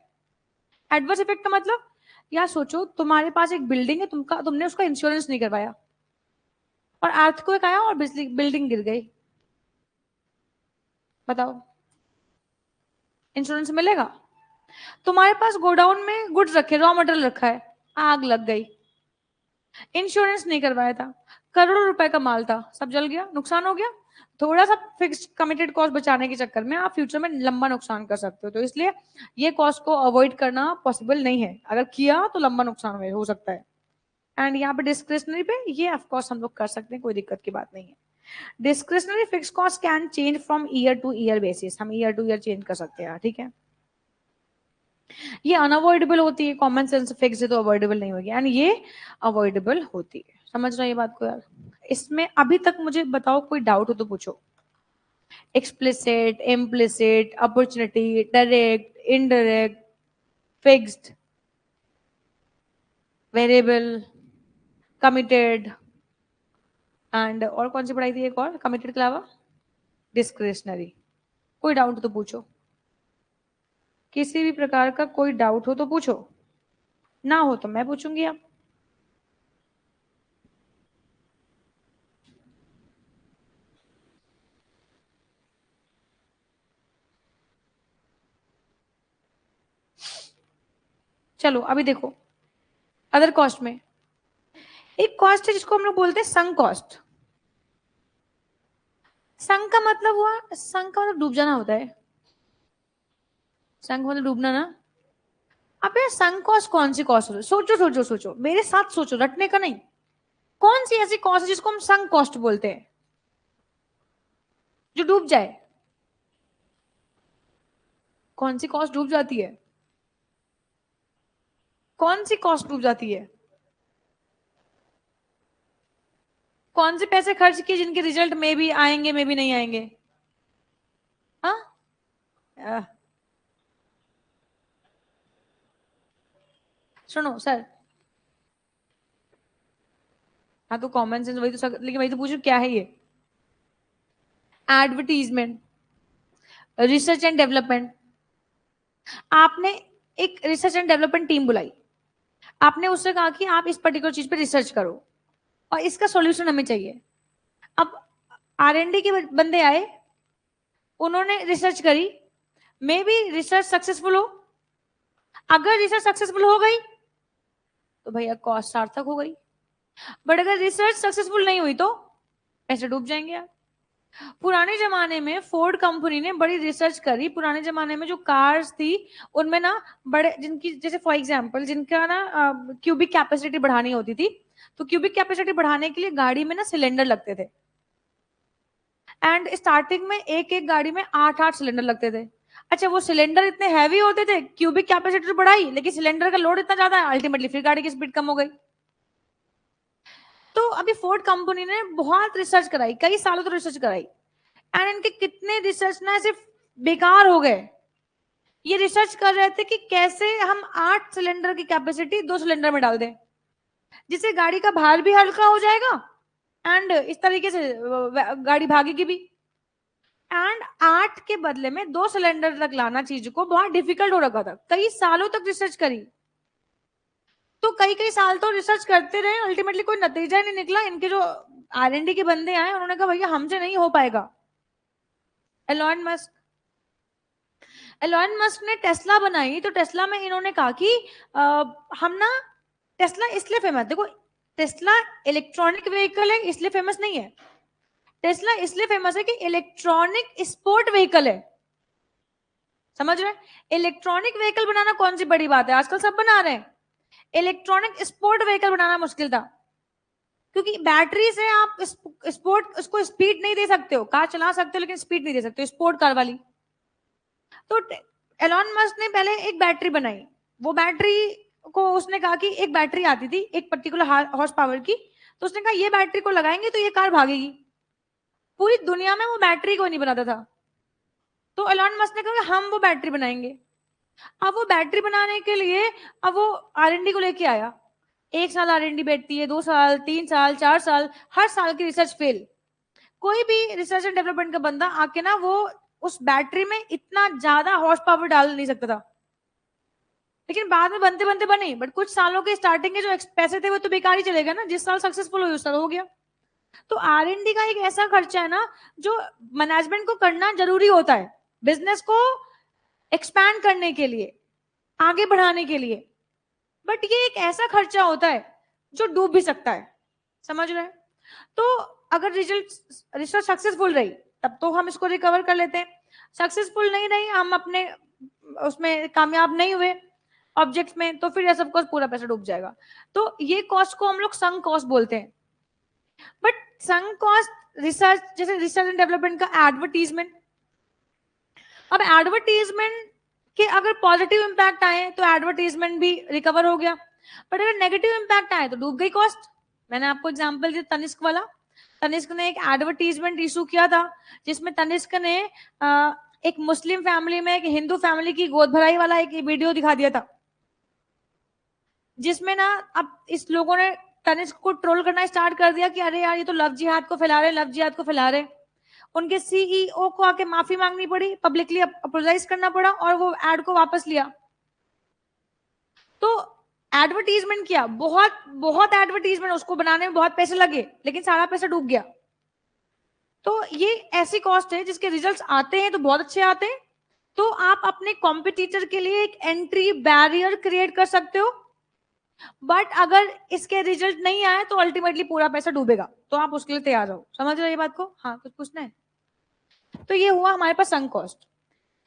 Adverse effect का मतलब, यार सोचो तुम्हारे पास एक बिल्डिंग है, तुमने उसका इंश्योरेंस नहीं करवाया और अर्थक्वेक आया और बिल्डिंग गिर गई, बताओ इंश्योरेंस मिलेगा? तुम्हारे पास गोडाउन में गुड्स रखे, रॉ मटेरियल रखा है, आग लग गई, इंश्योरेंस नहीं करवाया था, करोड़ों रुपए का माल था, सब जल गया, नुकसान हो गया। थोड़ा सा फिक्स्ड कमिटेड कॉस्ट बचाने के चक्कर में आप फ्यूचर में लंबा नुकसान कर सकते हो, तो इसलिए ये कॉस्ट को अवॉइड करना पॉसिबल नहीं है, अगर किया तो लंबा नुकसान हो सकता है। एंड यहाँ पे डिस्क्रिशनरी पे ये ऑफकोर्स हम लोग कर सकते हैं, कोई दिक्कत की बात नहीं है। Discretionary fix cost can change from year two year basis, हम ईयर टू ईयर चेंज कर सकते हैं, ठीक है। ये अनअवॉइडेबल होती है, कॉमन सेंस फिक्स है तो अवॉइडेबल नहीं होगी, एंड ये अवॉइडेबल होती है, समझ रहे हैं ये बात को यार। इसमें अभी तक मुझे बताओ कोई डाउट हो तो पूछो। explicit, implicit, opportunity, direct, indirect, fixed, variable, committed, and और कौन सी पढ़ाई थी एक और कमिटेड के अलावा? डिस्क्रिशनरी। कोई डाउट तो पूछो, किसी भी प्रकार का कोई डाउट हो तो पूछो, ना हो तो मैं पूछूंगी। अब चलो अभी देखो, अदर कॉस्ट में एक कॉस्ट है जिसको हम लोग बोलते हैं संक कॉस्ट। संक का मतलब हुआ, संक का मतलब डूब जाना होता है। संक मतलब डूबना ना। अब यार संक कॉस्ट कौन सी कॉस्ट है? सोचो सोचो सोचो, मेरे साथ सोचो, रटने का नहीं। कौन सी ऐसी कॉस्ट है जिसको हम संक कॉस्ट बोलते हैं, जो डूब जाए? कौन सी कॉस्ट डूब जाती है? कौन सी कॉस्ट डूब जाती है? कौन से पैसे खर्च किए जिनके रिजल्ट में भी आएंगे, में भी नहीं आएंगे? हाँ, सुनो सर। हाँ तो कॉमन सेंस वही तो, लेकिन वही तो पूछू क्या है ये? Advertisement, research and development. आपने एक रिसर्च एंड डेवलपमेंट टीम बुलाई, आपने उससे कहा कि आप इस पर्टिकुलर चीज पे रिसर्च करो और इसका सॉल्यूशन हमें चाहिए। अब आर&डी के बंदे आए, उन्होंने रिसर्च करी, मे बी रिसर्च सक्सेसफुल हो। अगर रिसर्च सक्सेसफुल हो गई तो भैया कॉस्ट सार्थक हो गई, बट अगर रिसर्च सक्सेसफुल नहीं हुई तो पैसे डूब जाएंगे यार। पुराने जमाने में फोर्ड कंपनी ने बड़ी रिसर्च करी। पुराने जमाने में जो कार्स थी उनमें ना बड़े, जिनकी जैसे फॉर एग्जांपल जिनका ना क्यूबिक कैपेसिटी बढ़ानी होती थी, तो क्यूबिक कैपेसिटी बढ़ाने के लिए गाड़ी में ना सिलेंडर लगते थे। एंड स्टार्टिंग में एक एक गाड़ी में 8-8 सिलेंडर लगते थे। अच्छा, वो सिलेंडर इतने हैवी होते थे, क्यूबिक कैपेसिटी तो बढ़ाई लेकिन सिलेंडर का लोड इतना ज्यादा है, अल्टीमेटली फिर गाड़ी की स्पीड कम हो गई। तो अभी फोर्ड कंपनी ने बहुत रिसर्च कराई, कई सालों तक रिसर्च कराई, एंड इनके कितने रिसर्च ना सिर्फ बेकार हो गए। ये रिसर्च कर रहे थे कि कैसे हम 8 सिलेंडर की कैपेसिटी 2 सिलेंडर में डाल दें, जिससे गाड़ी का भार भी हल्का हो जाएगा एंड इस तरीके से गाड़ी भागेगी भी। एंड 8 के बदले में 2 सिलेंडर तक लाना चीज को बहुत डिफिकल्ट हो रखा था, कई सालों तक रिसर्च करी। तो कई कई साल तो रिसर्च करते रहे, अल्टीमेटली कोई नतीजा नहीं निकला। इनके जो आर&डी के बंदे आए, उन्होंने कहा भैया हमसे नहीं हो पाएगा। एलॉन मस्क, एलॉन मस्क ने टेस्ला बनाई, तो टेस्ला में इन्होंने कहा कि हम ना, टेस्ला इसलिए फेमस, देखो टेस्ला इलेक्ट्रॉनिक व्हीकल है इसलिए फेमस नहीं है, टेस्ला इसलिए फेमस है कि इलेक्ट्रॉनिक स्पोर्ट व्हीकल है। समझ रहे? इलेक्ट्रॉनिक व्हीकल बनाना कौन सी बड़ी बात है, आजकल सब बना रहे हैं। इलेक्ट्रॉनिक स्पोर्ट व्हीकल बनाना मुश्किल था, क्योंकि बैटरी से आप स्पोर्ट उसको स्पीड नहीं दे सकते हो, कार चला सकते हो लेकिन स्पीड नहीं दे सकते हो स्पोर्ट कार वाली। तो एलॉन मस्क ने पहले एक बैटरी बनाई, वो बैटरी को उसने कहा कि एक बैटरी आती थी एक पर्टिकुलर हॉर्स पावर की, तो उसने कहा ये बैटरी को लगाएंगे तो ये कार भागेगी। पूरी दुनिया में वो बैटरी को नहीं बनाता था, तो एलॉन मस्क ने कहा हम वो बैटरी बनाएंगे। अब वो बैटरी बनाने के लिए अब वो आर&डी को लेके आया। 1 साल आर&डी बैठती है, 2 साल, 3 साल, 4 साल, हर साल की रिसर्च फेल। कोई भी रिसर्च एंड डेवलपमेंट का बंदा आके ना वो उस बैटरी में इतना ज्यादा हॉर्स पावर डाल नहीं सकता था, लेकिन बाद में बनते बनते बने। बट कुछ सालों के स्टार्टिंग के जो पैसे थे वो तो बेकार ही चले गए ना, जिस साल सक्सेसफुल हुई उस साल हो गया। तो आर&डी का एक ऐसा खर्चा है ना जो मैनेजमेंट को करना जरूरी होता है, बिजनेस को एक्सपैंड करने के लिए, आगे बढ़ाने के लिए। बट ये एक ऐसा खर्चा होता है जो डूब भी सकता है। समझ रहे हैं? तो अगर रिसर्च सक्सेसफुल रही तब तो हम इसको रिकवर कर लेते हैं, सक्सेसफुल नहीं रही, हम अपने उसमें कामयाब नहीं हुए ऑब्जेक्ट में, तो फिर ये सब पूरा पैसा डूब जाएगा। तो ये कॉस्ट को हम लोग संक कॉस्ट बोलते हैं। बट संक कॉस्ट रिसर्च, जैसे रिसर्च एंड डेवलपमेंट का एडवर्टीजमेंट, अब एडवर्टीजमेंट के अगर पॉजिटिव इंपैक्ट आए तो एडवर्टीजमेंट भी रिकवर हो गया, बट अगर नेगेटिव इंपैक्ट आए तो डूब गई कॉस्ट। मैंने आपको एग्जांपल दिया तनिष्क वाला, तनिष्क ने एक एडवर्टीजमेंट इशू किया था जिसमें तनिष्क ने एक मुस्लिम फैमिली में एक हिंदू फैमिली की गोद भराई वाला एक वीडियो दिखा दिया था, जिसमें ना अब इस लोगों ने तनिष्क को ट्रोल करना स्टार्ट कर दिया कि अरे यार ये तो लव जिहाद को फैला रहे, लव जिहाद को फैला रहे। उनके सीईओ को आके माफी मांगनी पड़ी, पब्लिकली अपोलोजाइज करना पड़ा और वो एड को वापस लिया। तो एडवर्टीजमेंट किया, बहुत बहुत एडवर्टीजमेंट, उसको बनाने में बहुत पैसे लगे, लेकिन सारा पैसा डूब गया। तो ये ऐसी कॉस्ट है जिसके रिजल्ट्स आते हैं तो बहुत अच्छे आते हैं। तो आप अपने कॉम्पिटिटर के लिए एक एंट्री बैरियर क्रिएट कर सकते हो, बट अगर इसके रिजल्ट नहीं आए तो अल्टीमेटली पूरा पैसा डूबेगा, तो आप उसके लिए तैयार हो। समझ रहे ये बात को? हाँ, कुछ पूछना है? तो ये हुआ हमारे पास संक कॉस्ट।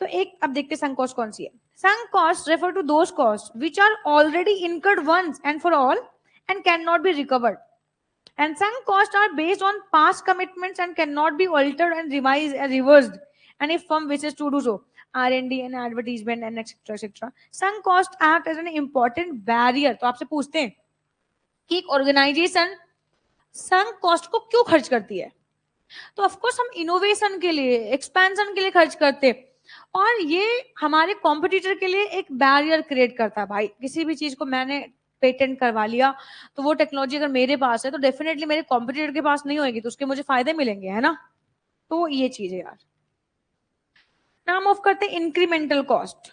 तो एक अब देखते संक कॉस्ट कौन सी है। Sunk cost refer to those cost which are already incurred once and for all and can not be recovered, and sunk costs are based on past commitments and cannot be altered and reversed, and if firm wishes to do so, R&D and advertisement and etc. sunk cost act as an important barrier। तो आपसे पूछते हैं कि एक ऑर्गेनाइजेशन sunk cost को क्यों खर्च करती है? तो ऑफकोर्स हम इनोवेशन के लिए, एक्सपेंशन के लिए खर्च करते हैं, और ये हमारे कॉम्पिटिटर के लिए एक बैरियर क्रिएट करता है। भाई किसी भी चीज को मैंने पेटेंट करवा लिया तो वो टेक्नोलॉजी अगर मेरे पास है तो डेफिनेटली मेरे कॉम्पिटिटर के पास नहीं होगी, तो उसके मुझे फायदे मिलेंगे, है ना? तो ये चीज है यार। नाम ऑफ करते हैं इंक्रीमेंटल कॉस्ट।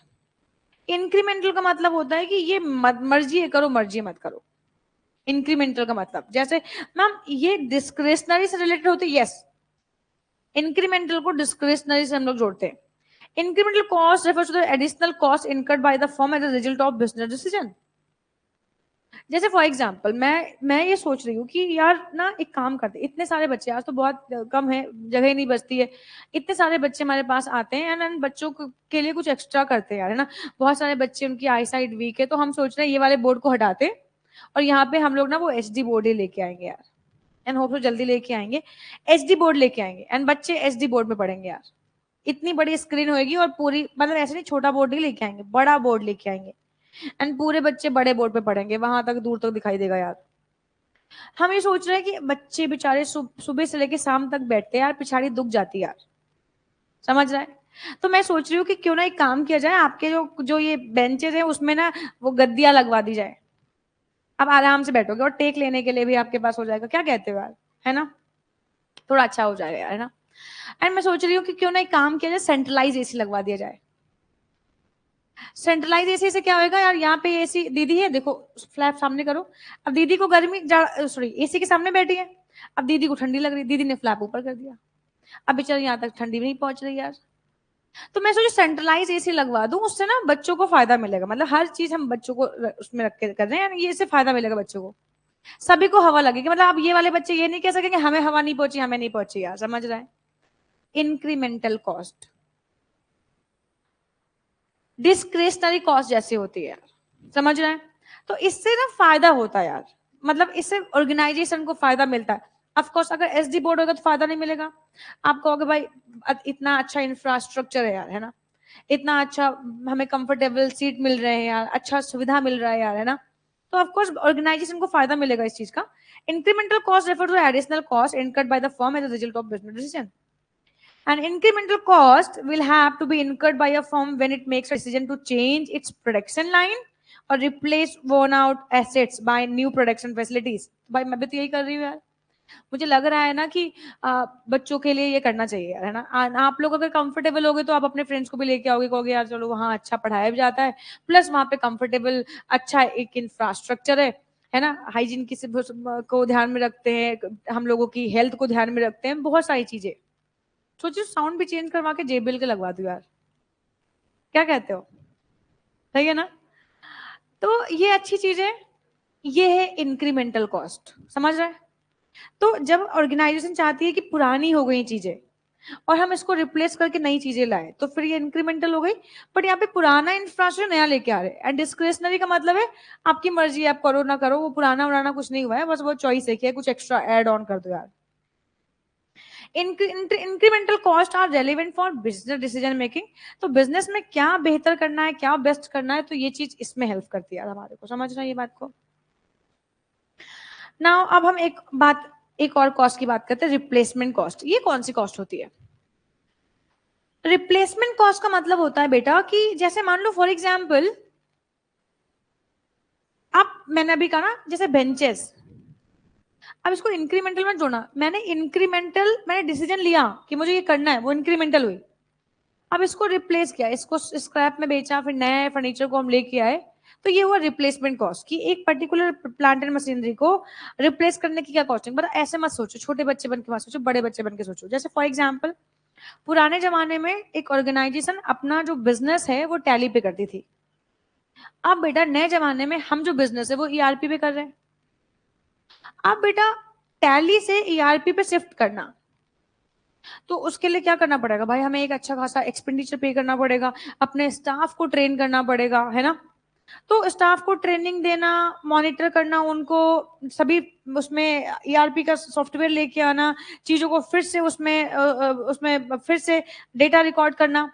इंक्रीमेंटल का मतलब होता है कि ये मर्जी है करो, मर्जी मत करो। इंक्रीमेंटल का मतलब जैसे मैम ये डिस्क्रिशनरी से रिलेटेड होते हैं, यस, इंक्रीमेंटल को डिस्क्रिशनरी से हम लोग जोड़ते हैं। Incremental cost refers to the additional cost incurred by the firm as a result of business decision. जैसे फॉर एग्जाम्पल मैं ये सोच रही हूँ कि यार ना एक काम करते, इतने सारे बच्चे, आज तो बहुत कम है, जगह ही नहीं बचती है, इतने सारे बच्चे हमारे पास आते हैं एंड बच्चों के लिए कुछ एक्स्ट्रा करते हैं यार, है ना? बहुत सारे बच्चे उनकी आई साइड वीक है, तो हम सोच रहे हैं ये वाले बोर्ड को हटाते और यहाँ पे हम लोग ना वो एचडी बोर्ड ही लेके आएंगे यार, एंड होप तो जल्दी लेके आएंगे, एचडी बोर्ड लेके आएंगे एंड बच्चे एचडी बोर्ड में पढ़ेंगे यार। इतनी बड़ी स्क्रीन होगी और पूरी, मतलब ऐसे नहीं छोटा बोर्ड नहीं लेके आएंगे, बड़ा बोर्ड लेके आएंगे एंड पूरे बच्चे बड़े बोर्ड पे पढ़ेंगे, वहां तक दूर तक दिखाई देगा यार। हम ये सोच रहे हैं कि बच्चे बेचारे सुबह से लेके शाम तक बैठते हैं यार, पिछाड़ी दुख जाती है यार। समझ रहा है? तो मैं सोच रही हूँ कि क्यों ना एक काम किया जाए, आपके जो जो ये बेंचेस हैं उसमें ना वो गद्दियां लगवा दी जाए, आप आराम से बैठोगे और टेक लेने के लिए भी आपके पास हो जाएगा। क्या कहते हो यार? है ना? थोड़ा अच्छा हो जाएगा यार, है ना? एंड मैं सोच रही हूँ कि क्यों ना एक काम किया जाए, सेंट्रलाइज एसी लगवा दिया जाए। सेंट्रलाइज एसी से क्या होगा यार, यहाँ पे एसी दीदी है, देखो फ्लैप सामने करो, अब दीदी को गर्मी, सॉरी एसी के सामने बैठी है, अब दीदी को ठंडी लग रही, दीदी ने फ्लैप ऊपर कर दिया, अब बेचारी यहाँ तक ठंडी भी नहीं पहुंच रही यार। तो मैं सोचू सेंट्रलाइज एसी लगवा दूं, उससे ना बच्चों को फायदा मिलेगा, मतलब हर चीज हम बच्चों को उसमें रख के कर रहे हैं, ये इससे फायदा मिलेगा बच्चों को, सभी को हवा लगेगी। मतलब अब ये वाले बच्चे ये नहीं कह सकेंगे हमें हवा नहीं पहुंची, हमें नहीं पहुंची यार। समझ रहा है? इंक्रीमेंटल कॉस्ट डिस्क्रिशनरी कॉस्ट जैसी होती है यार। समझ रहे हैं? तो इससे ना फायदा होता है यार, मतलब इससे ऑर्गेनाइजेशन को फायदा मिलता है। ऑफ कोर्स अगर एसडी बोर्ड होगा तो फायदा नहीं मिलेगा। आप कहोगे भाई इतना अच्छा इंफ्रास्ट्रक्चर है यार, है ना, इतना अच्छा हमें कंफर्टेबल सीट मिल रहे हैं यार, अच्छा सुविधा मिल रहा है यार, है ना, तो ऑफ कोर्स ऑर्गेनाइजेशन को फायदा मिलेगा इस चीज का। Incremental cost refer to additional cost incurred by the firm as a result of business decision. An incremental cost will have to be incurred by a firm when it makes a decision to change its production line or replace worn out assets by new production facilities। भाई मैं भी तो यही कर रही हूँ यार, मुझे लग रहा है ना कि बच्चों के लिए ये करना चाहिए यार, है ना? आप लोग अगर कंफर्टेबल होगे तो आप अपने फ्रेंड्स को भी लेके आओगे, कहोगे यार चलो वहाँ अच्छा पढ़ाया भी जाता है, प्लस वहाँ पे कंफर्टेबल अच्छा एक इंफ्रास्ट्रक्चर है ना, हाइजीन की को ध्यान में रखते हैं, हम लोगों की हेल्थ को ध्यान में रखते हैं, बहुत सारी चीजें। सोचिए साउंड भी चेंज करवा के जेबीएल के लगवा दो यार, क्या कहते हो? सही है ना? तो ये अच्छी चीज है, ये है इंक्रीमेंटल कॉस्ट। समझ रहे हैं? तो जब ऑर्गेनाइजेशन चाहती है कि पुरानी हो गई चीजें और हम इसको रिप्लेस करके नई चीजें लाए, तो फिर ये इंक्रीमेंटल हो गई। बट यहाँ पे पुराना इंफ्रास्ट्रक्चर नया लेके आ रहे हैं, एंड डिस्क्रिशनरी का मतलब है आपकी मर्जी, आप करो ना करो, वो पुराना वराना कुछ नहीं हुआ है, बस वो चॉइस है कि कुछ एक्स्ट्रा एड ऑन कर दो यार। Incremental cost are relevant for business decision making. तो बिजनेस में क्या बेहतर करना है, क्या बेस्ट करना है, तो ये चीज इसमें हेल्प करती है हमारे को। समझ रहे हैं ये बात को? नाउ अब हम एक बात एक और कॉस्ट की बात करते हैं, रिप्लेसमेंट कॉस्ट। ये कौन सी कॉस्ट होती है? रिप्लेसमेंट कॉस्ट का मतलब होता है बेटा कि जैसे मान लो फॉर एग्जाम्पल आप, मैंने अभी कहा ना जैसे बेंचेस, अब इसको इंक्रीमेंटल में जोड़ना, मैंने डिसीजन लिया कि मुझे ये करना है, वो इंक्रीमेंटल हुई। अब इसको रिप्लेस किया, इसको स्क्रैप में बेचा, फिर नए फर्नीचर को हम लेके आए, तो ये हुआ रिप्लेसमेंट कॉस्ट कि एक पर्टिकुलर प्लांट एंड मशीनरी को रिप्लेस करने की क्या कॉस्टिंग। बट ऐसे मत सोचो, छोटे बच्चे बन के मत सोचो, बड़े बच्चे बन के सोचो। जैसे फॉर एग्जाम्पल पुराने जमाने में एक ऑर्गेनाइजेशन अपना जो बिजनेस है वो टैली पे करती थी। अब बेटा नए जमाने में हम जो बिजनेस है वो ईआरपी पे कर रहे हैं। अब बेटा टैली से ईआरपी पे शिफ्ट करना, तो उसके लिए क्या करना पड़ेगा भाई, हमें एक अच्छा खासा एक्सपेंडिचर पे करना पड़ेगा, अपने स्टाफ को ट्रेन करना पड़ेगा, है ना। तो स्टाफ को ट्रेनिंग देना, मॉनिटर करना उनको, सभी उसमें ईआरपी का सॉफ्टवेयर लेके आना, चीजों को फिर से उसमें फिर से डेटा रिकॉर्ड करना,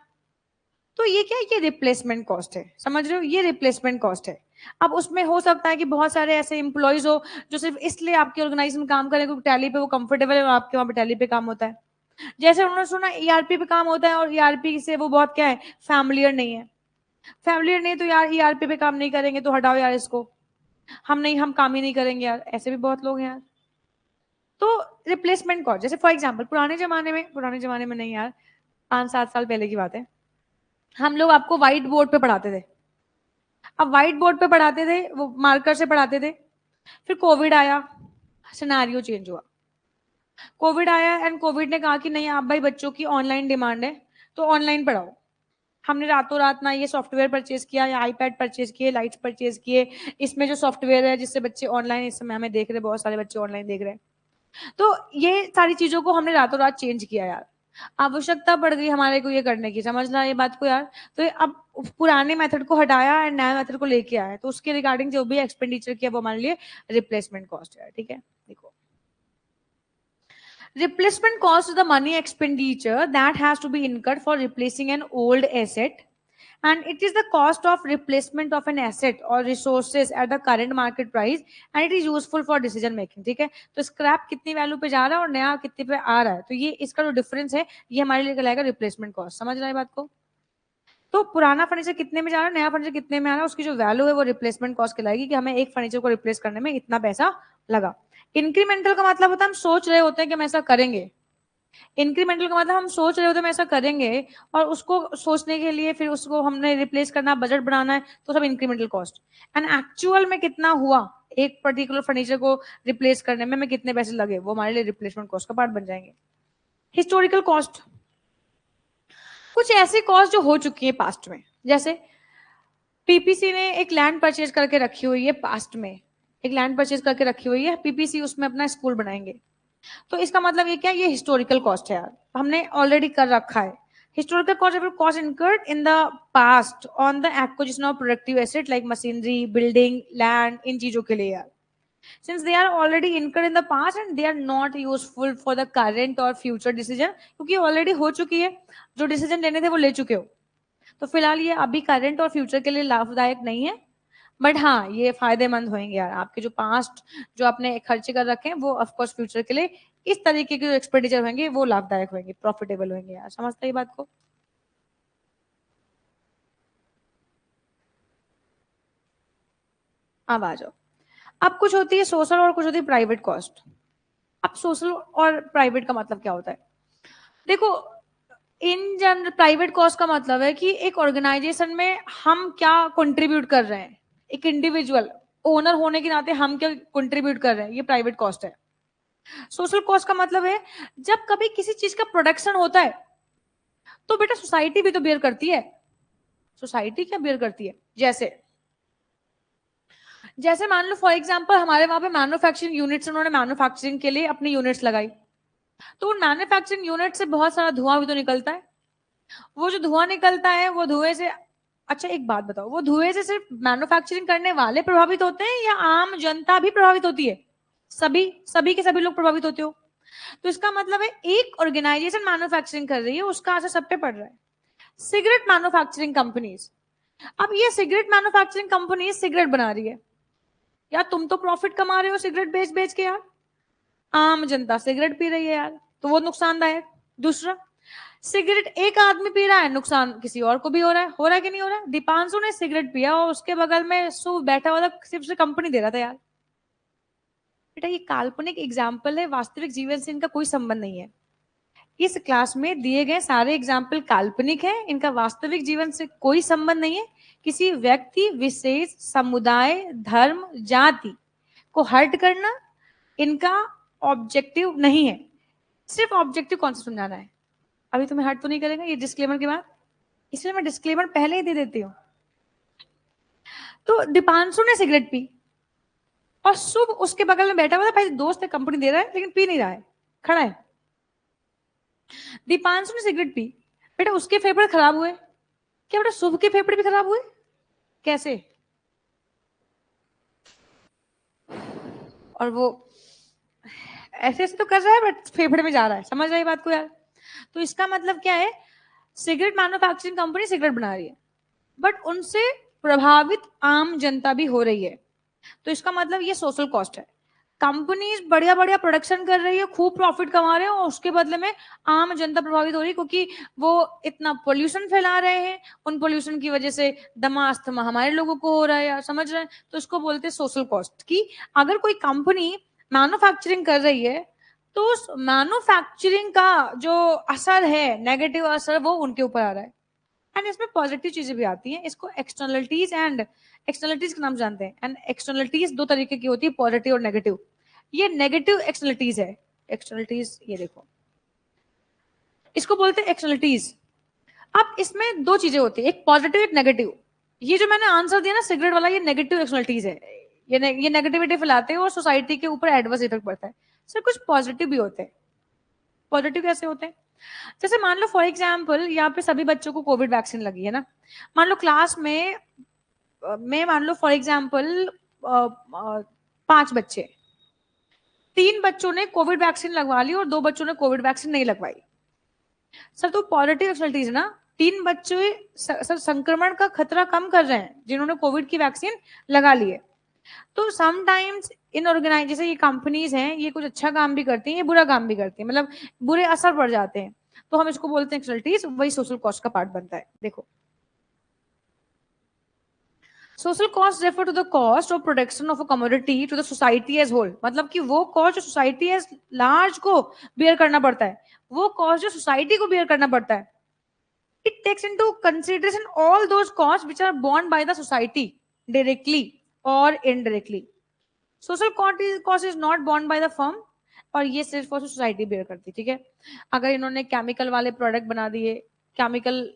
तो ये क्या है, ये रिप्लेसमेंट कॉस्ट है, समझ रहे हो, ये रिप्लेसमेंट कॉस्ट है। अब उसमें हो सकता है कि बहुत सारे ऐसे इंप्लॉइज हो जो सिर्फ इसलिए आपके ऑर्गेनाइजेशन में काम करें क्योंकि टैली पे वो कंफर्टेबल है और आपके वहां पे टैली पे काम होता है। जैसे उन्होंने सुना ईआरपी पे काम होता है और ईआरपी से वो बहुत क्या है, फैमिलियर नहीं है। फैमिलियर नहीं तो यार ईआरपी पे काम नहीं करेंगे तो हटाओ यार इसको, हम काम ही नहीं करेंगे यार, ऐसे भी बहुत लोग हैं यार। तो रिप्लेसमेंट कॉस्ट, जैसे फॉर एग्जाम्पल पुराने जमाने में नहीं यार, 5-7 साल पहले की बात है, हम लोग आपको व्हाइट बोर्ड पे पढ़ाते थे। अब व्हाइट बोर्ड पे पढ़ाते थे, वो मार्कर से पढ़ाते थे। फिर कोविड आया, सिनेरियो चेंज हुआ। कोविड आया एंड कोविड ने कहा कि नहीं आप भाई बच्चों की ऑनलाइन डिमांड है तो ऑनलाइन पढ़ाओ। हमने रातों रात ना ये सॉफ्टवेयर परचेज किया या आईपैड परचेज किए, लाइट्स परचेज किए, इसमें जो सॉफ्टवेयर है जिससे बच्चे ऑनलाइन, इस समय हमें देख रहे हैं बहुत सारे बच्चे ऑनलाइन देख रहे हैं, तो ये सारी चीजों को हमने रातों रात चेंज किया यार। आवश्यकता पड़ गई हमारे को ये करने की, समझना ये बात को यार। तो ये अब पुराने मेथड को हटाया एंड नया मेथड को लेके आया, तो उसके रिगार्डिंग जो भी एक्सपेंडिचर किया वो हमारे लिए रिप्लेसमेंट कॉस्ट है, ठीक है। देखो, replacement cost is the money expenditure that has to be incurred for replacing an old asset, and it is the cost of replacement of an asset or resources at the current market price, and it is useful for decision making, ठीक है। तो स्क्रैप कितनी वैल्यू पे जा रहा है और नया कितने पे आ रहा है, तो ये इसका जो डिफरेंस है ये हमारे लिए कहलाएगा रिप्लेसमेंट कॉस्ट। समझ रहे हैं बात को? तो पुराना फर्नीचर कितने में जा रहा है, नया फर्नीचर कितने में आ रहा है, उसकी जो वैल्यू है वो रिप्लेसमेंट कॉस्ट कहलाएगी कि हमें एक फर्नीचर को रिप्लेस करने में इतना पैसा लगा। इंक्रीमेंटल का मतलब होता है हम सोच रहे होते हैं कि हम ऐसा करेंगे। इंक्रीमेंटल का मतलब हम सोच रहे होते हैं हम ऐसा करेंगे, और उसको सोचने के लिए फिर उसको हमने रिप्लेस करना, बजट बनाना है, तो सब इंक्रीमेंटल कॉस्ट। एंड एक्चुअल में कितना हुआ एक पर्टिकुलर फर्नीचर को रिप्लेस करने में, कितने पैसे लगे, वो हमारे लिए रिप्लेसमेंट कॉस्ट का पार्ट बन जाएंगे। हिस्टोरिकल कॉस्ट, कुछ ऐसी कॉस्ट जो हो चुकी है पास्ट में, जैसे पीपीसी ने एक लैंड परचेज करके रखी हुई है, पास्ट में एक लैंड परचेज करके रखी हुई है पीपीसी, उसमें अपना स्कूल बनाएंगे, तो इसका मतलब ये क्या, ये हिस्टोरिकल कॉस्ट है यार, हमने ऑलरेडी कर रखा है। Historical cost incurred in the past on the acquisition of productive asset like machinery, building, land, इन चीजों के लिए यार, since they are already incurred in the past and they are not useful for the current or future decision, क्योंकि ऑलरेडी हो चुकी है, जो डिसीजन लेने थे वो ले चुके हो, तो फिलहाल ये अभी करंट और फ्यूचर के लिए लाभदायक नहीं है। बट हाँ ये फायदेमंद होंगे यार, आपके जो पास्ट जो आपने खर्चे कर रखे हैं वो ऑफकोर्स फ्यूचर के लिए इस तरीके के जो एक्सपेंडिचर होंगे वो लाभदायक होंगे, प्रॉफिटेबल होंगे यार। समझते हैं बात को? अब आ जाओ, अब कुछ होती है सोशल और कुछ होती है प्राइवेट कॉस्ट। अब सोशल और प्राइवेट का मतलब क्या होता है, देखो, इन जनरल प्राइवेट कॉस्ट का मतलब है कि एक ऑर्गेनाइजेशन में हम क्या कंट्रीब्यूट कर रहे हैं, एक इंडिविजुअल ओनर होने के नाते हम क्या कंट्रीब्यूट कर रहे हैं, ये प्राइवेट कॉस्ट है। सोशल कॉस्ट का मतलब है जब कभी किसी चीज का प्रोडक्शन होता है तो बेटा सोसाइटी भी तो बेयर करती है। सोसाइटी क्या बेयर करती है, जैसे जैसे मान लो फॉर एग्जांपल हमारे वहां पे मैन्युफैक्चरिंग यूनिट्स, उन्होंने मैन्युफैक्चरिंग के लिए अपनी यूनिट्स लगाई, तो उन मैन्युफैक्चरिंग यूनिट से बहुत सारा धुआं भी तो निकलता है। वो जो धुआं निकलता है वो धुएं से, अच्छा एक बात बताओ, वो धुएं से सिर्फ मैन्युफैक्चरिंग करने वाले प्रभावित होते हैं या आम जनता भी प्रभावित होती है? सभी, सभी के सभी लोग प्रभावित होते हो। तो इसका मतलब है एक ऑर्गेनाइजेशन मैन्युफैक्चरिंग कर रही है, उसका असर सब पे पड़ रहा है। सिगरेट मैन्युफैक्चरिंग कंपनीज, अब ये सिगरेट मैन्युफैक्चरिंग कंपनी सिगरेट बना रही है, यार तुम तो प्रॉफिट कमा रहे हो सिगरेट बेच बेच के यार, आम जनता सिगरेट पी रही है यार, तो वो नुकसानदायक। दूसरा, सिगरेट एक आदमी पी रहा है, नुकसान किसी और को भी हो रहा है कि नहीं हो रहा है? दीपांशु ने सिगरेट पिया और उसके बगल में शुभ बैठा हुआ था, सिर्फ से कंपनी दे रहा था यार। बेटा ये काल्पनिक एग्जाम्पल है, वास्तविक जीवन से इनका कोई संबंध नहीं है। इस क्लास में दिए गए सारे एग्जाम्पल काल्पनिक है, इनका वास्तविक जीवन से कोई संबंध नहीं है। किसी व्यक्ति विशेष, समुदाय, धर्म, जाति को हर्ट करना इनका ऑब्जेक्टिव नहीं है। सिर्फ ऑब्जेक्टिव कौन सा समझाना है। अभी तुम्हें हर्ट तो नहीं करेगा ये डिस्क्लेमर के बाद, इसलिए मैं डिस्क्लेमर पहले ही दे देती हूँ। तो दीपांशु ने सिगरेट पी और शुभ उसके बगल में बैठा हुआ था, भाई दोस्त है, कंपनी दे रहा है लेकिन पी नहीं रहा है, खड़ा है। दीपांशु ने सिगरेट पी, बेटा उसके फेफड़े खराब हुए, क्या बेटा शुभ के फेफड़े भी खराब हुए? कैसे? और वो ऐसे ऐसे तो कर रहा है बट फेफड़े में जा रहा है, समझ रही बात को यार? तो इसका मतलब क्या है, सिगरेट मैन्युफैक्चरिंग कंपनी सिगरेट बना रही है बट उनसे प्रभावित आम जनता भी हो रही है, तो इसका मतलब ये सोशल कॉस्ट है। कंपनीज बढ़िया बढ़िया प्रोडक्शन कर रही है, खूब प्रॉफिट कमा रहे हैं और उसके बदले में आम जनता प्रभावित हो रही है, क्योंकि वो इतना पोल्यूशन फैला रहे हैं, उन पोल्यूशन की वजह से दमा अस्थमा हमारे लोगों को हो रहा है यार, समझ रहे हैं? तो इसको बोलते हैं सोशल कॉस्ट। की अगर कोई कंपनी मैन्युफैक्चरिंग कर रही है तो उस मैन्युफैक्चरिंग का जो असर है, नेगेटिव असर, वो उनके ऊपर आ रहा है। एंड इसमें पॉजिटिव चीजें भी आती हैं, इसको एक्सटर्नलिटीज एंड एक्सटर्नलिटीज का नाम जानते हैं। एंड एक्सटर्नलिटीज दो तरीके की होती है, पॉजिटिव और नेगेटिव। ये नेगेटिव एक्सटर्नलिटीज है। एक्सटर्नलिटीज ये देखो, इसको बोलते हैं एक्सटर्नलिटीज। अब इसमें दो चीजें होती है, एक पॉजिटिव एक नेगेटिव। ये जो मैंने आंसर दिया ना सिगरेट वाला, ये नेगेटिव एक्सटर्नलिटीज है, ये नेगेटिविटी फैलाते हैं और सोसाइटी के ऊपर एडवर्स इफेक्ट पड़ता है। सर कुछ पॉजिटिव भी होते हैं। पॉजिटिव कैसे होते हैं? जैसे मान लो फॉर एग्जाम्पल यहाँ पे सभी बच्चों को कोविड वैक्सीन लगी है ना, मान लो क्लास में मान लो फॉर एग्जाम्पल 5 बच्चे, 3 बच्चों ने कोविड वैक्सीन लगवा ली और 2 बच्चों ने कोविड वैक्सीन नहीं लगवाई। सर तो पॉजिटिव एक्सटर्नलिटीज ना, 3 बच्चे सर संक्रमण का खतरा कम कर रहे हैं जिन्होंने कोविड की वैक्सीन लगा ली है। तो समटाइम्स इन ऑर्गेनाइज, जैसे ये कंपनीज हैं, ये कुछ अच्छा काम भी करती हैं, ये बुरा काम भी करती हैं, मतलब बुरे असर पड़ जाते हैं, तो हम इसको बोलते हैं एक्सटर्नलिटीज, वही सोशल कॉस्ट का पार्ट बनता है। देखो, social cost refer to the cost of production of a commodity to the society as whole, मतलब कि वो कॉस्ट जो सोसाइटी एज लार्ज को बियर करना पड़ता है, वो कॉस्ट जो सोसाइटी को बियर करना पड़ता है। It takes into consideration all those cost which are borne by the society directly और indirectly. Social cost is not borne by the firm, और ये सिर्फ और सोसाइटी बेयर करती, ठीक है? अगर इन्होंने केमिकल वाले प्रोडक्ट बना दिए, केमिकल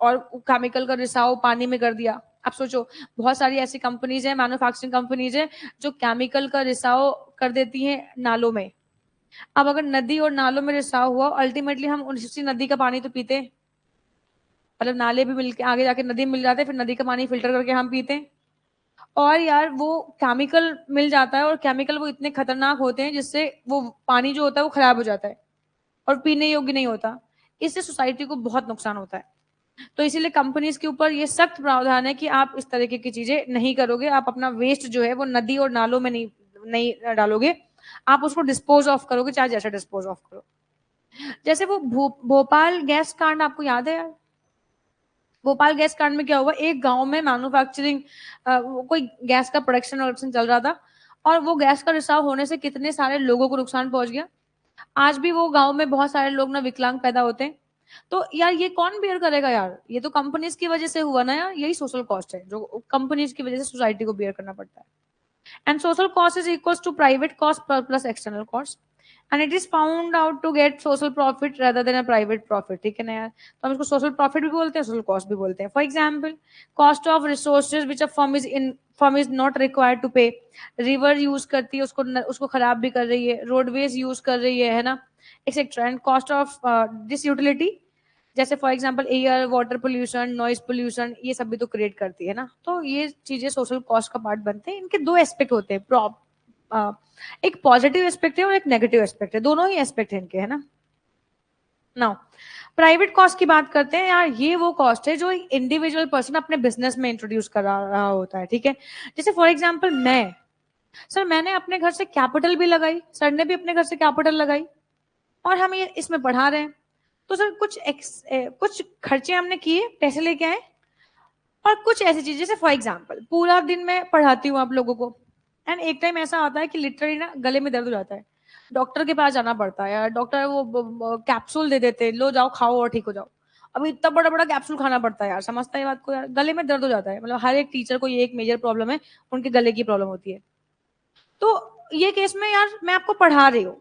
और केमिकल का रिसाव पानी में कर दिया, अब सोचो बहुत सारी ऐसी कंपनीज हैं, मैन्युफैक्चरिंग कंपनीज हैं जो केमिकल का रिसाव कर देती हैं नालों में। अब अगर नदी और नालों में रिसाव हुआ, अल्टीमेटली हम उसी नदी का पानी तो पीते हैं, मतलब नाले भी मिलके आगे जाके नदी मिल जाते हैं, फिर नदी का पानी फिल्टर करके हम पीते हैं। और यार वो केमिकल मिल जाता है और केमिकल वो इतने खतरनाक होते हैं जिससे वो पानी जो होता है वो खराब हो जाता है और पीने योग्य नहीं होता। इससे सोसाइटी को बहुत नुकसान होता है। तो इसीलिए कंपनीज के ऊपर ये सख्त प्रावधान है कि आप इस तरीके की चीजें नहीं करोगे, आप अपना वेस्ट जो है वो नदी और नालों में नहीं डालोगे, आप उसको डिस्पोज ऑफ करोगे, चाहे जैसा डिस्पोज ऑफ करो। जैसे वो भोपाल गैस कांड आपको याद है यार? भोपाल गैस कांड में क्या हुआ, एक गांव में मैन्युफैक्चरिंग कोई गैस का प्रोडक्शन चल रहा था और वो गैस का रिसाव होने से कितने सारे लोगों को नुकसान पहुंच गया। आज भी वो गांव में बहुत सारे लोग ना विकलांग पैदा होते हैं। तो यार ये कौन बियर करेगा यार? ये तो कंपनीज की वजह से हुआ ना यार, यही सोशल कॉस्ट है जो कंपनीज की वजह से सोसाइटी को बियर करना पड़ता है। And social cost is equals to private cost plus external cost, and it is found out to get social profit rather than a private profit, ठीक है ना यार? तो हम इसको social profit भी बोलते हैं, social cost भी बोलते हैं। For example, cost of resources which a firm is not required to pay, river use करती है, उसको खराब भी कर रही है, roadways use कर रही है ना, etc. And cost of this utility, जैसे for example air, water pollution, noise pollution, ये सब भी तो क्रिएट करती है ना। तो ये चीजें सोशल कॉस्ट का पार्ट बनते हैं। इनके 2 एस्पेक्ट होते हैं, एक पॉजिटिव एस्पेक्ट है और एक नेगेटिव एस्पेक्ट है, दोनों ही एस्पेक्ट है इनके, है ना। नाउ प्राइवेट कॉस्ट की बात करते हैं यार, ये वो कॉस्ट है जो इंडिविजुअल पर्सन अपने बिजनेस में इंट्रोड्यूस करा रहा होता है, ठीक है? जैसे फॉर एग्जाम्पल सर मैंने अपने घर से कैपिटल भी लगाई, सर ने भी अपने घर से कैपिटल लगाई, और हम ये इसमें पढ़ा रहे हैं। तो सर कुछ खर्चे हमने किए, पैसे लेके आए, और कुछ ऐसी चीज जैसे फॉर एग्जाम्पल पूरा दिन मैं पढ़ाती हूँ आप लोगों को, एंड एक टाइम ऐसा आता है कि लिटरली ना गले में दर्द हो जाता है, डॉक्टर के पास जाना पड़ता है यार, डॉक्टर वो कैप्सूल दे देते, लो जाओ खाओ और ठीक हो जाओ। अभी इतना बड़ा बड़ा कैप्सूल खाना पड़ता है यार, समझता है बात को यार, गले में दर्द हो जाता है, मतलब हर एक टीचर को ये एक मेजर प्रॉब्लम है, उनके गले की प्रॉब्लम होती है। तो ये केस में यार मैं आपको पढ़ा रही हूँ,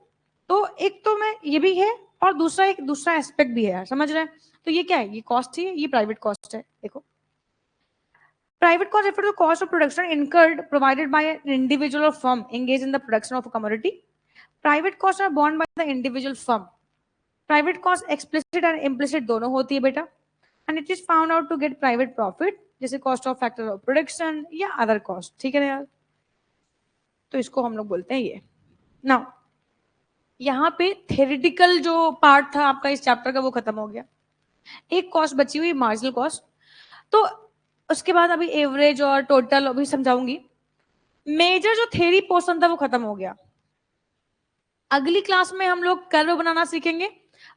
तो एक तो मैं ये भी है, और दूसरा एक दूसरा एस्पेक्ट भी है यार, समझ रहे हैं? तो ये क्या है, ये कॉस्ट है, ये प्राइवेट कॉस्ट है। देखो, private cost refer to the cost of production incurred provided by an individual or firm engaged in the production of a commodity. Private costs are borne by the individual firm. Private cost explicit and implicit दोनों होती है बेटा, and it is found out to get private profit, जैसे cost of factor of production या other cost, ठीक है ना यार? तो इसको हम लोग बोलते हैं ये। नाउ यहाँ पे थेरेटिकल जो पार्ट था आपका इस चैप्टर का वो खत्म हो गया, एक कॉस्ट बची हुई मार्जिनल कॉस्ट। तो उसके बाद अभी एवरेज और टोटल अभी समझाऊंगी। मेजर जो थेरी पोर्शन था वो खत्म हो गया। अगली क्लास में हम लोग कर्व बनाना सीखेंगे,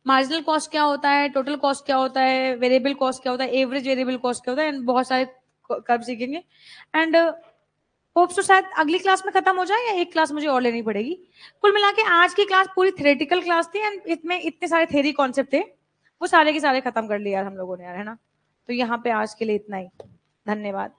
मार्जिनल कॉस्ट क्या होता है, टोटल कॉस्ट क्या होता है, वेरिएबल कॉस्ट क्या होता है, एवरेज वेरिएबल कॉस्ट क्या होता है, एंड बहुत सारे कर्व सीखेंगे। एंड होप्स तो शायद अगली क्लास में खत्म हो जाए, या एक क्लास मुझे और लेनी पड़ेगी। कुल मिला के आज की क्लास पूरी थ्योरेटिकल क्लास थी, एंड इसमें इतने सारे थ्योरी कॉन्सेप्ट थे, वो सारे के सारे खत्म कर लिए यार हम लोगों ने यार, है ना? तो यहाँ पे आज के लिए इतना ही, धन्यवाद।